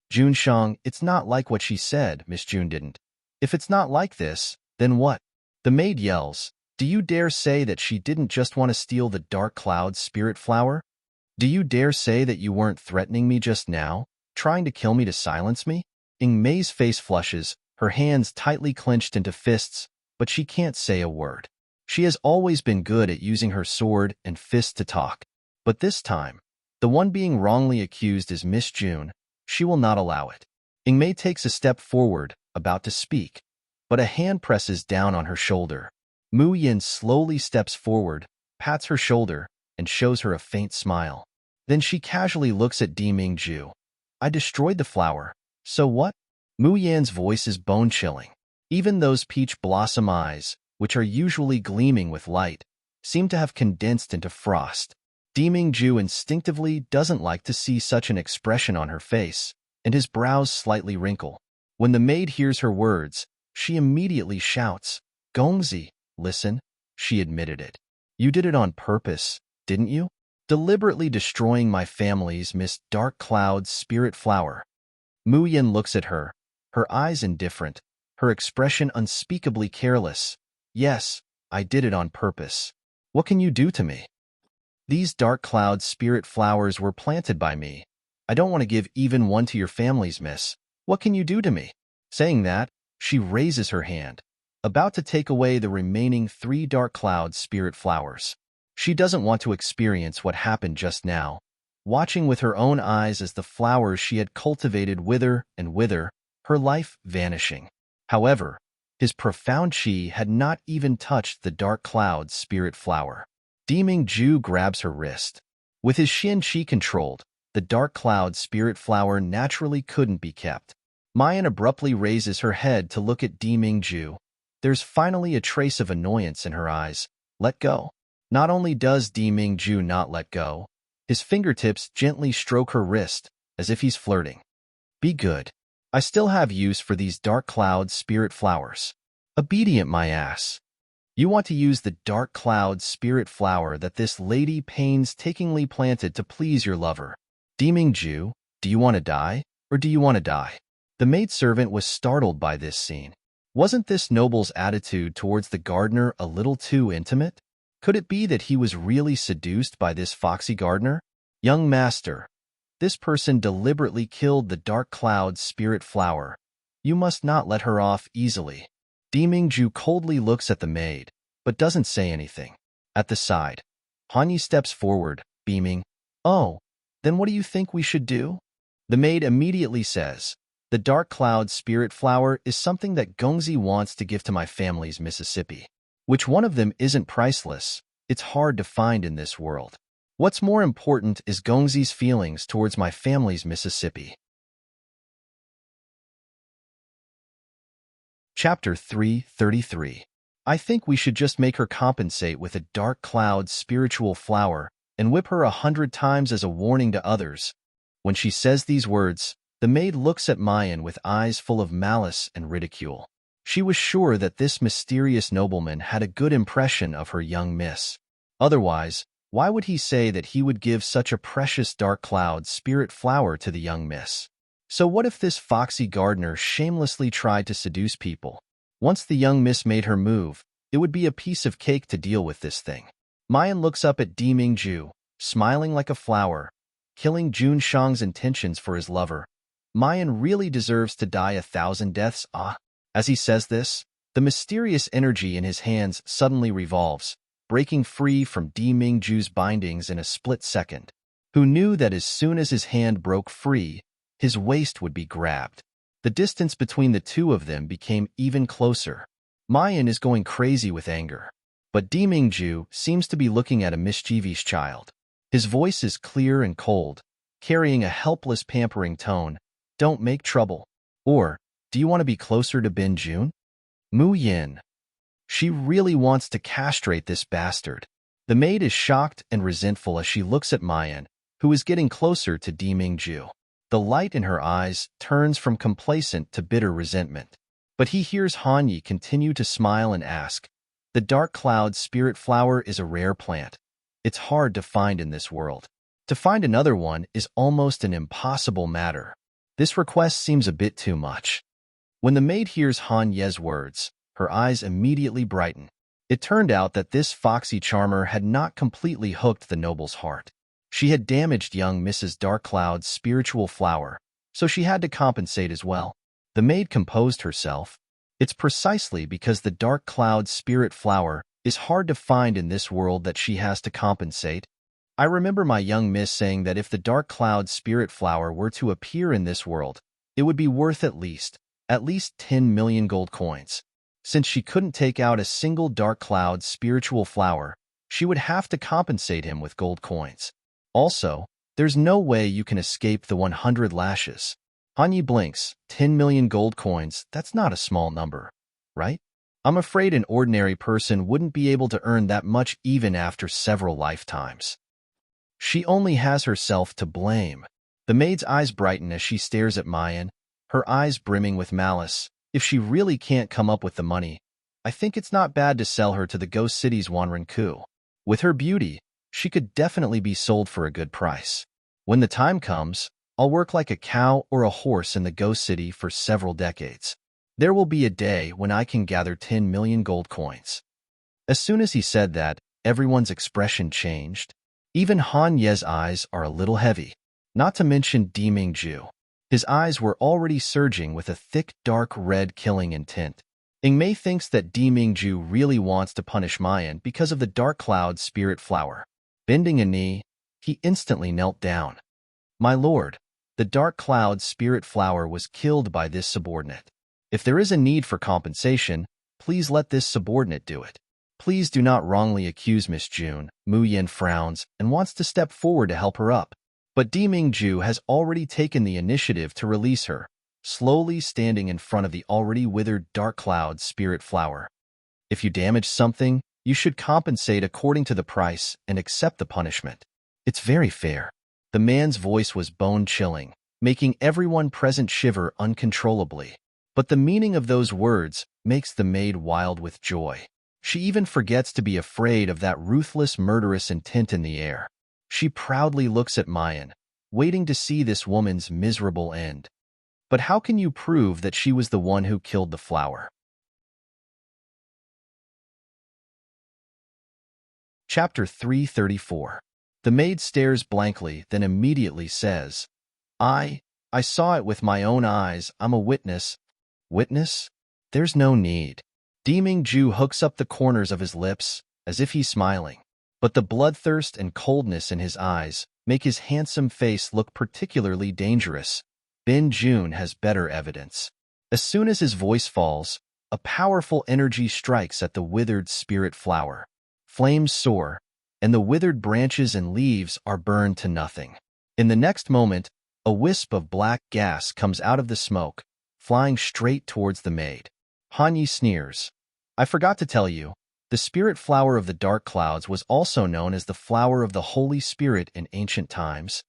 Jun Shang, it's not like what she said, Miss Jun didn't. If it's not like this, then what? The maid yells, "Do you dare say that she didn't just want to steal the dark cloud spirit flower? Do you dare say that you weren't threatening me just now, trying to kill me to silence me?" Ingmei's face flushes, her hands tightly clenched into fists, but she can't say a word. She has always been good at using her sword and fist to talk. But this time, the one being wrongly accused is Miss Jun. She will not allow it. Ingmei takes a step forward, about to speak, but a hand presses down on her shoulder. Mu Yin slowly steps forward, pats her shoulder, and shows her a faint smile. Then she casually looks at Deming Ju. "I destroyed the flower. So what?" Mu Yan's voice is bone-chilling. Even those peach blossom eyes, which are usually gleaming with light, seem to have condensed into frost. Deming Ju instinctively doesn't like to see such an expression on her face, and his brows slightly wrinkle. When the maid hears her words, she immediately shouts, "Gongzi, listen." She admitted it. "You did it on purpose, didn't you? Deliberately destroying my family's Miss Dark Cloud's spirit flower." Mu Yin looks at her, her eyes indifferent, her expression unspeakably careless. "Yes, I did it on purpose. What can you do to me? These dark cloud spirit flowers were planted by me. I don't want to give even one to your families, miss. What can you do to me?" Saying that, she raises her hand, about to take away the remaining 3 dark cloud spirit flowers. She doesn't want to experience what happened just now, watching with her own eyes as the flowers she had cultivated wither and wither, her life vanishing. However, his profound chi had not even touched the dark cloud spirit flower. Deming Ju grabs her wrist. With his Shin chi controlled, the dark cloud spirit flower naturally couldn't be kept. Mayan abruptly raises her head to look at Deming Ju. There's finally a trace of annoyance in her eyes. Let go. Not only does Deming Ju not let go, his fingertips gently stroke her wrist, as if he's flirting. Be good. I still have use for these dark cloud spirit flowers. Obedient, my ass. You want to use the dark cloud spirit flower that this lady painstakingly planted to please your lover. Deming Ju, do you want to die, or do you want to die? The maidservant was startled by this scene. Wasn't this noble's attitude towards the gardener a little too intimate? Could it be that he was really seduced by this foxy gardener? Young master, this person deliberately killed the dark cloud spirit flower. You must not let her off easily. Deming Ju coldly looks at the maid, but doesn't say anything. At the side, Hanyi steps forward, beaming. Oh, then what do you think we should do? The maid immediately says, the dark cloud spirit flower is something that Gongzi wants to give to my family's Mississippi. Which one of them isn't priceless? It's hard to find in this world. What's more important is Gongzi's feelings towards my family's Mississippi. Chapter 333. I think we should just make her compensate with a dark cloud spiritual flower and whip her 100 times as a warning to others. When she says these words, the maid looks at Mayan with eyes full of malice and ridicule. She was sure that this mysterious nobleman had a good impression of her young miss. Otherwise, why would he say that he would give such a precious dark cloud spirit flower to the young miss? So what if this foxy gardener shamelessly tried to seduce people? Once the young miss made her move, it would be a piece of cake to deal with this thing. Mayan looks up at Deming Ju, smiling like a flower, killing Jun Shang's intentions for his lover. Mayan really deserves to die 1,000 deaths, ah. As he says this, the mysterious energy in his hands suddenly revolves, breaking free from Deming Ju's bindings in a split second. Who knew that as soon as his hand broke free, his waist would be grabbed. The distance between the two of them became even closer. Mayan is going crazy with anger. But Deming Ju seems to be looking at a mischievous child. His voice is clear and cold, carrying a helpless pampering tone. Don't make trouble. Or, do you want to be closer to Bin Jun? Mu Yin. She really wants to castrate this bastard. The maid is shocked and resentful as she looks at Mayan, who is getting closer to Deming Ju. The light in her eyes turns from complacent to bitter resentment. But he hears Hanyi continue to smile and ask, the dark cloud spirit flower is a rare plant. It's hard to find in this world. To find another one is almost an impossible matter. This request seems a bit too much. When the maid hears Han Ye's words, her eyes immediately brighten. It turned out that this foxy charmer had not completely hooked the noble's heart. She had damaged young Mrs. Darkcloud's spiritual flower, so she had to compensate as well. The maid composed herself. It's precisely because the dark cloud spirit flower is hard to find in this world that she has to compensate. I remember my young miss saying that if the dark cloud spirit flower were to appear in this world, it would be worth at least 10 million gold coins. Since she couldn't take out a single dark cloud spiritual flower, she would have to compensate him with gold coins. Also, there's no way you can escape the 100 lashes. Hanyi blinks. 10 million gold coins, that's not a small number, right? I'm afraid an ordinary person wouldn't be able to earn that much even after several lifetimes. She only has herself to blame. The maid's eyes brighten as she stares at Mayan, her eyes brimming with malice. If she really can't come up with the money, I think it's not bad to sell her to the Ghost City's Wanrenku. With her beauty, she could definitely be sold for a good price. When the time comes, I'll work like a cow or a horse in the Ghost City for several decades. There will be a day when I can gather 10 million gold coins. As soon as he said that, everyone's expression changed. Even Han Ye's eyes are a little heavy, not to mention Deming Ju. His eyes were already surging with a thick, dark red killing intent. Ingmei thinks that Dimingju really wants to punish Mayan because of the dark cloud spirit flower. Bending a knee, he instantly knelt down. My lord, the dark cloud spirit flower was killed by this subordinate. If there is a need for compensation, please let this subordinate do it. Please do not wrongly accuse Miss June. Mu Yin frowns and wants to step forward to help her up. But Dimingju has already taken the initiative to release her, slowly standing in front of the already withered dark cloud spirit flower. If you damage something, you should compensate according to the price and accept the punishment. It's very fair. The man's voice was bone-chilling, making everyone present shiver uncontrollably. But the meaning of those words makes the maid wild with joy. She even forgets to be afraid of that ruthless, murderous intent in the air. She proudly looks at Mayan, waiting to see this woman's miserable end. But how can you prove that she was the one who killed the flower? Chapter 334. The maid stares blankly, then immediately says, I saw it with my own eyes. I'm a witness. Witness? There's no need. Dimingju hooks up the corners of his lips, as if he's smiling. But the bloodthirst and coldness in his eyes make his handsome face look particularly dangerous. Ben Jun has better evidence. As soon as his voice falls, a powerful energy strikes at the withered spirit flower. Flames soar, and the withered branches and leaves are burned to nothing. In the next moment, a wisp of black gas comes out of the smoke, flying straight towards the maid. Hanyi sneers. I forgot to tell you, the spirit flower of the dark clouds was also known as the flower of the Holy Spirit in ancient times,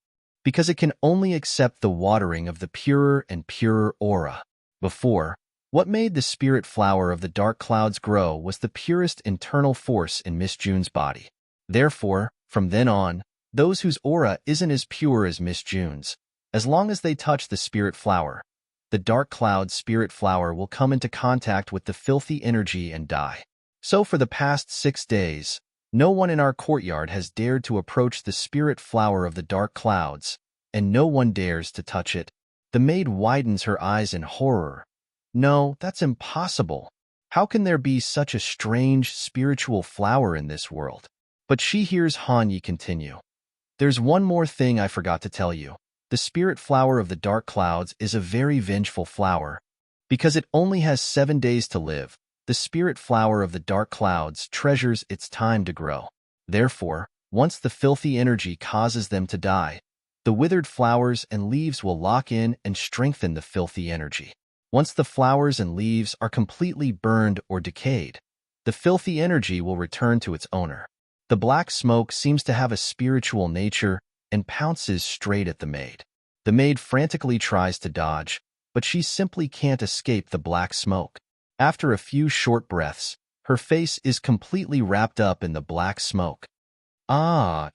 because it can only accept the watering of the purer and purer aura. Before, what made the spirit flower of the dark clouds grow was the purest internal force in Miss June's body. Therefore, from then on, those whose aura isn't as pure as Miss June's, as long as they touch the spirit flower, the dark cloud spirit flower will come into contact with the filthy energy and die. So for the past 6 days, no one in our courtyard has dared to approach the spirit flower of the dark clouds, and no one dares to touch it. The maid widens her eyes in horror. No, that's impossible. How can there be such a strange spiritual flower in this world? But she hears Hanyi continue. There's one more thing I forgot to tell you. The spirit flower of the dark clouds is a very vengeful flower. Because it only has 7 days to live, the spirit flower of the dark clouds treasures its time to grow. Therefore, once the filthy energy causes them to die, the withered flowers and leaves will lock in and strengthen the filthy energy. Once the flowers and leaves are completely burned or decayed, the filthy energy will return to its owner. The black smoke seems to have a spiritual nature and pounces straight at the maid. The maid frantically tries to dodge, but she simply can't escape the black smoke. After a few short breaths, her face is completely wrapped up in the black smoke. Ah!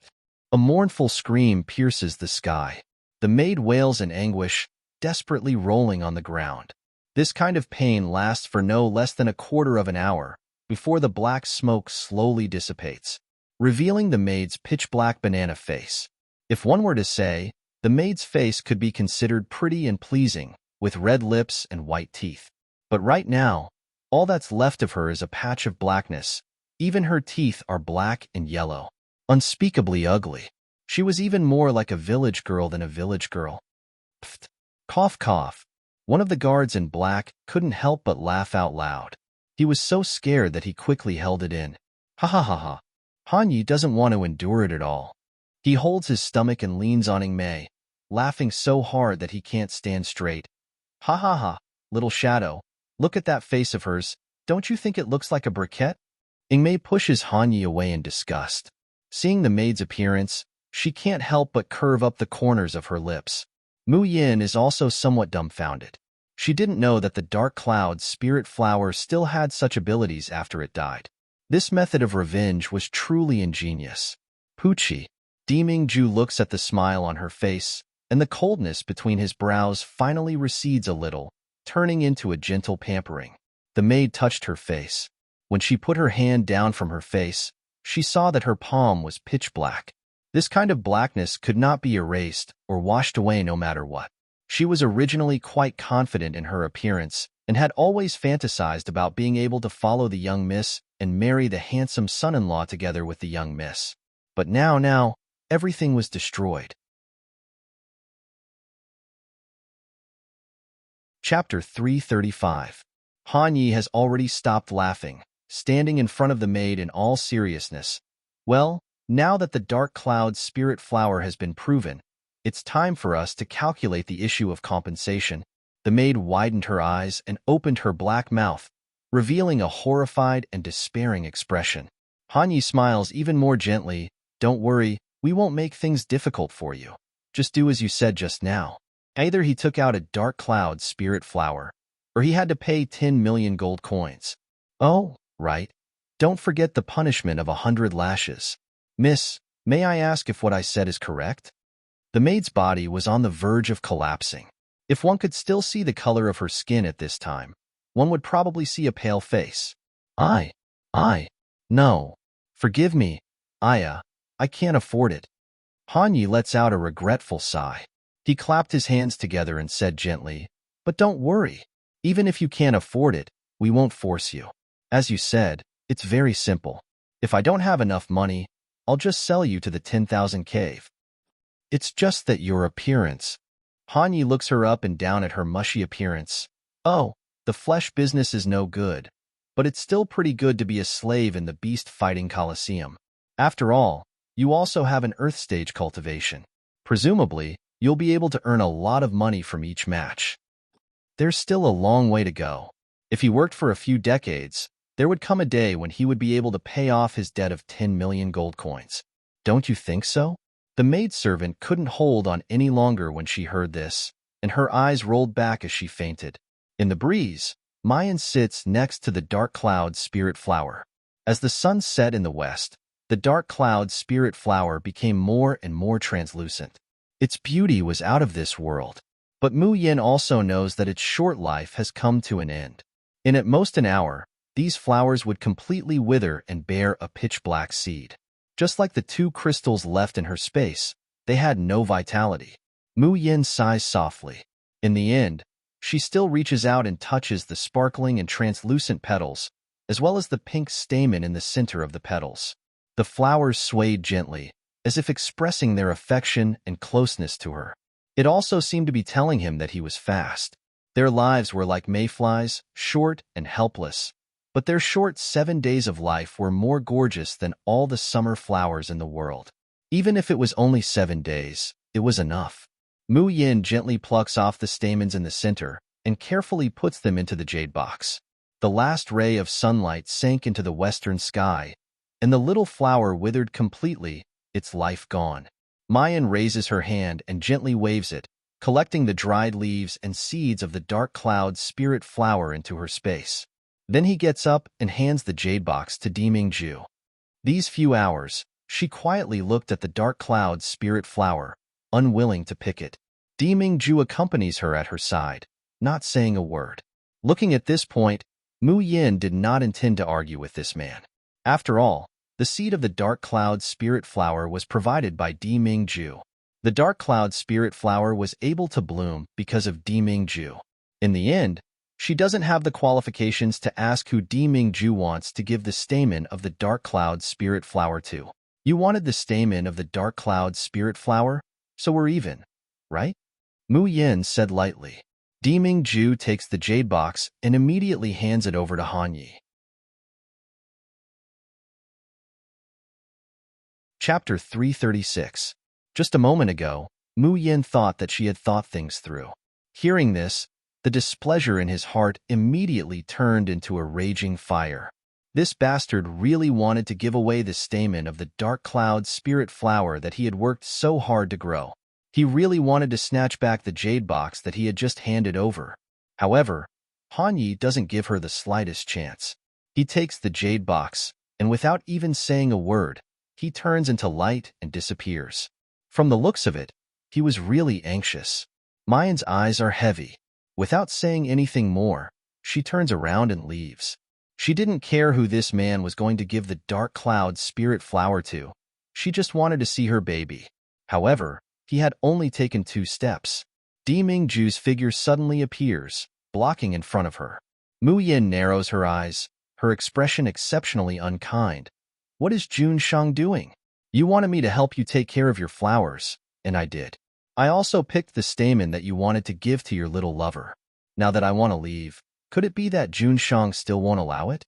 A mournful scream pierces the sky. The maid wails in anguish, desperately rolling on the ground. This kind of pain lasts for no less than a quarter of an hour, before the black smoke slowly dissipates, revealing the maid's pitch-black banana face. If one were to say, the maid's face could be considered pretty and pleasing, with red lips and white teeth. But right now, all that's left of her is a patch of blackness. Even her teeth are black and yellow. Unspeakably ugly. She was even more like a village girl than a village girl. Pfft. Cough, cough. One of the guards in black couldn't help but laugh out loud. He was so scared that he quickly held it in. Ha ha ha ha. Hanyi doesn't want to endure it at all. He holds his stomach and leans on Ingmei, laughing so hard that he can't stand straight. Ha ha ha, little shadow. Look at that face of hers. Don't you think it looks like a briquette? Ingmei pushes Hanyi away in disgust. Seeing the maid's appearance, she can't help but curve up the corners of her lips. Mu Yin is also somewhat dumbfounded. She didn't know that the dark cloud spirit flower still had such abilities after it died. This method of revenge was truly ingenious. Poochie. Dimingju looks at the smile on her face, and the coldness between his brows finally recedes a little, turning into a gentle pampering. The maid touched her face. When she put her hand down from her face, she saw that her palm was pitch black. This kind of blackness could not be erased or washed away no matter what. She was originally quite confident in her appearance and had always fantasized about being able to follow the young miss and marry the handsome son-in-law together with the young miss. But now, everything was destroyed. Chapter 335. Han Yi has already stopped laughing, standing in front of the maid in all seriousness. Well, now that the dark cloud spirit flower has been proven, it's time for us to calculate the issue of compensation. The maid widened her eyes and opened her black mouth, revealing a horrified and despairing expression. Han Yi smiles even more gently. Don't worry, we won't make things difficult for you. Just do as you said just now. Either he took out a dark cloud spirit flower, or he had to pay 10 million gold coins. Oh, right. Don't forget the punishment of 100 lashes. Miss, may I ask if what I said is correct? The maid's body was on the verge of collapsing. If one could still see the color of her skin at this time, one would probably see a pale face. No. Forgive me, I can't afford it. Han Yi lets out a regretful sigh. He clapped his hands together and said gently, but don't worry. Even if you can't afford it, we won't force you. As you said, it's very simple. If I don't have enough money, I'll just sell you to the 10,000 cave. It's just that your appearance. Han Yi looks her up and down at her mushy appearance. Oh, the flesh business is no good, but it's still pretty good to be a slave in the beast-fighting coliseum. After all, you also have an earth stage cultivation. Presumably, you'll be able to earn a lot of money from each match. There's still a long way to go. If he worked for a few decades, there would come a day when he would be able to pay off his debt of 10 million gold coins. Don't you think so? The maidservant couldn't hold on any longer when she heard this, and her eyes rolled back as she fainted. In the breeze, Mayan sits next to the dark cloud spirit flower. As the sun set in the west, the dark cloud spirit flower became more and more translucent. Its beauty was out of this world, but Mu Yin also knows that its short life has come to an end. In at most an hour, these flowers would completely wither and bear a pitch-black seed. Just like the two crystals left in her space, they had no vitality. Mu Yin sighs softly. In the end, she still reaches out and touches the sparkling and translucent petals, as well as the pink stamen in the center of the petals. The flowers swayed gently, as if expressing their affection and closeness to her. It also seemed to be telling him that he was fast. Their lives were like mayflies, short and helpless, but their short 7 days of life were more gorgeous than all the summer flowers in the world. Even if it was only 7 days, it was enough. Mu Yin gently plucks off the stamens in the center and carefully puts them into the jade box. The last ray of sunlight sank into the western sky, and the little flower withered completely, its life gone. Mayan raises her hand and gently waves it, collecting the dried leaves and seeds of the dark cloud spirit flower into her space. Then he gets up and hands the jade box to Dimingju. These few hours, she quietly looked at the dark cloud spirit flower, unwilling to pick it. Dimingju accompanies her at her side, not saying a word. Looking at this point, Mu Yin did not intend to argue with this man. After all, the seed of the dark cloud spirit flower was provided by Dimingju. The dark cloud spirit flower was able to bloom because of Dimingju. In the end, she doesn't have the qualifications to ask who Dimingju wants to give the stamen of the dark cloud spirit flower to. You wanted the stamen of the dark cloud spirit flower, so we're even, right? Mu Yin said lightly. Dimingju takes the jade box and immediately hands it over to Han Yi. Chapter 336. Just a moment ago, Mu Yin thought that she had thought things through. Hearing this, the displeasure in his heart immediately turned into a raging fire. This bastard really wanted to give away the stamen of the dark cloud spirit flower that he had worked so hard to grow. He really wanted to snatch back the jade box that he had just handed over. However, Han Yi doesn't give her the slightest chance. He takes the jade box, and without even saying a word, he turns into light and disappears. From the looks of it, he was really anxious. Mayan's eyes are heavy. Without saying anything more, she turns around and leaves. She didn't care who this man was going to give the dark cloud spirit flower to. She just wanted to see her baby. However, he had only taken 2 steps. Di Mingju's figure suddenly appears, blocking in front of her. Mu Yin narrows her eyes, her expression exceptionally unkind. What is Jun Shang doing? You wanted me to help you take care of your flowers, and I did. I also picked the stamen that you wanted to give to your little lover. Now that I want to leave, could it be that Jun Shang still won't allow it?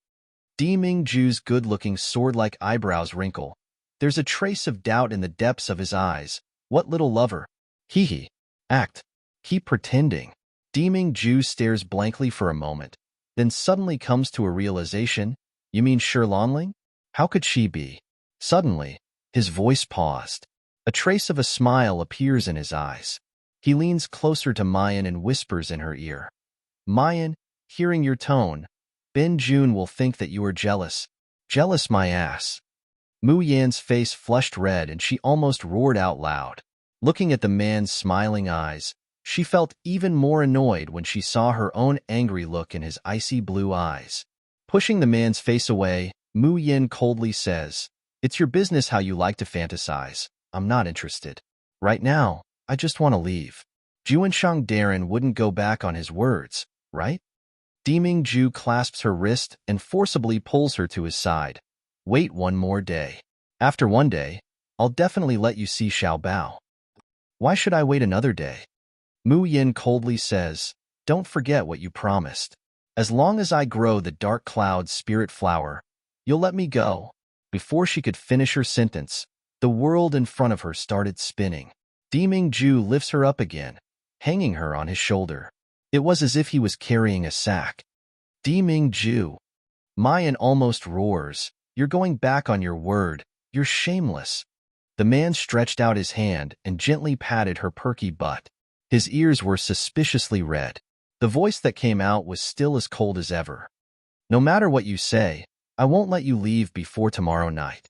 Di Mingju's good-looking sword-like eyebrows wrinkle. There's a trace of doubt in the depths of his eyes. What little lover? Hee. Act. Keep pretending. Di Mingju stares blankly for a moment, then suddenly comes to a realization. You mean Shi Lanling? How could she be? Suddenly, his voice paused. A trace of a smile appears in his eyes. He leans closer to Mayan and whispers in her ear. Mayan, hearing your tone, Ben Jun will think that you are jealous. Jealous my ass. Mu Yan's face flushed red and she almost roared out loud. Looking at the man's smiling eyes, she felt even more annoyed when she saw her own angry look in his icy blue eyes. Pushing the man's face away, Mu Yin coldly says, "It's your business how you like to fantasize. I'm not interested. Right now, I just want to leave." Juanshang Darren wouldn't go back on his words, right? Di Mingju clasps her wrist and forcibly pulls her to his side. Wait one more day. After one day, I'll definitely let you see Xiao Bao. Why should I wait another day? Mu Yin coldly says, don't forget what you promised. As long as I grow the dark cloud spirit flower, you'll let me go. Before she could finish her sentence, the world in front of her started spinning. Di Mingju lifts her up again, hanging her on his shoulder. It was as if he was carrying a sack. Di Mingju. Mayan almost roars, you're going back on your word, you're shameless. The man stretched out his hand and gently patted her perky butt. His ears were suspiciously red. The voice that came out was still as cold as ever. No matter what you say, I won't let you leave before tomorrow night.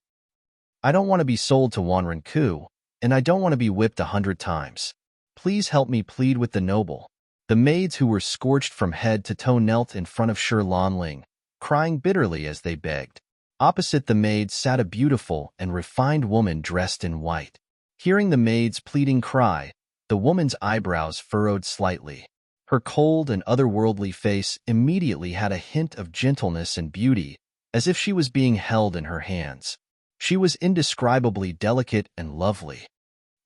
I don't want to be sold to Wanren Ku, and I don't want to be whipped 100 times. Please help me plead with the noble. The maids who were scorched from head to toe knelt in front of Shi Lanling, crying bitterly as they begged. Opposite the maids sat a beautiful and refined woman dressed in white. Hearing the maid's pleading cry, the woman's eyebrows furrowed slightly. Her cold and otherworldly face immediately had a hint of gentleness and beauty, as if she was being held in her hands. She was indescribably delicate and lovely.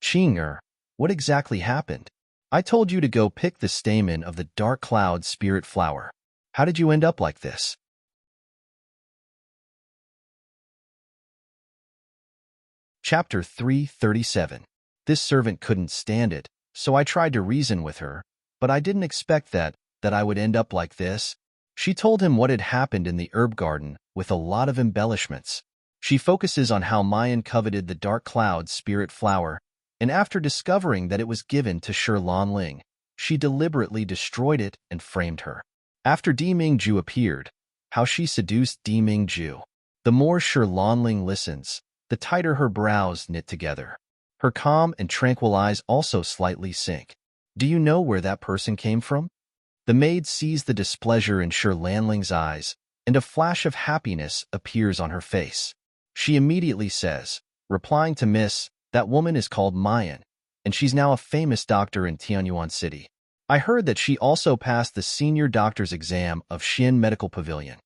Qing, what exactly happened? I told you to go pick the stamen of the dark cloud spirit flower. How did you end up like this? Chapter 337. This servant couldn't stand it, so I tried to reason with her, but I didn't expect that I would end up like this. She told him what had happened in the herb garden, with a lot of embellishments. She focuses on how Mayan coveted the dark cloud spirit flower, and after discovering that it was given to Shi Lanling, she deliberately destroyed it and framed her. After Di Mingju appeared, how she seduced Di Mingju. The more Shi Lanling listens, the tighter her brows knit together. Her calm and tranquil eyes also slightly sink. Do you know where that person came from? The maid sees the displeasure in Shi Lanling's eyes, and a flash of happiness appears on her face. She immediately says, replying to Miss, that woman is called Mayan, and she's now a famous doctor in Tianyuan City. I heard that she also passed the senior doctor's exam of Xian Medical Pavilion.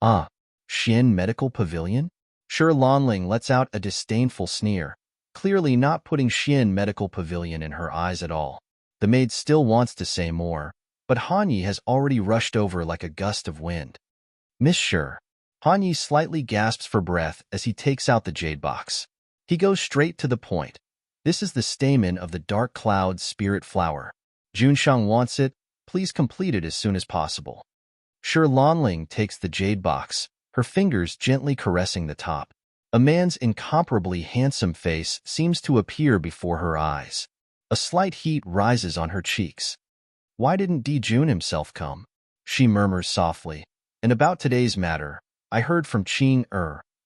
Ah, Xian Medical Pavilion? Shi Lanling lets out a disdainful sneer, clearly not putting Xian Medical Pavilion in her eyes at all. The maid still wants to say more, but Hanyi has already rushed over like a gust of wind. Miss Shi. Hanyi slightly gasps for breath as he takes out the jade box. He goes straight to the point. This is the stamen of the dark cloud spirit flower. Junshang wants it. Please complete it as soon as possible. Shi Lanling takes the jade box, her fingers gently caressing the top. A man's incomparably handsome face seems to appear before her eyes. A slight heat rises on her cheeks. Why didn't Di Jun himself come? She murmurs softly. And about today's matter, I heard from Qing.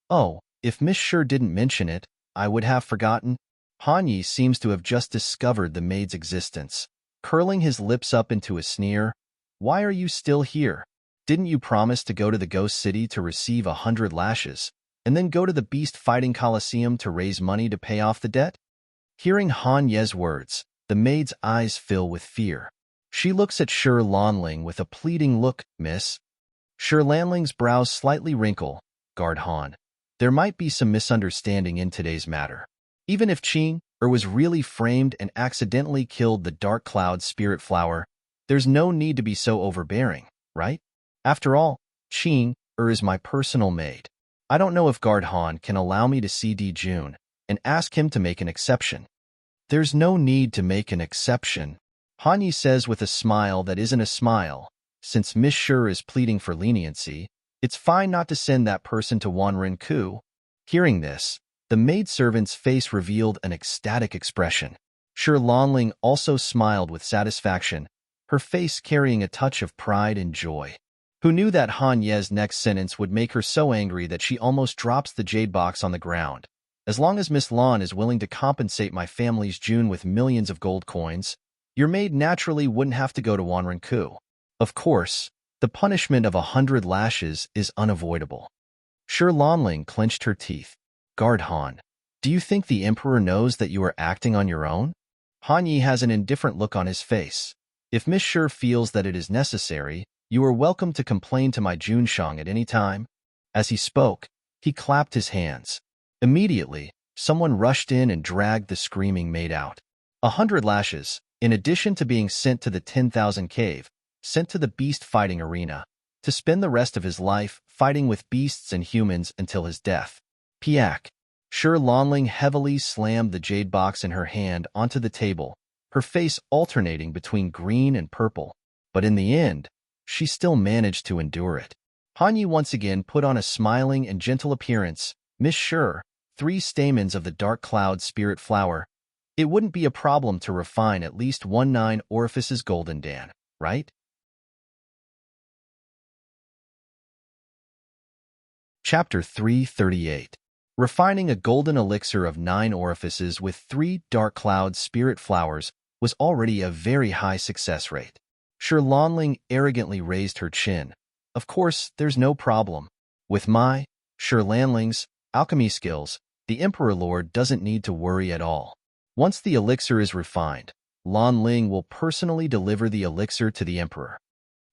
Oh, if Miss Shi didn't mention it, I would have forgotten. Hanyi seems to have just discovered the maid's existence, curling his lips up into a sneer. Why are you still here? Didn't you promise to go to the ghost city to receive 100 lashes, and then go to the beast fighting coliseum to raise money to pay off the debt? Hearing Han Ye's words, the maid's eyes fill with fear. She looks at Shi Lanling with a pleading look. Miss. Shi Lanling's brows slightly wrinkle. Guard Han. There might be some misunderstanding in today's matter. Even if Qing was really framed and accidentally killed the dark cloud spirit flower, there's no need to be so overbearing, right? After all, Qing is my personal maid. I don't know if Guard Han can allow me to see Di Jun and ask him to make an exception. There's no need to make an exception, Han Yi says with a smile that isn't a smile. Since Miss Shi is pleading for leniency, it's fine not to send that person to Wanren Ku. Hearing this, the maidservant's face revealed an ecstatic expression. Shi Lanling also smiled with satisfaction, her face carrying a touch of pride and joy. Who knew that Han Ye's next sentence would make her so angry that she almost drops the jade box on the ground? As long as Miss Lan is willing to compensate my family's June with millions of gold coins, your maid naturally wouldn't have to go to Wanren Ku. Of course, the punishment of 100 lashes is unavoidable. Shi Lanling clenched her teeth. Guard Han, do you think the Emperor knows that you are acting on your own? Han Yi has an indifferent look on his face. If Miss Shi feels that it is necessary, you are welcome to complain to my Junshang at any time. As he spoke, he clapped his hands. Immediately, someone rushed in and dragged the screaming maid out. 100 lashes, in addition to being sent to the 10,000 cave, sent to the beast fighting arena, to spend the rest of his life fighting with beasts and humans until his death. Piak. Shi Lanling heavily slammed the jade box in her hand onto the table, her face alternating between green and purple. But in the end, she still managed to endure it. Han Yi once again put on a smiling and gentle appearance. Miss Shi, 3 stamens of the dark cloud spirit flower. It wouldn't be a problem to refine at least 19 orifices golden dan, right? Chapter 338. Refining a golden elixir of 9 orifices with 3 dark cloud spirit flowers was already a very high success rate. Shi Lanling arrogantly raised her chin. Of course, there's no problem. With my, Shi Lanling's, alchemy skills, the Emperor Lord doesn't need to worry at all. Once the elixir is refined, Lan Ling will personally deliver the elixir to the Emperor.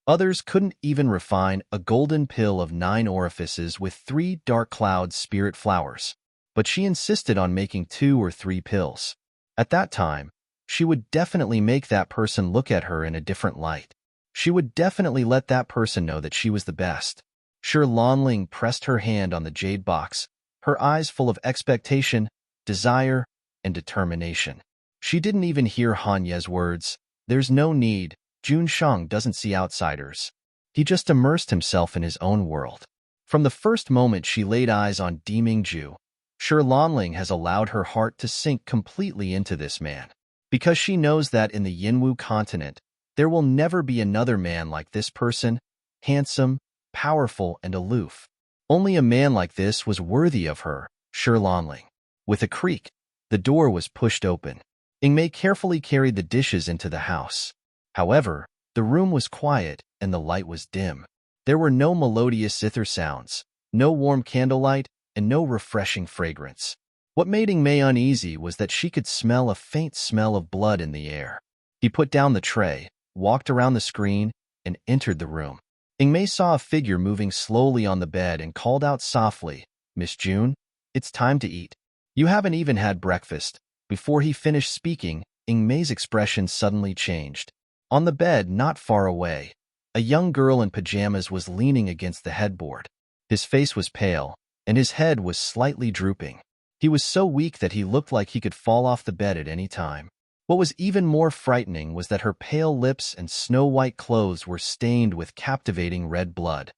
Others couldn't even refine a golden pill of 9 orifices with 3 dark cloud spirit flowers, but she insisted on making 2 or 3 pills. At that time, she would definitely make that person look at her in a different light. She would definitely let that person know that she was the best. Shi Lanling pressed her hand on the jade box, her eyes full of expectation, desire, and determination. She didn't even hear Han Ye's words. There's no need. Junshang doesn't see outsiders. He just immersed himself in his own world. From the first moment she laid eyes on Di Mingju, Shi Lanling has allowed her heart to sink completely into this man. Because she knows that in the Yinwu continent, there will never be another man like this person, handsome, powerful, and aloof. Only a man like this was worthy of her, Shi Lanling. With a creak, the door was pushed open. Ingmei carefully carried the dishes into the house. However, the room was quiet and the light was dim. There were no melodious zither sounds, no warm candlelight, and no refreshing fragrance. What made Ingmei uneasy was that she could smell a faint smell of blood in the air. He put down the tray, walked around the screen, and entered the room. Ingmei saw a figure moving slowly on the bed and called out softly, "Miss June, it's time to eat. You haven't even had breakfast." Before he finished speaking, Ingmei's expression suddenly changed. On the bed, not far away, a young girl in pajamas was leaning against the headboard. His face was pale, and his head was slightly drooping. He was so weak that he looked like he could fall off the bed at any time. What was even more frightening was that her pale lips and snow-white clothes were stained with captivating red blood.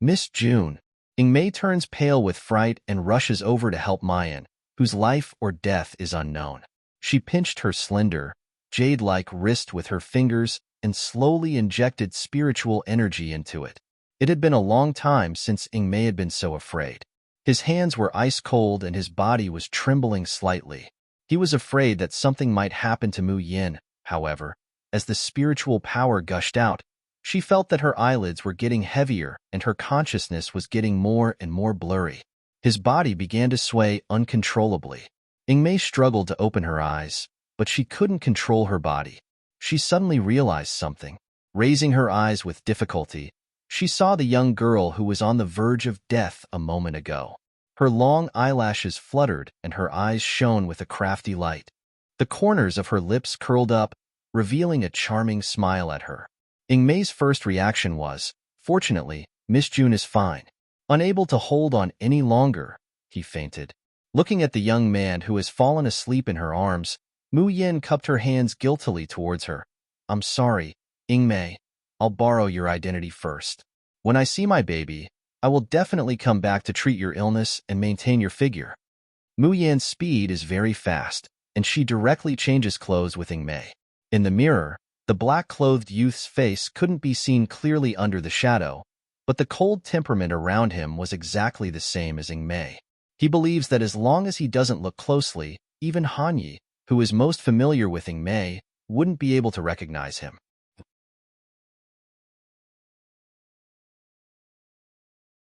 Miss June. Ingmei turns pale with fright and rushes over to help Mayan, whose life or death is unknown. She pinched her slender, jade-like wrist with her fingers and slowly injected spiritual energy into it. It had been a long time since Ingmei had been so afraid. His hands were ice-cold and his body was trembling slightly. He was afraid that something might happen to Mu Yin. However, as the spiritual power gushed out, she felt that her eyelids were getting heavier and her consciousness was getting more and more blurry. His body began to sway uncontrollably. Ingmei struggled to open her eyes. but she couldn't control her body. She suddenly realized something. Raising her eyes with difficulty, she saw the young girl who was on the verge of death a moment ago. Her long eyelashes fluttered and her eyes shone with a crafty light. The corners of her lips curled up, revealing a charming smile at her. Ingmei's first reaction was, "Fortunately, Miss June is fine." Unable to hold on any longer, he fainted. Looking at the young man who has fallen asleep in her arms, Mu Yin cupped her hands guiltily towards her. "I'm sorry, Ingmei. I'll borrow your identity first. When I see my baby, I will definitely come back to treat your illness and maintain your figure." Mu Yan's speed is very fast, and she directly changes clothes with Ingmei. In the mirror, the black-clothed youth's face couldn't be seen clearly under the shadow, but the cold temperament around him was exactly the same as Ingmei. He believes that as long as he doesn't look closely, even Hanyi, who is most familiar with Ingmei, wouldn't be able to recognize him.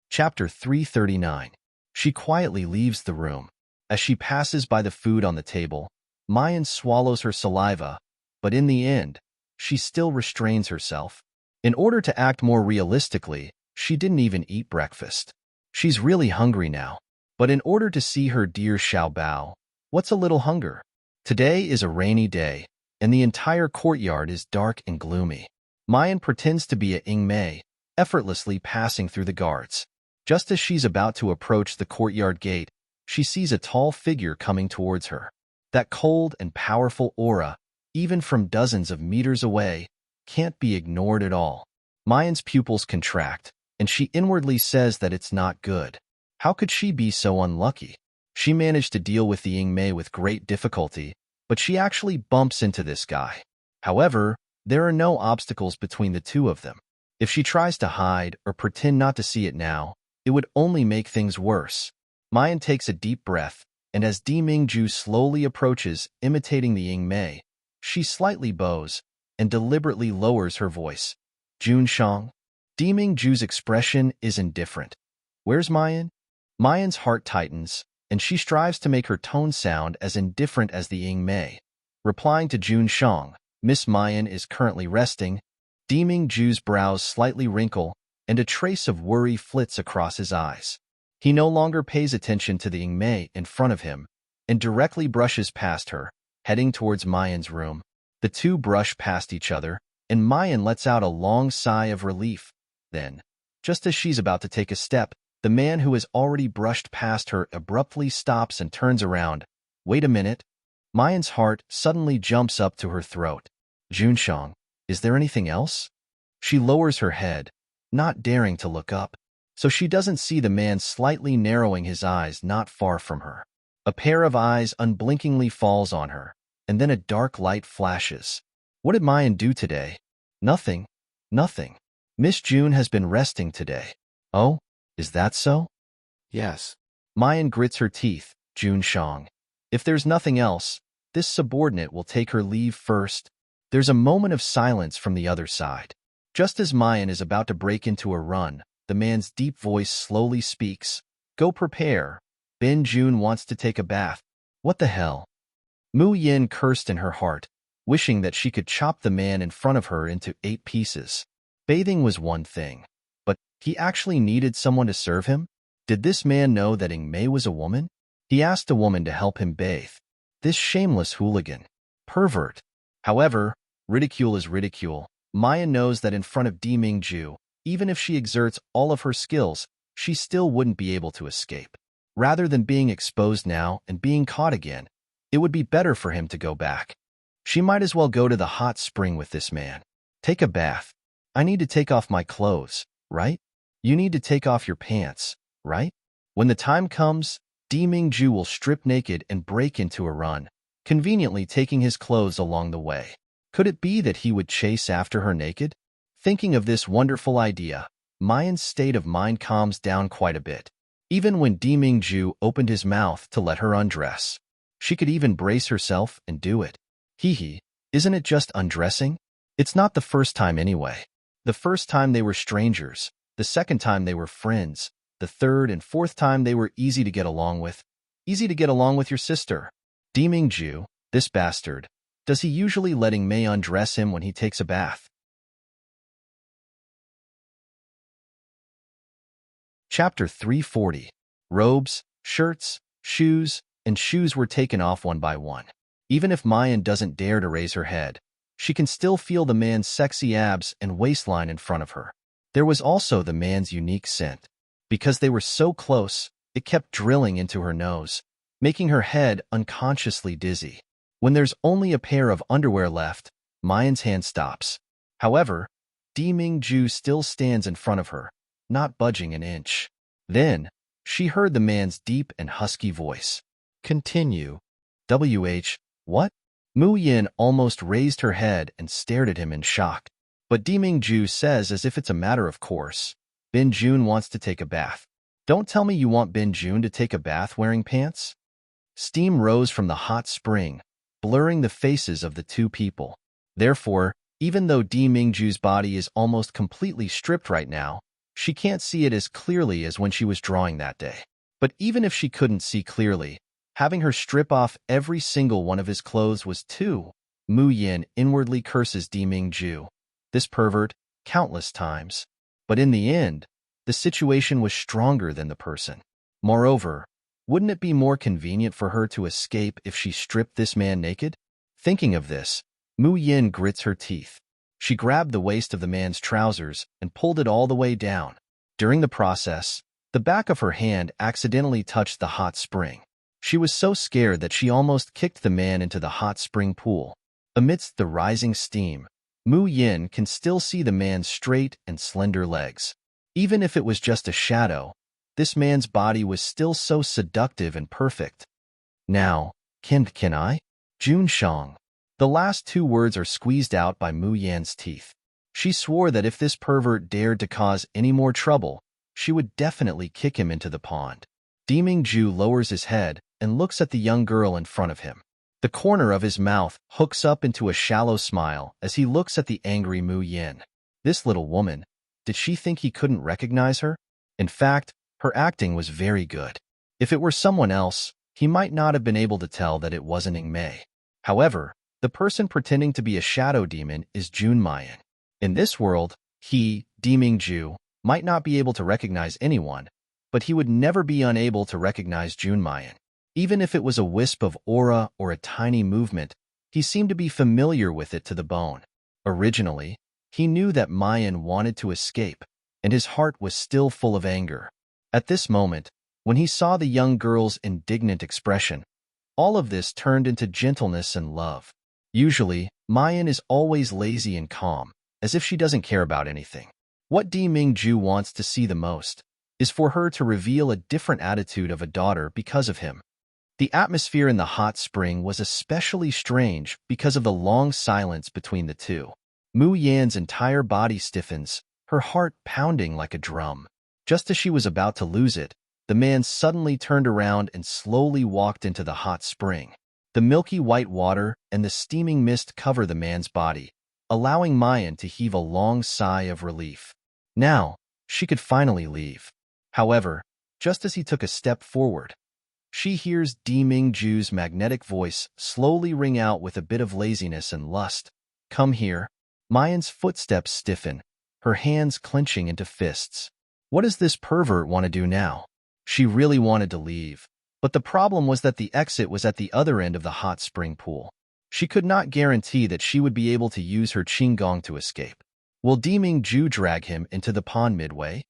Chapter 339. She quietly leaves the room. As she passes by the food on the table, Mayan swallows her saliva, but in the end, she still restrains herself. In order to act more realistically, she didn't even eat breakfast. She's really hungry now. But in order to see her dear Xiaobao, what's a little hunger? Today is a rainy day, and the entire courtyard is dark and gloomy. Mayan pretends to be a Ingmei, effortlessly passing through the guards. Just as she's about to approach the courtyard gate, she sees a tall figure coming towards her. That cold and powerful aura, even from dozens of meters away, can't be ignored at all. Mayan's pupils contract, and she inwardly says that it's not good. How could she be so unlucky? She managed to deal with the Ingmei with great difficulty, but she actually bumps into this guy. However, there are no obstacles between the two of them. If she tries to hide or pretend not to see it now, it would only make things worse. Mayan takes a deep breath, and as Di Mingju slowly approaches, imitating the Ingmei, she slightly bows and deliberately lowers her voice. "Jun Shang?" Di Mingju's expression is indifferent. "Where's Mayan?" Mayan's heart tightens, and she strives to make her tone sound as indifferent as the Ingmei. Replying to Jun Shang, "Miss Mayan is currently resting." Di Mingju's brows slightly wrinkle, and a trace of worry flits across his eyes. He no longer pays attention to the Ingmei in front of him, and directly brushes past her, heading towards Mayan's room. The two brush past each other, and Mayan lets out a long sigh of relief. Then, just as she's about to take a step, the man who has already brushed past her abruptly stops and turns around. "Wait a minute." Mayan's heart suddenly jumps up to her throat. "Junshang, is there anything else?" She lowers her head, not daring to look up, so she doesn't see the man slightly narrowing his eyes not far from her. A pair of eyes unblinkingly falls on her, and then a dark light flashes. What did Mayan do today? Nothing. Nothing. Miss June has been resting today. Oh, is that so? Yes. Mayan grits her teeth. Jun Shang. If there's nothing else, this subordinate will take her leave first. There's a moment of silence from the other side. Just as Mayan is about to break into a run, the man's deep voice slowly speaks. "Go prepare. Ben Jun wants to take a bath." What the hell? Mu Yin cursed in her heart, wishing that she could chop the man in front of her into 8 pieces. Bathing was one thing, but he actually needed someone to serve him? Did this man know that Ingmei was a woman? He asked a woman to help him bathe. This shameless hooligan. Pervert. However, ridicule is ridicule. Maya knows that in front of Di Mingju, even if she exerts all of her skills, she still wouldn't be able to escape. Rather than being exposed now and being caught again, it would be better for him to go back. She might as well go to the hot spring with this man. Take a bath. I need to take off my clothes, right? You need to take off your pants, right? When the time comes, Di Mingju will strip naked and break into a run, conveniently taking his clothes along the way. Could it be that he would chase after her naked? Thinking of this wonderful idea, Mayan's state of mind calms down quite a bit. Even when Di Mingju opened his mouth to let her undress, she could even brace herself and do it. Hee, isn't it just undressing? It's not the first time anyway. The first time they were strangers, the second time they were friends, the third and fourth time they were easy to get along with. Easy to get along with your sister. Di Mingju, this bastard, Does he usually letting Mei undress him when he takes a bath? Chapter 340. Robes, shirts, shoes, and shoes were taken off one by one. Even if Mayan doesn't dare to raise her head, she can still feel the man's sexy abs and waistline in front of her. There was also the man's unique scent. Because they were so close, it kept drilling into her nose, making her head unconsciously dizzy. When there's only a pair of underwear left, Mayan's hand stops. However, Deming-ju still stands in front of her, not budging an inch. Then, she heard the man's deep and husky voice. Continue. What? Mu Yin almost raised her head and stared at him in shock. But Deming-ju says as if it's a matter of course. Bin Jun wants to take a bath. Don't tell me you want Bin Jun to take a bath wearing pants? Steam rose from the hot spring, blurring the faces of the two people. Therefore, even though Deming-ju's body is almost completely stripped right now, she can't see it as clearly as when she was drawing that day. But even if she couldn't see clearly, having her strip off every single one of his clothes was too. Mu Yin inwardly curses Deming-ju, this pervert, countless times. But in the end, the situation was stronger than the person. Moreover, wouldn't it be more convenient for her to escape if she stripped this man naked? Thinking of this, Mu Yin grits her teeth. She grabbed the waist of the man's trousers and pulled it all the way down. During the process, the back of her hand accidentally touched the hot spring. She was so scared that she almost kicked the man into the hot spring pool. Amidst the rising steam, Mu Yin can still see the man's straight and slender legs. Even if it was just a shadow, this man's body was still so seductive and perfect. Now, can I? Jun Shang. The last two words are squeezed out by Mu Yan's teeth. She swore that if this pervert dared to cause any more trouble, she would definitely kick him into the pond. Deming-ju lowers his head and looks at the young girl in front of him. The corner of his mouth hooks up into a shallow smile as he looks at the angry Mu Yin. This little woman, did she think he couldn't recognize her? In fact, her acting was very good. If it were someone else, he might not have been able to tell that it wasn't Ing Mei. However, the person pretending to be a shadow demon is Jun Mayan. In this world, he, Deming-ju, might not be able to recognize anyone, but he would never be unable to recognize Jun Mayan. Even if it was a wisp of aura or a tiny movement, he seemed to be familiar with it to the bone. Originally, he knew that Mayan wanted to escape, and his heart was still full of anger. At this moment, when he saw the young girl's indignant expression, all of this turned into gentleness and love. Usually, Mayan is always lazy and calm, as if she doesn't care about anything. What Deming-ju wants to see the most is for her to reveal a different attitude of a daughter because of him. The atmosphere in the hot spring was especially strange because of the long silence between the two. Mu Yan's entire body stiffens, her heart pounding like a drum. Just as she was about to lose it, the man suddenly turned around and slowly walked into the hot spring. The milky white water and the steaming mist cover the man's body, allowing Mayan to heave a long sigh of relief. Now, she could finally leave. However, just as he took a step forward, she hears Deming-ju's magnetic voice slowly ring out with a bit of laziness and lust. Come here. Mayan's footsteps stiffen, her hands clenching into fists. What does this pervert want to do now? She really wanted to leave, but the problem was that the exit was at the other end of the hot spring pool. She could not guarantee that she would be able to use her qinggong to escape. Will Deming-ju drag him into the pond midway?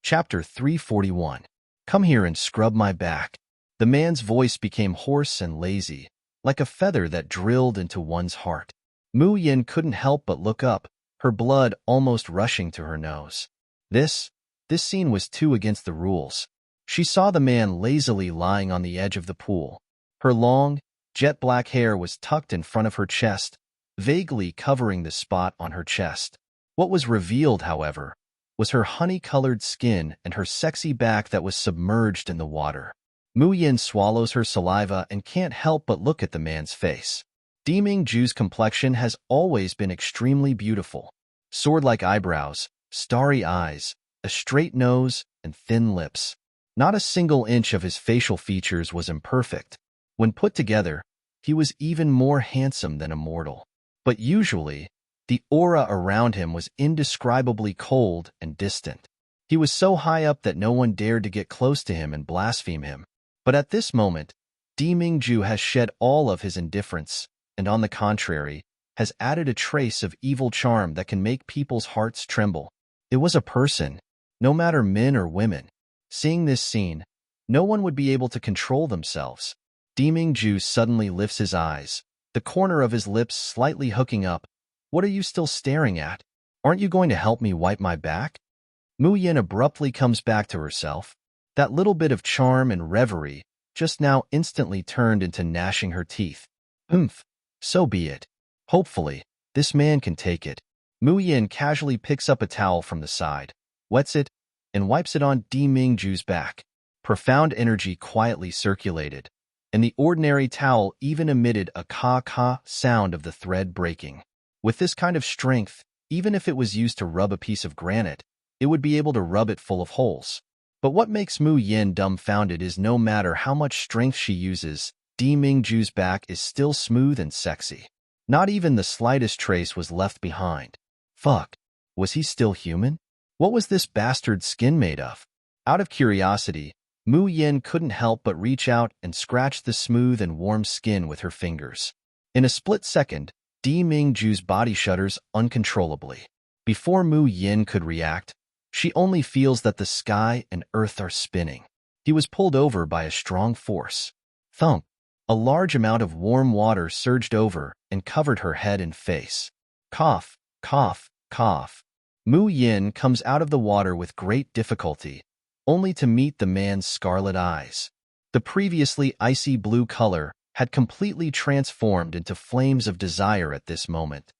Chapter 341. Come here and scrub my back. The man's voice became hoarse and lazy, like a feather that drilled into one's heart. Mu Yin couldn't help but look up, her blood almost rushing to her nose. This scene was too against the rules. She saw the man lazily lying on the edge of the pool. Her long, jet-black hair was tucked in front of her chest, vaguely covering the spot on her chest. What was revealed, however, was her honey-colored skin and her sexy back that was submerged in the water. Mu Yin swallows her saliva and can't help but look at the man's face. Deming-ju's complexion has always been extremely beautiful. Sword-like eyebrows, starry eyes, a straight nose, and thin lips. Not a single inch of his facial features was imperfect. When put together, he was even more handsome than a mortal. But usually, the aura around him was indescribably cold and distant. He was so high up that no one dared to get close to him and blaspheme him. But at this moment, Dimingju has shed all of his indifference, and on the contrary, has added a trace of evil charm that can make people's hearts tremble. It was a person, no matter men or women. Seeing this scene, no one would be able to control themselves. Dimingju suddenly lifts his eyes, the corner of his lips slightly hooking up. What are you still staring at? Aren't you going to help me wipe my back? Mu Yin abruptly comes back to herself. That little bit of charm and reverie just now instantly turned into gnashing her teeth. So be it. Hopefully, this man can take it. Mu Yin casually picks up a towel from the side, wets it, and wipes it on Dimingju's back. Profound energy quietly circulated, and the ordinary towel even emitted a ka-ka sound of the thread breaking. With this kind of strength, even if it was used to rub a piece of granite, it would be able to rub it full of holes. But what makes Mu Yin dumbfounded is no matter how much strength she uses, Dimingju's back is still smooth and sexy. Not even the slightest trace was left behind. Fuck. Was he still human? What was this bastard's skin made of? Out of curiosity, Mu Yin couldn't help but reach out and scratch the smooth and warm skin with her fingers. In a split second, Dimingju's body shudders uncontrollably. Before Mu Yin could react, she only feels that the sky and earth are spinning. He was pulled over by a strong force. Thump! A large amount of warm water surged over and covered her head and face. Cough, cough, cough. Mu Yin comes out of the water with great difficulty, only to meet the man's scarlet eyes. The previously icy blue color had completely transformed into flames of desire at this moment.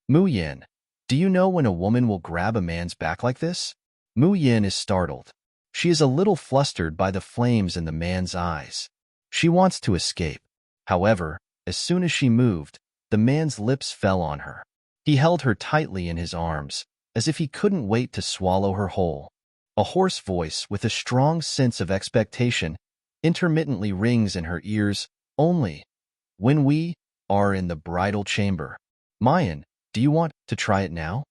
Mu Yin, do you know when a woman will grab a man's back like this? Mu Yin is startled. She is a little flustered by the flames in the man's eyes. She wants to escape. However, as soon as she moved, the man's lips fell on her. He held her tightly in his arms, as if he couldn't wait to swallow her whole. A hoarse voice with a strong sense of expectation intermittently rings in her ears, only when we are in the bridal chamber. Mayan, do you want to try it now?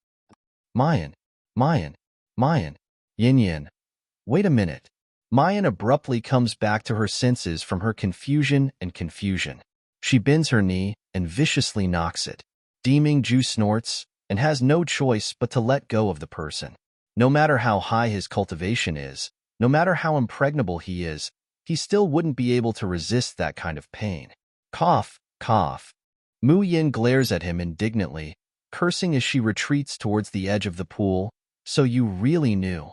Mayan, Mayan, Mayan, Yin Yin. Wait a minute. Mayan abruptly comes back to her senses from her confusion and confusion. She bends her knee and viciously knocks it. Dimingju snorts and has no choice but to let go of the person. No matter how high his cultivation is, no matter how impregnable he is, he still wouldn't be able to resist that kind of pain. Cough, cough. Mu Yin glares at him indignantly, cursing as she retreats towards the edge of the pool. So you really knew.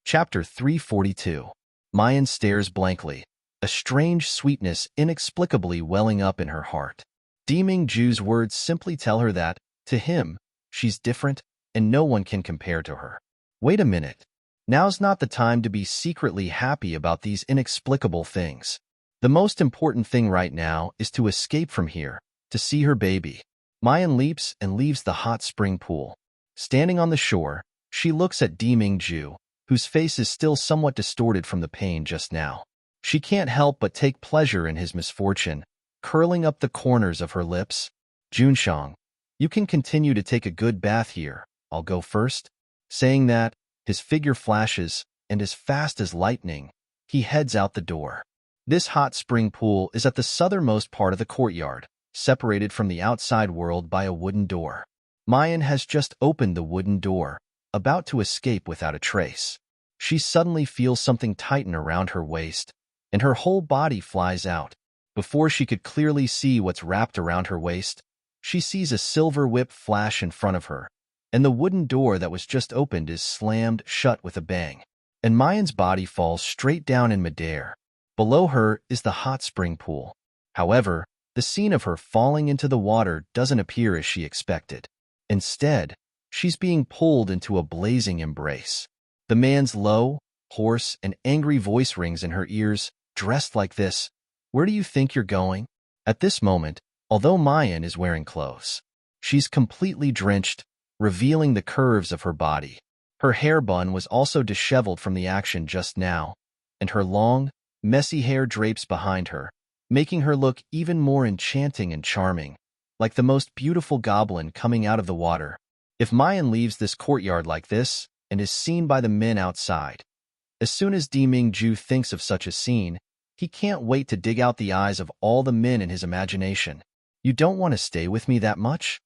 Chapter 342. Mayan stares blankly, a strange sweetness inexplicably welling up in her heart. Dimingju's words simply tell her that, to him, she's different and no one can compare to her. Wait a minute. Now's not the time to be secretly happy about these inexplicable things. The most important thing right now is to escape from here, to see her baby. Mayan leaps and leaves the hot spring pool. Standing on the shore, she looks at Dimingju, whose face is still somewhat distorted from the pain just now. She can't help but take pleasure in his misfortune, curling up the corners of her lips. Junshang, you can continue to take a good bath here. I'll go first. Saying that, his figure flashes, and as fast as lightning, he heads out the door. This hot spring pool is at the southernmost part of the courtyard, separated from the outside world by a wooden door. Mayan has just opened the wooden door, about to escape without a trace. She suddenly feels something tighten around her waist, and her whole body flies out. Before she could clearly see what's wrapped around her waist, she sees a silver whip flash in front of her, and the wooden door that was just opened is slammed shut with a bang. And Mayan's body falls straight down in midair. Below her is the hot spring pool. However, the scene of her falling into the water doesn't appear as she expected. Instead, she's being pulled into a blazing embrace. The man's low, hoarse, and angry voice rings in her ears. Dressed like this, where do you think you're going? At this moment, although Mayan is wearing clothes, she's completely drenched, revealing the curves of her body. Her hair bun was also disheveled from the action just now, and her long, messy hair drapes behind her, making her look even more enchanting and charming, like the most beautiful goblin coming out of the water. If Mayan leaves this courtyard like this and is seen by the men outside, as soon as Diming-ju thinks of such a scene, he can't wait to dig out the eyes of all the men in his imagination. You don't want to stay with me that much?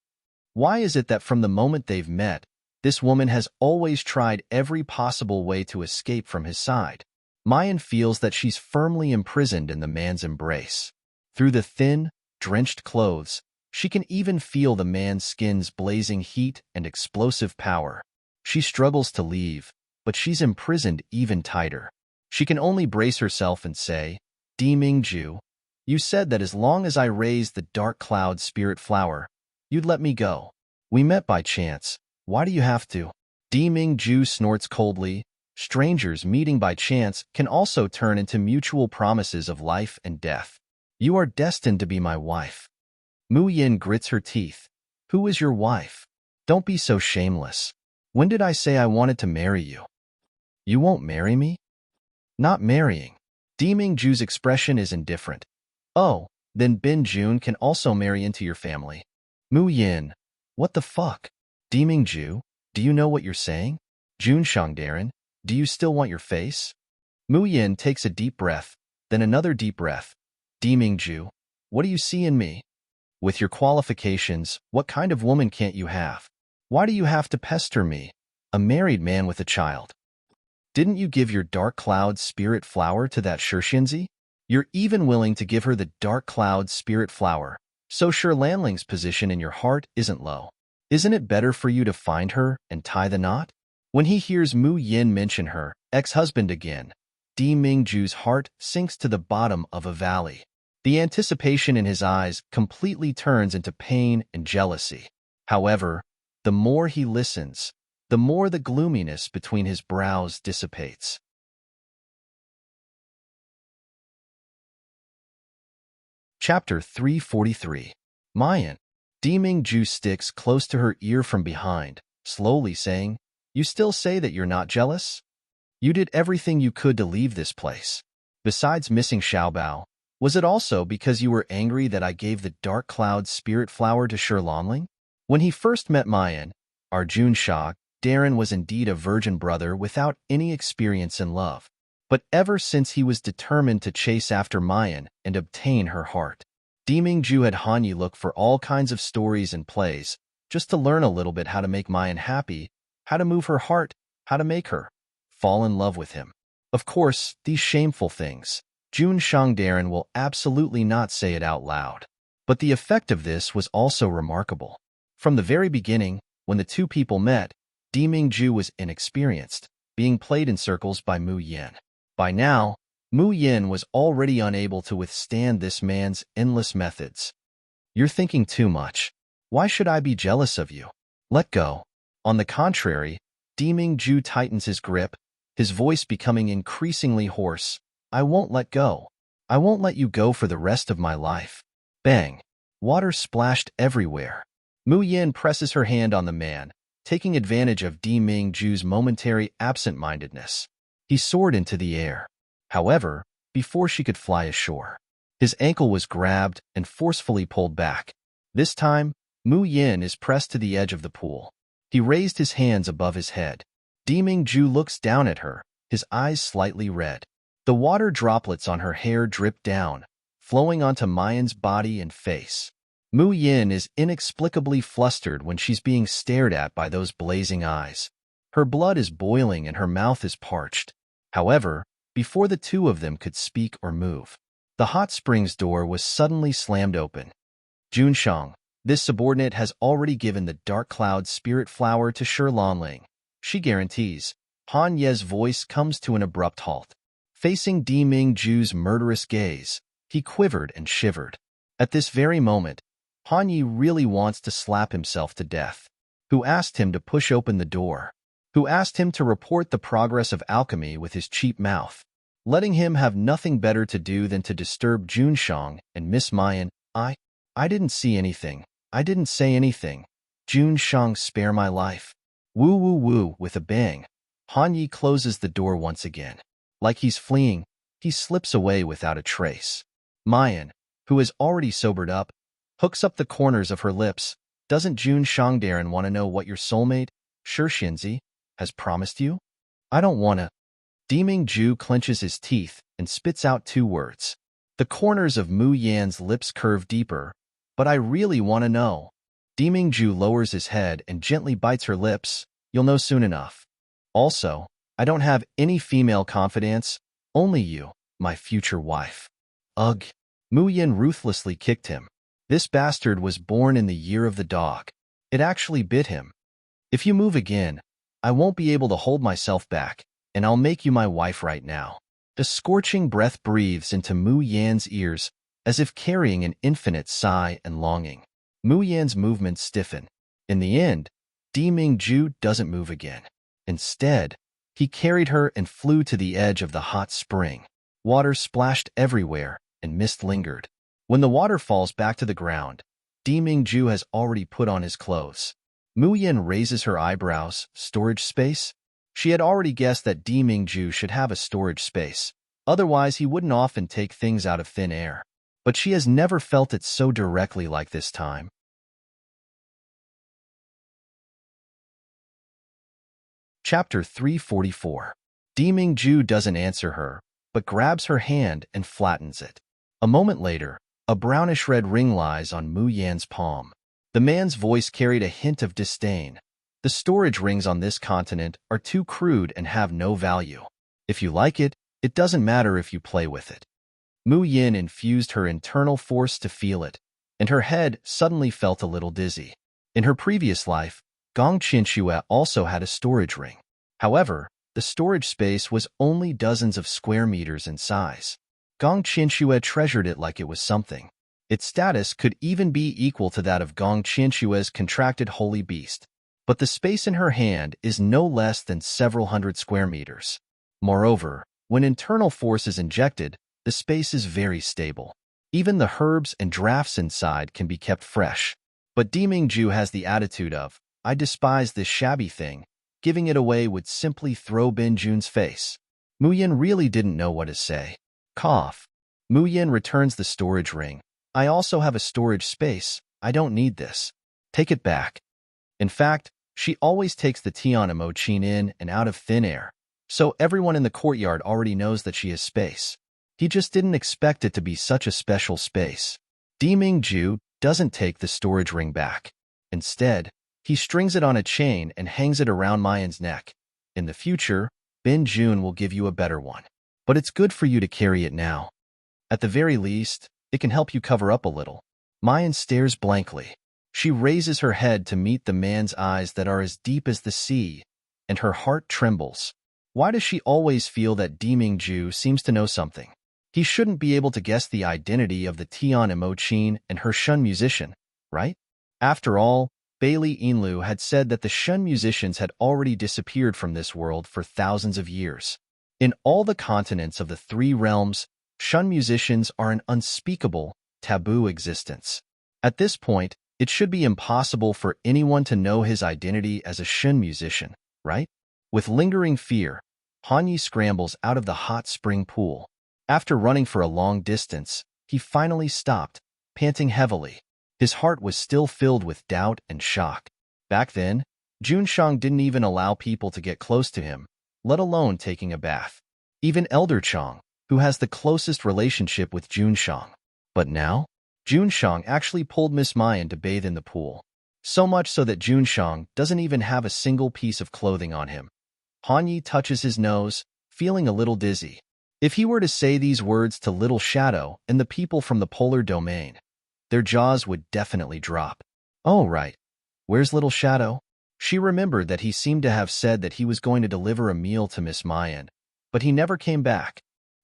Why is it that from the moment they've met, this woman has always tried every possible way to escape from his side? Mayan feels that she's firmly imprisoned in the man's embrace. Through the thin, drenched clothes, she can even feel the man's skin's blazing heat and explosive power. She struggles to leave, but she's imprisoned even tighter. She can only brace herself and say, Diming-ju, you said that as long as I raised the dark cloud spirit flower, you'd let me go. We met by chance. Why do you have to? Diming-ju snorts coldly. Strangers meeting by chance can also turn into mutual promises of life and death. You are destined to be my wife. Mu Yin grits her teeth. Who is your wife? Don't be so shameless. When did I say I wanted to marry you? You won't marry me? Not marrying. Diming-ju's expression is indifferent. Oh, then Bin Jun can also marry into your family. Mu Yin, what the fuck? Diming-ju, do you know what you're saying? Jun Shangdaran, do you still want your face? Mu Yin takes a deep breath, then another deep breath. Diming-ju, what do you see in me? With your qualifications, what kind of woman can't you have? Why do you have to pester me, a married man with a child? Didn't you give your dark cloud spirit flower to that Shirshinzi? You're even willing to give her the dark cloud spirit flower, so Shi Lanling's position in your heart isn't low. Isn't it better for you to find her and tie the knot? When he hears Mu Yin mention her ex-husband again, Diming-ju's heart sinks to the bottom of a valley. The anticipation in his eyes completely turns into pain and jealousy. However, the more he listens, the more the gloominess between his brows dissipates. Chapter 343. Mayan. Diming-ju sticks close to her ear from behind, slowly saying, You still say that you're not jealous? You did everything you could to leave this place. Besides missing Xiaobao, was it also because you were angry that I gave the dark cloud spirit flower to Shi Lanling? When he first met Mayan, Arjun Shah, Darren was indeed a virgin brother without any experience in love. But ever since he was determined to chase after Mayan and obtain her heart, Diming-ju had Hanyi look for all kinds of stories and plays, just to learn a little bit how to make Mayan happy, how to move her heart, how to make her fall in love with him. Of course, these shameful things, Jun Shangdaran will absolutely not say it out loud. But the effect of this was also remarkable. From the very beginning, when the two people met, Diming-ju was inexperienced, being played in circles by Mu Yin. By now, Mu Yin was already unable to withstand this man's endless methods. You're thinking too much. Why should I be jealous of you? Let go. On the contrary, Diming-ju tightens his grip, his voice becoming increasingly hoarse. I won't let go. I won't let you go for the rest of my life. Bang. Water splashed everywhere. Mu Yin presses her hand on the man, taking advantage of Diming-ju's momentary absent-mindedness. He soared into the air. However, before she could fly ashore, his ankle was grabbed and forcefully pulled back. This time, Mu Yin is pressed to the edge of the pool. He raised his hands above his head. Diming-ju looks down at her, his eyes slightly red. The water droplets on her hair drip down, flowing onto Mayan's body and face. Mu Yin is inexplicably flustered when she's being stared at by those blazing eyes. Her blood is boiling and her mouth is parched. However, before the two of them could speak or move, the hot springs door was suddenly slammed open. Junshang, this subordinate has already given the dark cloud spirit flower to Shi Lanling. She guarantees. Han Ye's voice comes to an abrupt halt. Facing Diming-ju's murderous gaze, he quivered and shivered. At this very moment, Han Ye really wants to slap himself to death. Who asked him to push open the door? Who asked him to report the progress of alchemy with his cheap mouth? Letting him have nothing better to do than to disturb Junshang and Miss Mayan. I didn't see anything. I didn't say anything. Jun Shang, spare my life. Woo woo woo. With a bang, Han Yi closes the door once again. Like he's fleeing, he slips away without a trace. Mayan, who is already sobered up, hooks up the corners of her lips. Doesn't Jun Shangdarin want to know what your soulmate, Shi Xinzi, has promised you? I don't wanna. Deming Ju clenches his teeth and spits out two words. The corners of Mu Yan's lips curve deeper. But I really want to know. Deming Ju lowers his head and gently bites her lips. You'll know soon enough. Also, I don't have any female confidants, only you, my future wife. Ugh. Mu Yan ruthlessly kicked him. This bastard was born in the year of the dog. It actually bit him. If you move again, I won't be able to hold myself back, and I'll make you my wife right now. The scorching breath breathes into Mu Yan's ears, as if carrying an infinite sigh and longing. Mu Yan's movements stiffen. In the end, Deming Ju doesn't move again. Instead, he carried her and flew to the edge of the hot spring. Water splashed everywhere, and mist lingered. When the water falls back to the ground, Deming Ju has already put on his clothes. Mu Yan raises her eyebrows. Storage space? She had already guessed that Deming Ju should have a storage space. Otherwise, he wouldn't often take things out of thin air. But she has never felt it so directly like this time. Chapter 344. Deming Ju doesn't answer her, but grabs her hand and flattens it. A moment later, a brownish-red ring lies on Mu Yan's palm. The man's voice carried a hint of disdain. The storage rings on this continent are too crude and have no value. If you like it, it doesn't matter if you play with it. Mu Yan infused her internal force to feel it, and her head suddenly felt a little dizzy. In her previous life, Gong Qinxue also had a storage ring. However, the storage space was only dozens of square meters in size. Gong Qinxue treasured it like it was something. Its status could even be equal to that of Gong Qinxue's contracted holy beast. But the space in her hand is no less than several hundred square meters. Moreover, when internal force is injected, the space is very stable. Even the herbs and drafts inside can be kept fresh. But Deming Ju has the attitude of, I despise this shabby thing. Giving it away would simply throw Bin Jun's face. Mu Yan really didn't know what to say. Cough. Mu Yan returns the storage ring. I also have a storage space. I don't need this. Take it back. In fact, she always takes the Tian Emochin in and out of thin air, so everyone in the courtyard already knows that she has space. He just didn't expect it to be such a special space. Deming Ju doesn't take the storage ring back. Instead, he strings it on a chain and hangs it around Mayan's neck. In the future, Bin Jun will give you a better one. But it's good for you to carry it now. At the very least, it can help you cover up a little. Mayan stares blankly. She raises her head to meet the man's eyes that are as deep as the sea, and her heart trembles. Why does she always feel that Deming Ju seems to know something? He shouldn't be able to guess the identity of the Tian Emochin and her Shun musician, right? After all, Bailey Inlu had said that the Shun musicians had already disappeared from this world for thousands of years. In all the continents of the three realms, Shun musicians are an unspeakable, taboo existence. At this point, it should be impossible for anyone to know his identity as a Shun musician, right? With lingering fear, Han Yi scrambles out of the hot spring pool. After running for a long distance, he finally stopped, panting heavily. His heart was still filled with doubt and shock. Back then, Jun Shang didn't even allow people to get close to him, let alone taking a bath. Even Elder Chang, who has the closest relationship with Jun Shang. But now, Jun Shang actually pulled Miss Mayan to bathe in the pool. So much so that Jun Shang doesn't even have a single piece of clothing on him. Han Yi touches his nose, feeling a little dizzy. If he were to say these words to Little Shadow and the people from the polar domain, their jaws would definitely drop. Oh, right. Where's Little Shadow? She remembered that he seemed to have said that he was going to deliver a meal to Miss Mayan, but he never came back.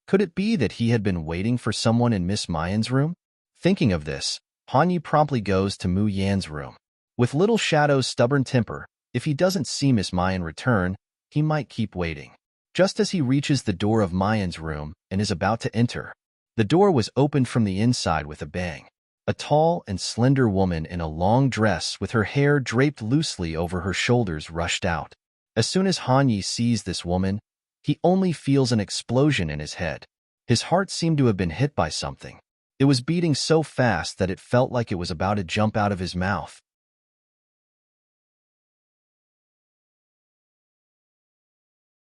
Could it be that he had been waiting for someone in Miss Mayan's room? Thinking of this, Han Yi promptly goes to Mu Yan's room. With Little Shadow's stubborn temper, if he doesn't see Miss Mayan return, he might keep waiting. Just as he reaches the door of Mayan's room and is about to enter, the door was opened from the inside with a bang. A tall and slender woman in a long dress with her hair draped loosely over her shoulders rushed out. As soon as Han Yi sees this woman, he only feels an explosion in his head. His heart seemed to have been hit by something. It was beating so fast that it felt like it was about to jump out of his mouth.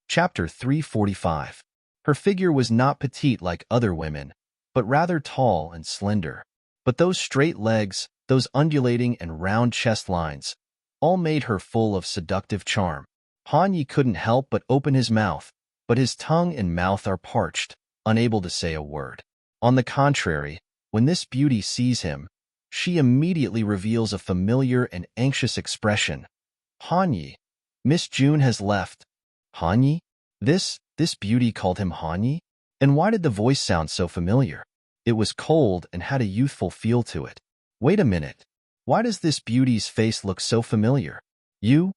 Chapter 345. Her figure was not petite like other women, but rather tall and slender. But those straight legs, those undulating and round chest lines, all made her full of seductive charm. Han Yi couldn't help but open his mouth, but his tongue and mouth are parched, unable to say a word. On the contrary, when this beauty sees him, she immediately reveals a familiar and anxious expression. Han Yi, Miss June has left. Han Yi? This beauty called him Han Yi? And why did the voice sound so familiar? It was cold and had a youthful feel to it. Wait a minute. Why does this beauty's face look so familiar? You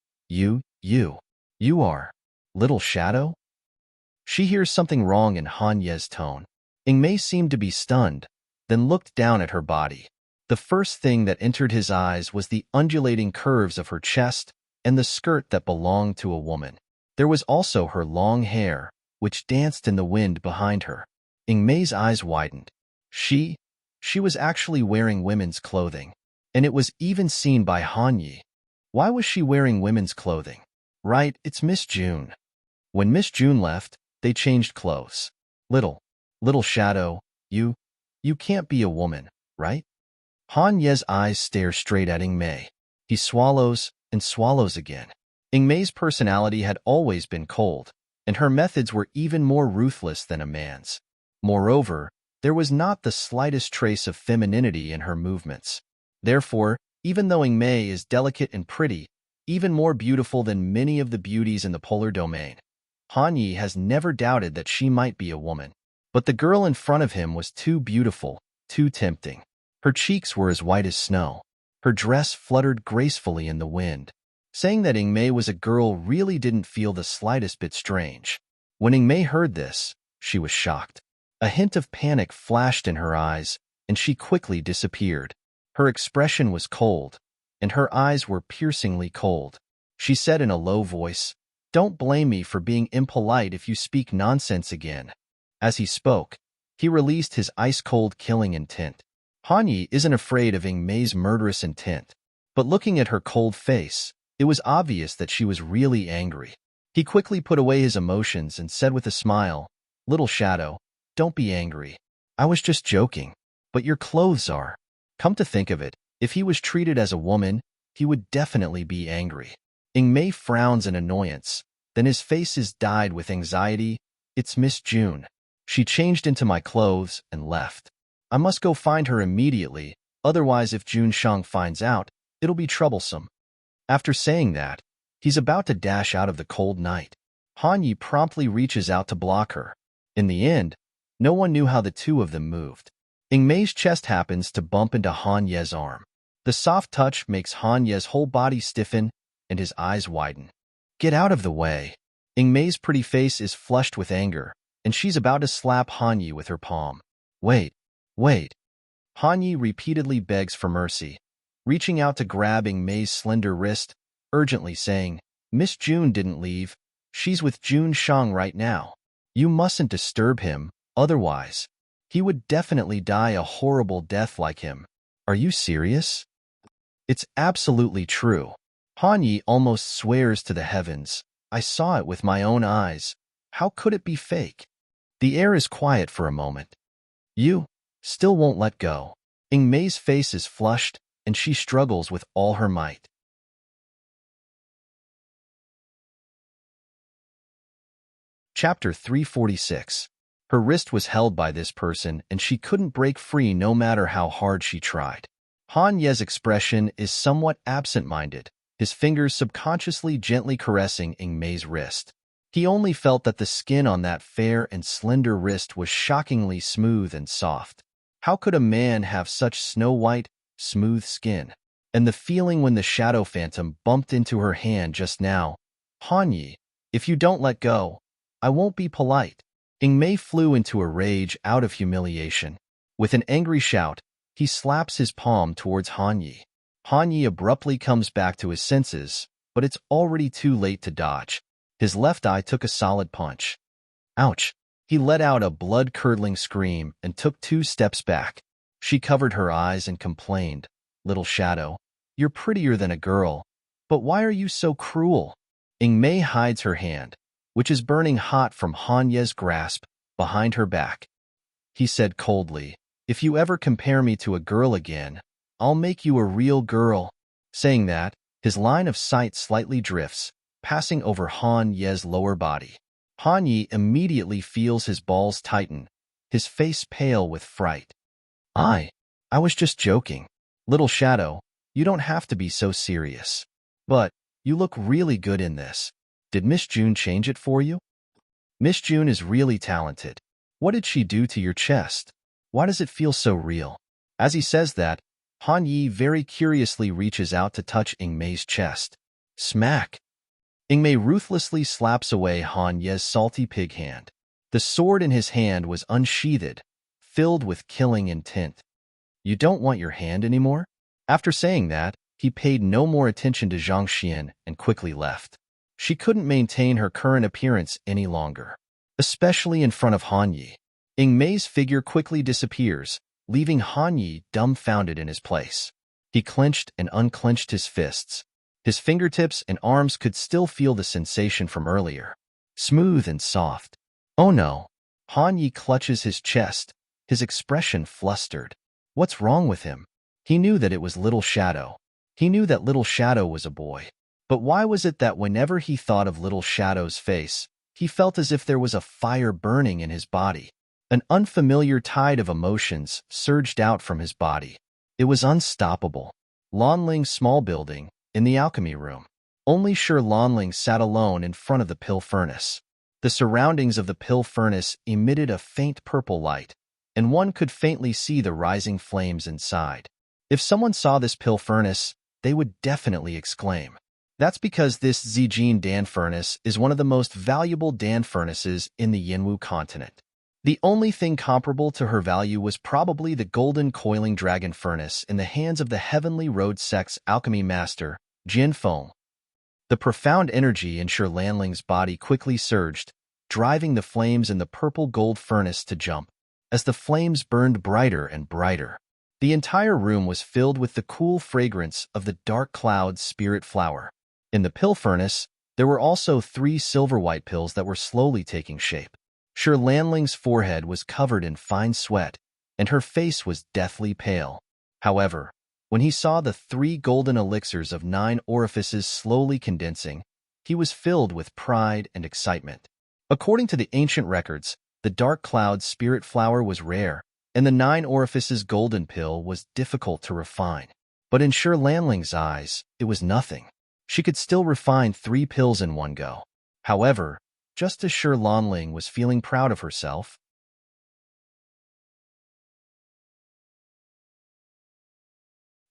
are Little Shadow? She hears something wrong in Han Ye's tone. Mei seemed to be stunned, then looked down at her body. The first thing that entered his eyes was the undulating curves of her chest and the skirt that belonged to a woman. There was also her long hair, which danced in the wind behind her. Mei's eyes widened. She was actually wearing women's clothing, and it was even seen by Han Yi. Why was she wearing women's clothing? Right, it's Miss June. When Miss June left, they changed clothes. Little Shadow, you can't be a woman, right? Han Ye's eyes stare straight at Mei. He swallows and swallows again. Mei's personality had always been cold, and her methods were even more ruthless than a man's. Moreover, there was not the slightest trace of femininity in her movements. Therefore, even though Mei is delicate and pretty, even more beautiful than many of the beauties in the polar domain, Han Yi has never doubted that she might be a woman. But the girl in front of him was too beautiful, too tempting. Her cheeks were as white as snow. Her dress fluttered gracefully in the wind. Saying that Mei was a girl really didn't feel the slightest bit strange. When Mei heard this, she was shocked. A hint of panic flashed in her eyes, and she quickly disappeared. Her expression was cold, and her eyes were piercingly cold. She said in a low voice, "Don't blame me for being impolite if you speak nonsense again." As he spoke, he released his ice-cold killing intent. Han Yi isn't afraid of Mei's murderous intent, but looking at her cold face, it was obvious that she was really angry. He quickly put away his emotions and said with a smile, "Little Shadow, don't be angry. I was just joking. But your clothes are." Come to think of it, if he was treated as a woman, he would definitely be angry. Mei frowns in annoyance, then his face is dyed with anxiety. "It's Miss June. She changed into my clothes and left. I must go find her immediately, otherwise if June Shang finds out, it'll be troublesome." After saying that, he's about to dash out of the cold night. Han Yi promptly reaches out to block her. In the end, no one knew how the two of them moved. Mei's chest happens to bump into Han Ye's arm. The soft touch makes Han Ye's whole body stiffen and his eyes widen. "Get out of the way." Mei's pretty face is flushed with anger, and she's about to slap Han Yi with her palm. Wait. Han Yi repeatedly begs for mercy, reaching out to grab Mei's slender wrist, urgently saying, "Miss June didn't leave. She's with June Shang right now. You mustn't disturb him, otherwise he would definitely die a horrible death like him." Are you serious? It's absolutely true. Han Yi almost swears to the heavens. I saw it with my own eyes. How could it be fake? The air is quiet for a moment. You still won't let go. Mei's face is flushed, and she struggles with all her might. Chapter 346. Her wrist was held by this person, and she couldn't break free no matter how hard she tried. Han Ye's expression is somewhat absent-minded, his fingers subconsciously gently caressing Mei's wrist. He only felt that the skin on that fair and slender wrist was shockingly smooth and soft. How could a man have such snow-white, smooth skin? And the feeling when the shadow phantom bumped into her hand just now. Han Yi, if you don't let go, I won't be polite. Mei flew into a rage out of humiliation. With an angry shout, He slaps his palm towards Hanyi. Hanyi abruptly comes back to his senses, but it's already too late to dodge. His left eye took a solid punch. Ouch! He let out a blood-curdling scream and took 2 steps back. She covered her eyes and complained, "Little Shadow, you're prettier than a girl, but why are you so cruel?" Ingmei hides her hand, which is burning hot from Hanye's grasp, behind her back. He said coldly, "If you ever compare me to a girl again, I'll make you a real girl." Saying that, his line of sight slightly drifts, passing over Han Ye's lower body. Han Yi immediately feels his balls tighten, his face pale with fright. I was just joking. Little Shadow, you don't have to be so serious. But, you look really good in this. Did Miss June change it for you? Miss June is really talented. What did she do to your chest? Why does it feel so real? As he says that, Han Yi very curiously reaches out to touch Ingmei's chest. Smack! Ingmei ruthlessly slaps away Han Ye's salty pig hand. The sword in his hand was unsheathed, filled with killing intent. You don't want your hand anymore? After saying that, he paid no more attention to Zhang Xian and quickly left. She couldn't maintain her current appearance any longer, especially in front of Han Yi. Ingmei's figure quickly disappears, leaving Han Yi dumbfounded in his place. He clenched and unclenched his fists. His fingertips and arms could still feel the sensation from earlier. Smooth and soft. Oh no. Han Yi clutches his chest, his expression flustered. What's wrong with him? He knew that it was Little Shadow. He knew that Little Shadow was a boy. But why was it that whenever he thought of Little Shadow's face, he felt as if there was a fire burning in his body? An unfamiliar tide of emotions surged out from his body. It was unstoppable. Lanling's small building, in the alchemy room. Only Shi Lanling sat alone in front of the pill furnace. The surroundings of the pill furnace emitted a faint purple light, and one could faintly see the rising flames inside. If someone saw this pill furnace, they would definitely exclaim. That's because this Zijin Dan furnace is one of the most valuable Dan furnaces in the Yinwu continent. The only thing comparable to her value was probably the golden coiling dragon furnace in the hands of the Heavenly Road sect's alchemy master, Jin Feng. The profound energy in Shi Lanling's body quickly surged, driving the flames in the purple gold furnace to jump. As the flames burned brighter and brighter, the entire room was filled with the cool fragrance of the dark cloud spirit flower. In the pill furnace, there were also 3 silver-white pills that were slowly taking shape. Shi Lanling's forehead was covered in fine sweat, and her face was deathly pale. However, when he saw the 3 golden elixirs of 9 orifices slowly condensing, he was filled with pride and excitement. According to the ancient records, the dark cloud spirit flower was rare, and the 9 orifices golden pill was difficult to refine. But in Shi Lanling's eyes, it was nothing. She could still refine 3 pills in one go. However, just as Shi Lanling was feeling proud of herself,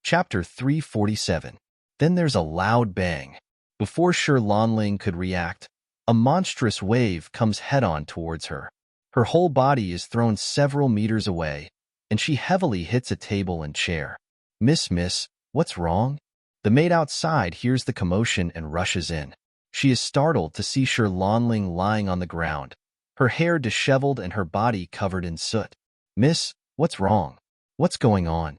Chapter 347. Then there's a loud bang. Before Shi Lanling could react, a monstrous wave comes head-on towards her. Her whole body is thrown several meters away, and she heavily hits a table and chair. Miss, what's wrong? The maid outside hears the commotion and rushes in. She is startled to see Shi Lanling lying on the ground, her hair disheveled and her body covered in soot. Miss, what's wrong? What's going on?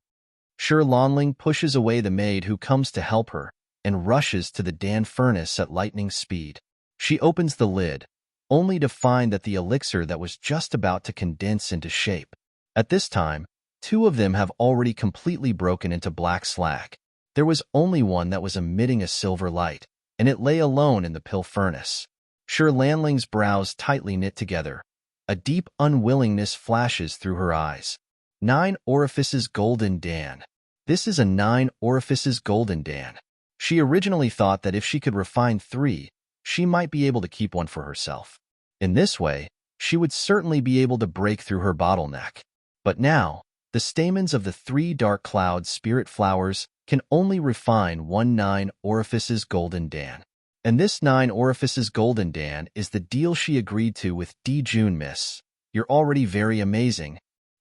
Shi Lanling pushes away the maid who comes to help her and rushes to the Dan furnace at lightning speed. She opens the lid, only to find that the elixir that was just about to condense into shape. At this time, 2 of them have already completely broken into black slag. There was only one that was emitting a silver light, and it lay alone in the pill furnace. Shi Lanling's brows tightly knit together. A deep unwillingness flashes through her eyes. 9 orifices golden Dan. This is a 9 orifices golden Dan. She originally thought that if she could refine 3, she might be able to keep one for herself. In this way, she would certainly be able to break through her bottleneck. But now, the stamens of the 3 dark cloud spirit flowers can only refine 1 9 orifices golden Dan. And this 9 orifices golden Dan is the deal she agreed to with Di Jun. Miss, you're already very amazing.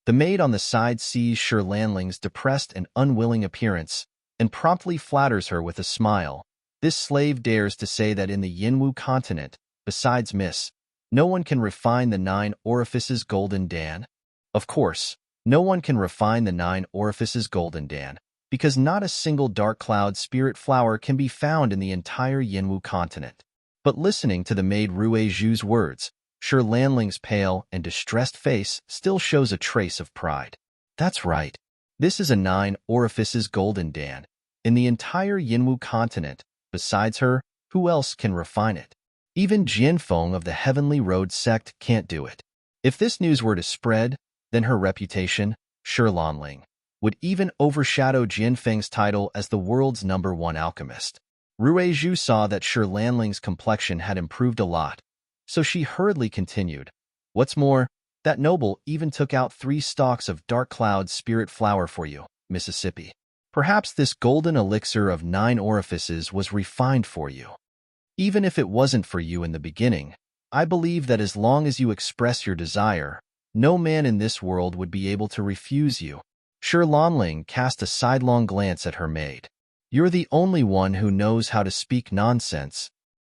The maid on the side sees Shi Lanling's depressed and unwilling appearance and promptly flatters her with a smile. This slave dares to say that in the Yinwu continent, besides Miss, no one can refine the 9 orifices golden dan. Of course, no one can refine the 9 orifices golden dan, because not a single dark cloud spirit flower can be found in the entire Yinwu continent. But listening to the maid Rue Zhu's words, Shi Lanling's pale and distressed face still shows a trace of pride. That's right. This is a 9 orifices golden dan. In the entire Yinwu continent, besides her, who else can refine it? Even Jianfeng of the Heavenly Road sect can't do it. If this news were to spread, then her reputation, Shi Lanling, would even overshadow Jianfeng's title as the world's #1 alchemist. Rue Zhu saw that Shi Lanling's complexion had improved a lot, so she hurriedly continued. What's more, that noble even took out 3 stalks of dark cloud spirit flower for you, Mississippi. Perhaps this golden elixir of 9 orifices was refined for you. Even if it wasn't for you in the beginning, I believe that as long as you express your desire, no man in this world would be able to refuse you. Shi Lanling cast a sidelong glance at her maid. You're the only one who knows how to speak nonsense.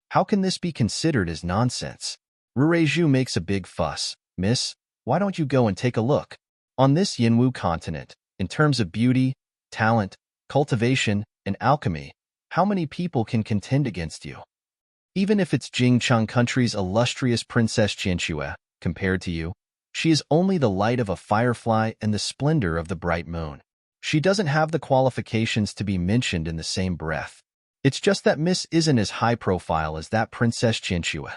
How can this be considered as nonsense? Rue Zhu makes a big fuss. Miss, why don't you go and take a look? On this Yinwu continent, in terms of beauty, talent, cultivation, and alchemy, how many people can contend against you? Even if it's Jingcheng country's illustrious Princess Qianxue, compared to you, she is only the light of a firefly and the splendor of the bright moon. She doesn't have the qualifications to be mentioned in the same breath. It's just that Miss isn't as high profile as that Princess Qianxue.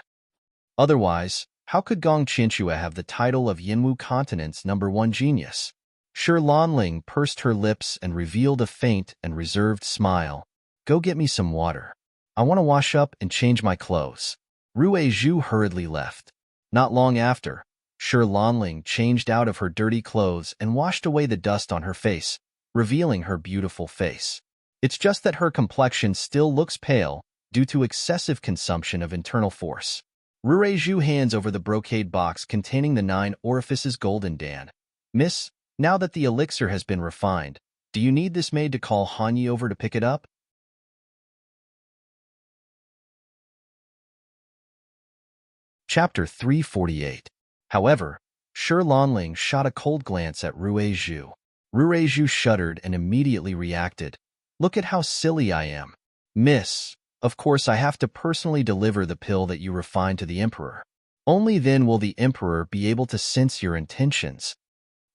Otherwise, how could Gong Qianxue have the title of Yinwu continent's #1 genius? Shi Lanling pursed her lips and revealed a faint and reserved smile. Go get me some water. I want to wash up and change my clothes. Rue Zhu hurriedly left. Not long after, Shi Lanling changed out of her dirty clothes and washed away the dust on her face, revealing her beautiful face. It's just that her complexion still looks pale due to excessive consumption of internal force. Rue Zhu hands over the brocade box containing the 9 orifices golden dan. Miss, now that the elixir has been refined, do you need this maid to call Hanyi over to pick it up? Chapter 348. However, Shi Lanling shot a cold glance at Rue Zhu. Rue Zhu shuddered and immediately reacted. Look at how silly I am. Miss, of course I have to personally deliver the pill that you refined to the Emperor. Only then will the Emperor be able to sense your intentions.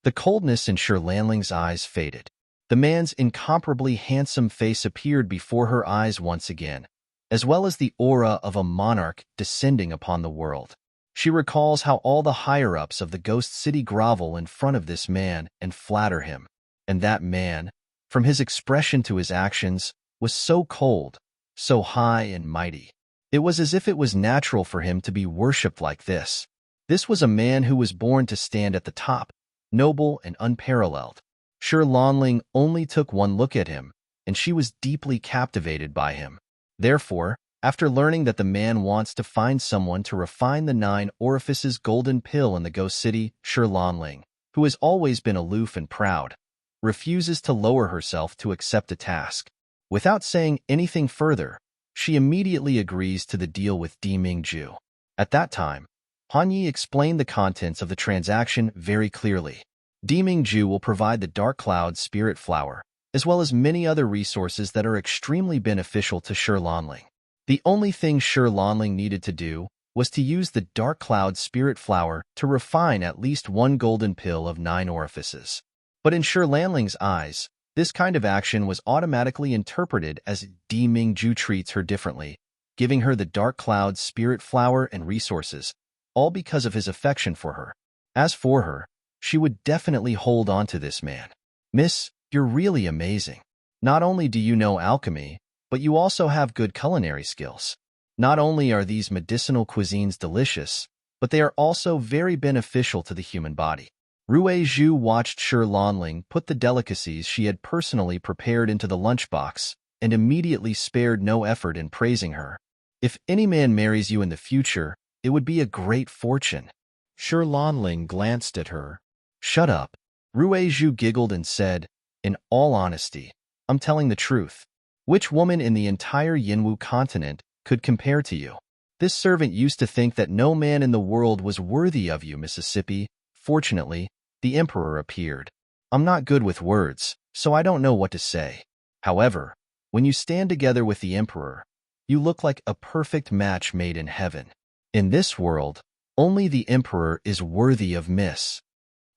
The coldness in Shi Lanling's eyes faded. The man's incomparably handsome face appeared before her eyes once again, as well as the aura of a monarch descending upon the world. She recalls how all the higher-ups of the Ghost City grovel in front of this man and flatter him. And that man, from his expression to his actions, was so cold, so high and mighty. It was as if it was natural for him to be worshipped like this. This was a man who was born to stand at the top, noble and unparalleled. Shi Lanling only took one look at him, and she was deeply captivated by him. Therefore, after learning that the man wants to find someone to refine the 9 orifices golden pill in the Ghost City, Shi Lanling, who has always been aloof and proud, refuses to lower herself to accept a task. Without saying anything further, she immediately agrees to the deal with Di Mingju. At that time, Hanyi explained the contents of the transaction very clearly. Di Mingju will provide the Dark Cloud Spirit Flower, as well as many other resources that are extremely beneficial to Shi Lanling. The only thing Shi Lanling needed to do was to use the Dark Cloud Spirit Flower to refine at least 1 golden pill of 9 orifices. But in Shi Lanling's eyes, this kind of action was automatically interpreted as Di Mingju treats her differently, giving her the Dark Cloud Spirit Flower and resources, all because of his affection for her. As for her, she would definitely hold on to this man. Miss, you're really amazing. Not only do you know alchemy, but you also have good culinary skills. Not only are these medicinal cuisines delicious, but they are also very beneficial to the human body. Rue Zhu watched Shi Lanling put the delicacies she had personally prepared into the lunchbox and immediately spared no effort in praising her. If any man marries you in the future, it would be a great fortune. Shi Lanling glanced at her. Shut up. Rue Zhu giggled and said, "In all honesty, I'm telling the truth. Which woman in the entire Yinwu continent could compare to you? This servant used to think that no man in the world was worthy of you, Mississippi. Fortunately, the emperor appeared. I'm not good with words, so I don't know what to say. However, when you stand together with the emperor, you look like a perfect match made in heaven. In this world, only the emperor is worthy of Miss."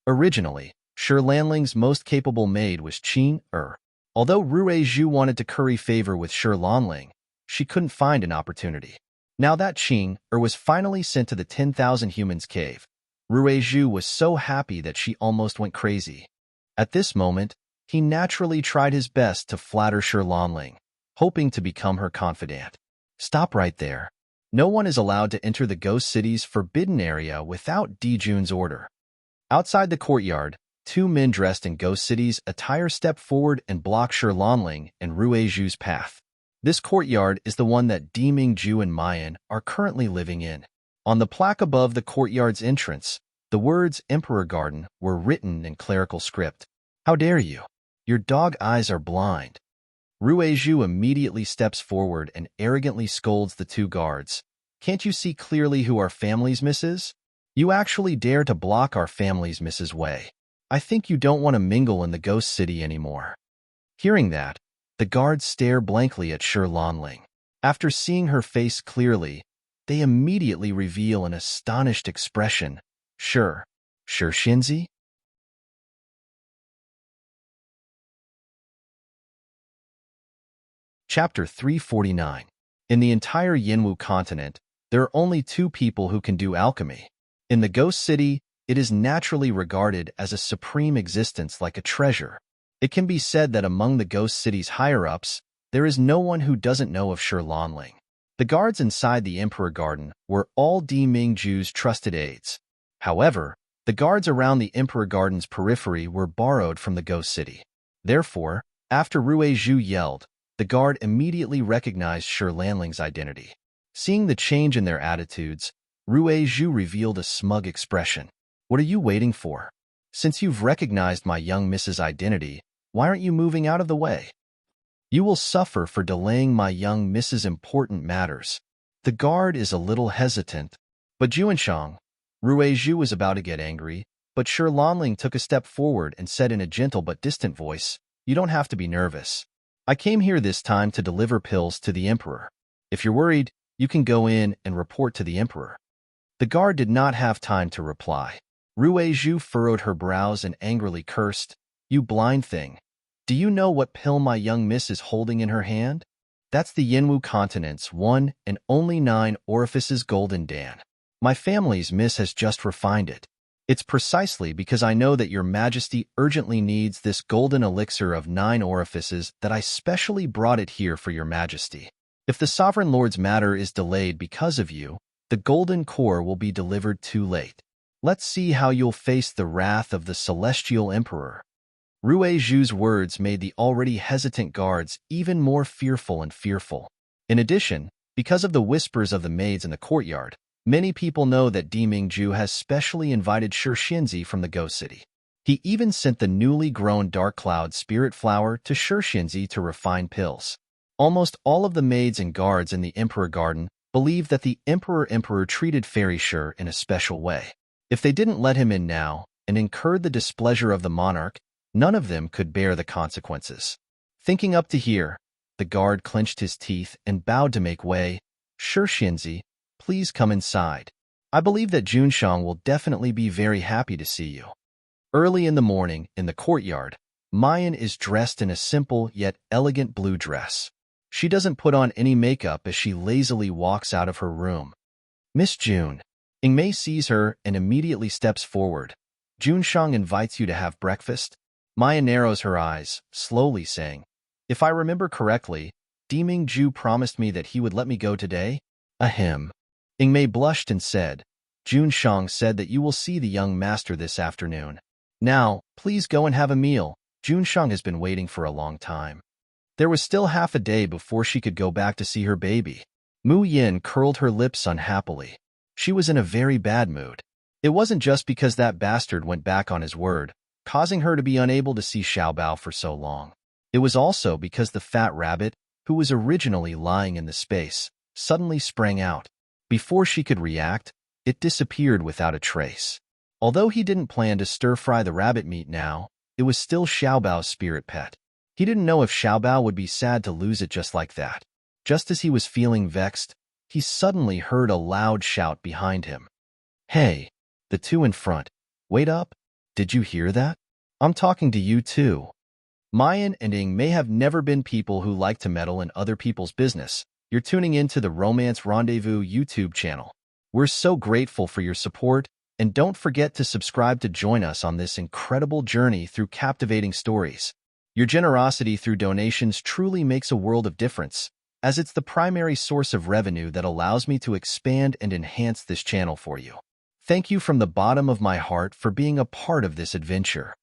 Originally, Shi Lanling's most capable maid was Qin Er. Although Rue Zhu wanted to curry favor with Shi Lanling, she couldn't find an opportunity. Now that Qin Er was finally sent to the 10,000 Humans cave, Rue Zhu was so happy that she almost went crazy. At this moment, he naturally tried his best to flatter Shi Lanling, hoping to become her confidant. "Stop right there. No one is allowed to enter the Ghost City's forbidden area without Dijun's order." Outside the courtyard, two men dressed in Ghost City's attire step forward and block Shi Lanling and Rue Zhu's path. This courtyard is the one that Deming-ju and Mayan are currently living in. On the plaque above the courtyard's entrance, the words Emperor Garden were written in clerical script. "How dare you? Your dog eyes are blind." Rue Zhu immediately steps forward and arrogantly scolds the two guards. "Can't you see clearly who our family's miss is? You actually dare to block our family's Mrs. Wei. I think you don't want to mingle in the Ghost City anymore." Hearing that, the guards stare blankly at Shi Lanling. After seeing her face clearly, they immediately reveal an astonished expression. Shi Shinzi? Chapter 349. In the entire Yinwu continent, there are only two people who can do alchemy. In the Ghost City, it is naturally regarded as a supreme existence like a treasure. It can be said that among the Ghost City's higher-ups, there is no one who doesn't know of Shi Lanling. The guards inside the Emperor Garden were all Deming-ju's trusted aides. However, the guards around the Emperor Garden's periphery were borrowed from the Ghost City. Therefore, after Rue Zhu yelled, the guard immediately recognized Shi Lanling's identity. Seeing the change in their attitudes, Rue Zhu revealed a smug expression. "What are you waiting for? Since you've recognized my young Miss's identity, why aren't you moving out of the way? You will suffer for delaying my young Miss's important matters." The guard is a little hesitant, but Juanshang, Rue Zhu was about to get angry, but Shi Lanling took a step forward and said in a gentle but distant voice, "You don't have to be nervous. I came here this time to deliver pills to the Emperor. If you're worried, you can go in and report to the Emperor." The guard did not have time to reply. Rue Zhu furrowed her brows and angrily cursed, "You blind thing. Do you know what pill my young miss is holding in her hand? That's the Yinwu continent's one and only 9 orifices golden dan. My family's miss has just refined it. It's precisely because I know that your majesty urgently needs this golden elixir of 9 orifices that I specially brought it here for your majesty. If the sovereign lord's matter is delayed because of you, the golden core will be delivered too late. Let's see how you'll face the wrath of the celestial emperor." Rue Zhu's words made the already hesitant guards even more fearful and fearful. In addition, because of the whispers of the maids in the courtyard, many people know that Deming-ju has specially invited Shi Shinzi from the Ghost City. He even sent the newly grown Dark Cloud Spirit Flower to Shi Shinzi to refine pills. Almost all of the maids and guards in the Emperor Garden believed that the Emperor treated Fairy Shi in a special way. If they didn't let him in now and incurred the displeasure of the monarch, none of them could bear the consequences. Thinking up to here, the guard clenched his teeth and bowed to make way. "Shi Shinzi, please come inside. I believe that Juanshang will definitely be very happy to see you." Early in the morning, in the courtyard, Mayan is dressed in a simple yet elegant blue dress. She doesn't put on any makeup as she lazily walks out of her room. "Miss June." Ingmei sees her and immediately steps forward. "Juanshang invites you to have breakfast?" Maya narrows her eyes, slowly saying, "If I remember correctly, Deming-ju promised me that he would let me go today?" Ahem. Ingmei blushed and said, "Juanshang said that you will see the young master this afternoon. Now, please go and have a meal. Juanshang has been waiting for a long time." There was still half a day before she could go back to see her baby. Mu Yin curled her lips unhappily. She was in a very bad mood. It wasn't just because that bastard went back on his word, causing her to be unable to see Xiaobao for so long. It was also because the fat rabbit, who was originally lying in the space, suddenly sprang out. Before she could react, it disappeared without a trace. Although he didn't plan to stir-fry the rabbit meat now, it was still Xiaobao's spirit pet. He didn't know if Xiaobao would be sad to lose it just like that. Just as he was feeling vexed, he suddenly heard a loud shout behind him. "Hey, the two in front, wait up! Did you hear that? I'm talking to you too." Mayan and Ing may have never been people who like to meddle in other people's business. You're tuning into the Romance Rendezvous YouTube channel. We're so grateful for your support, and don't forget to subscribe to join us on this incredible journey through captivating stories. Your generosity through donations truly makes a world of difference, as it's the primary source of revenue that allows me to expand and enhance this channel for you. Thank you from the bottom of my heart for being a part of this adventure.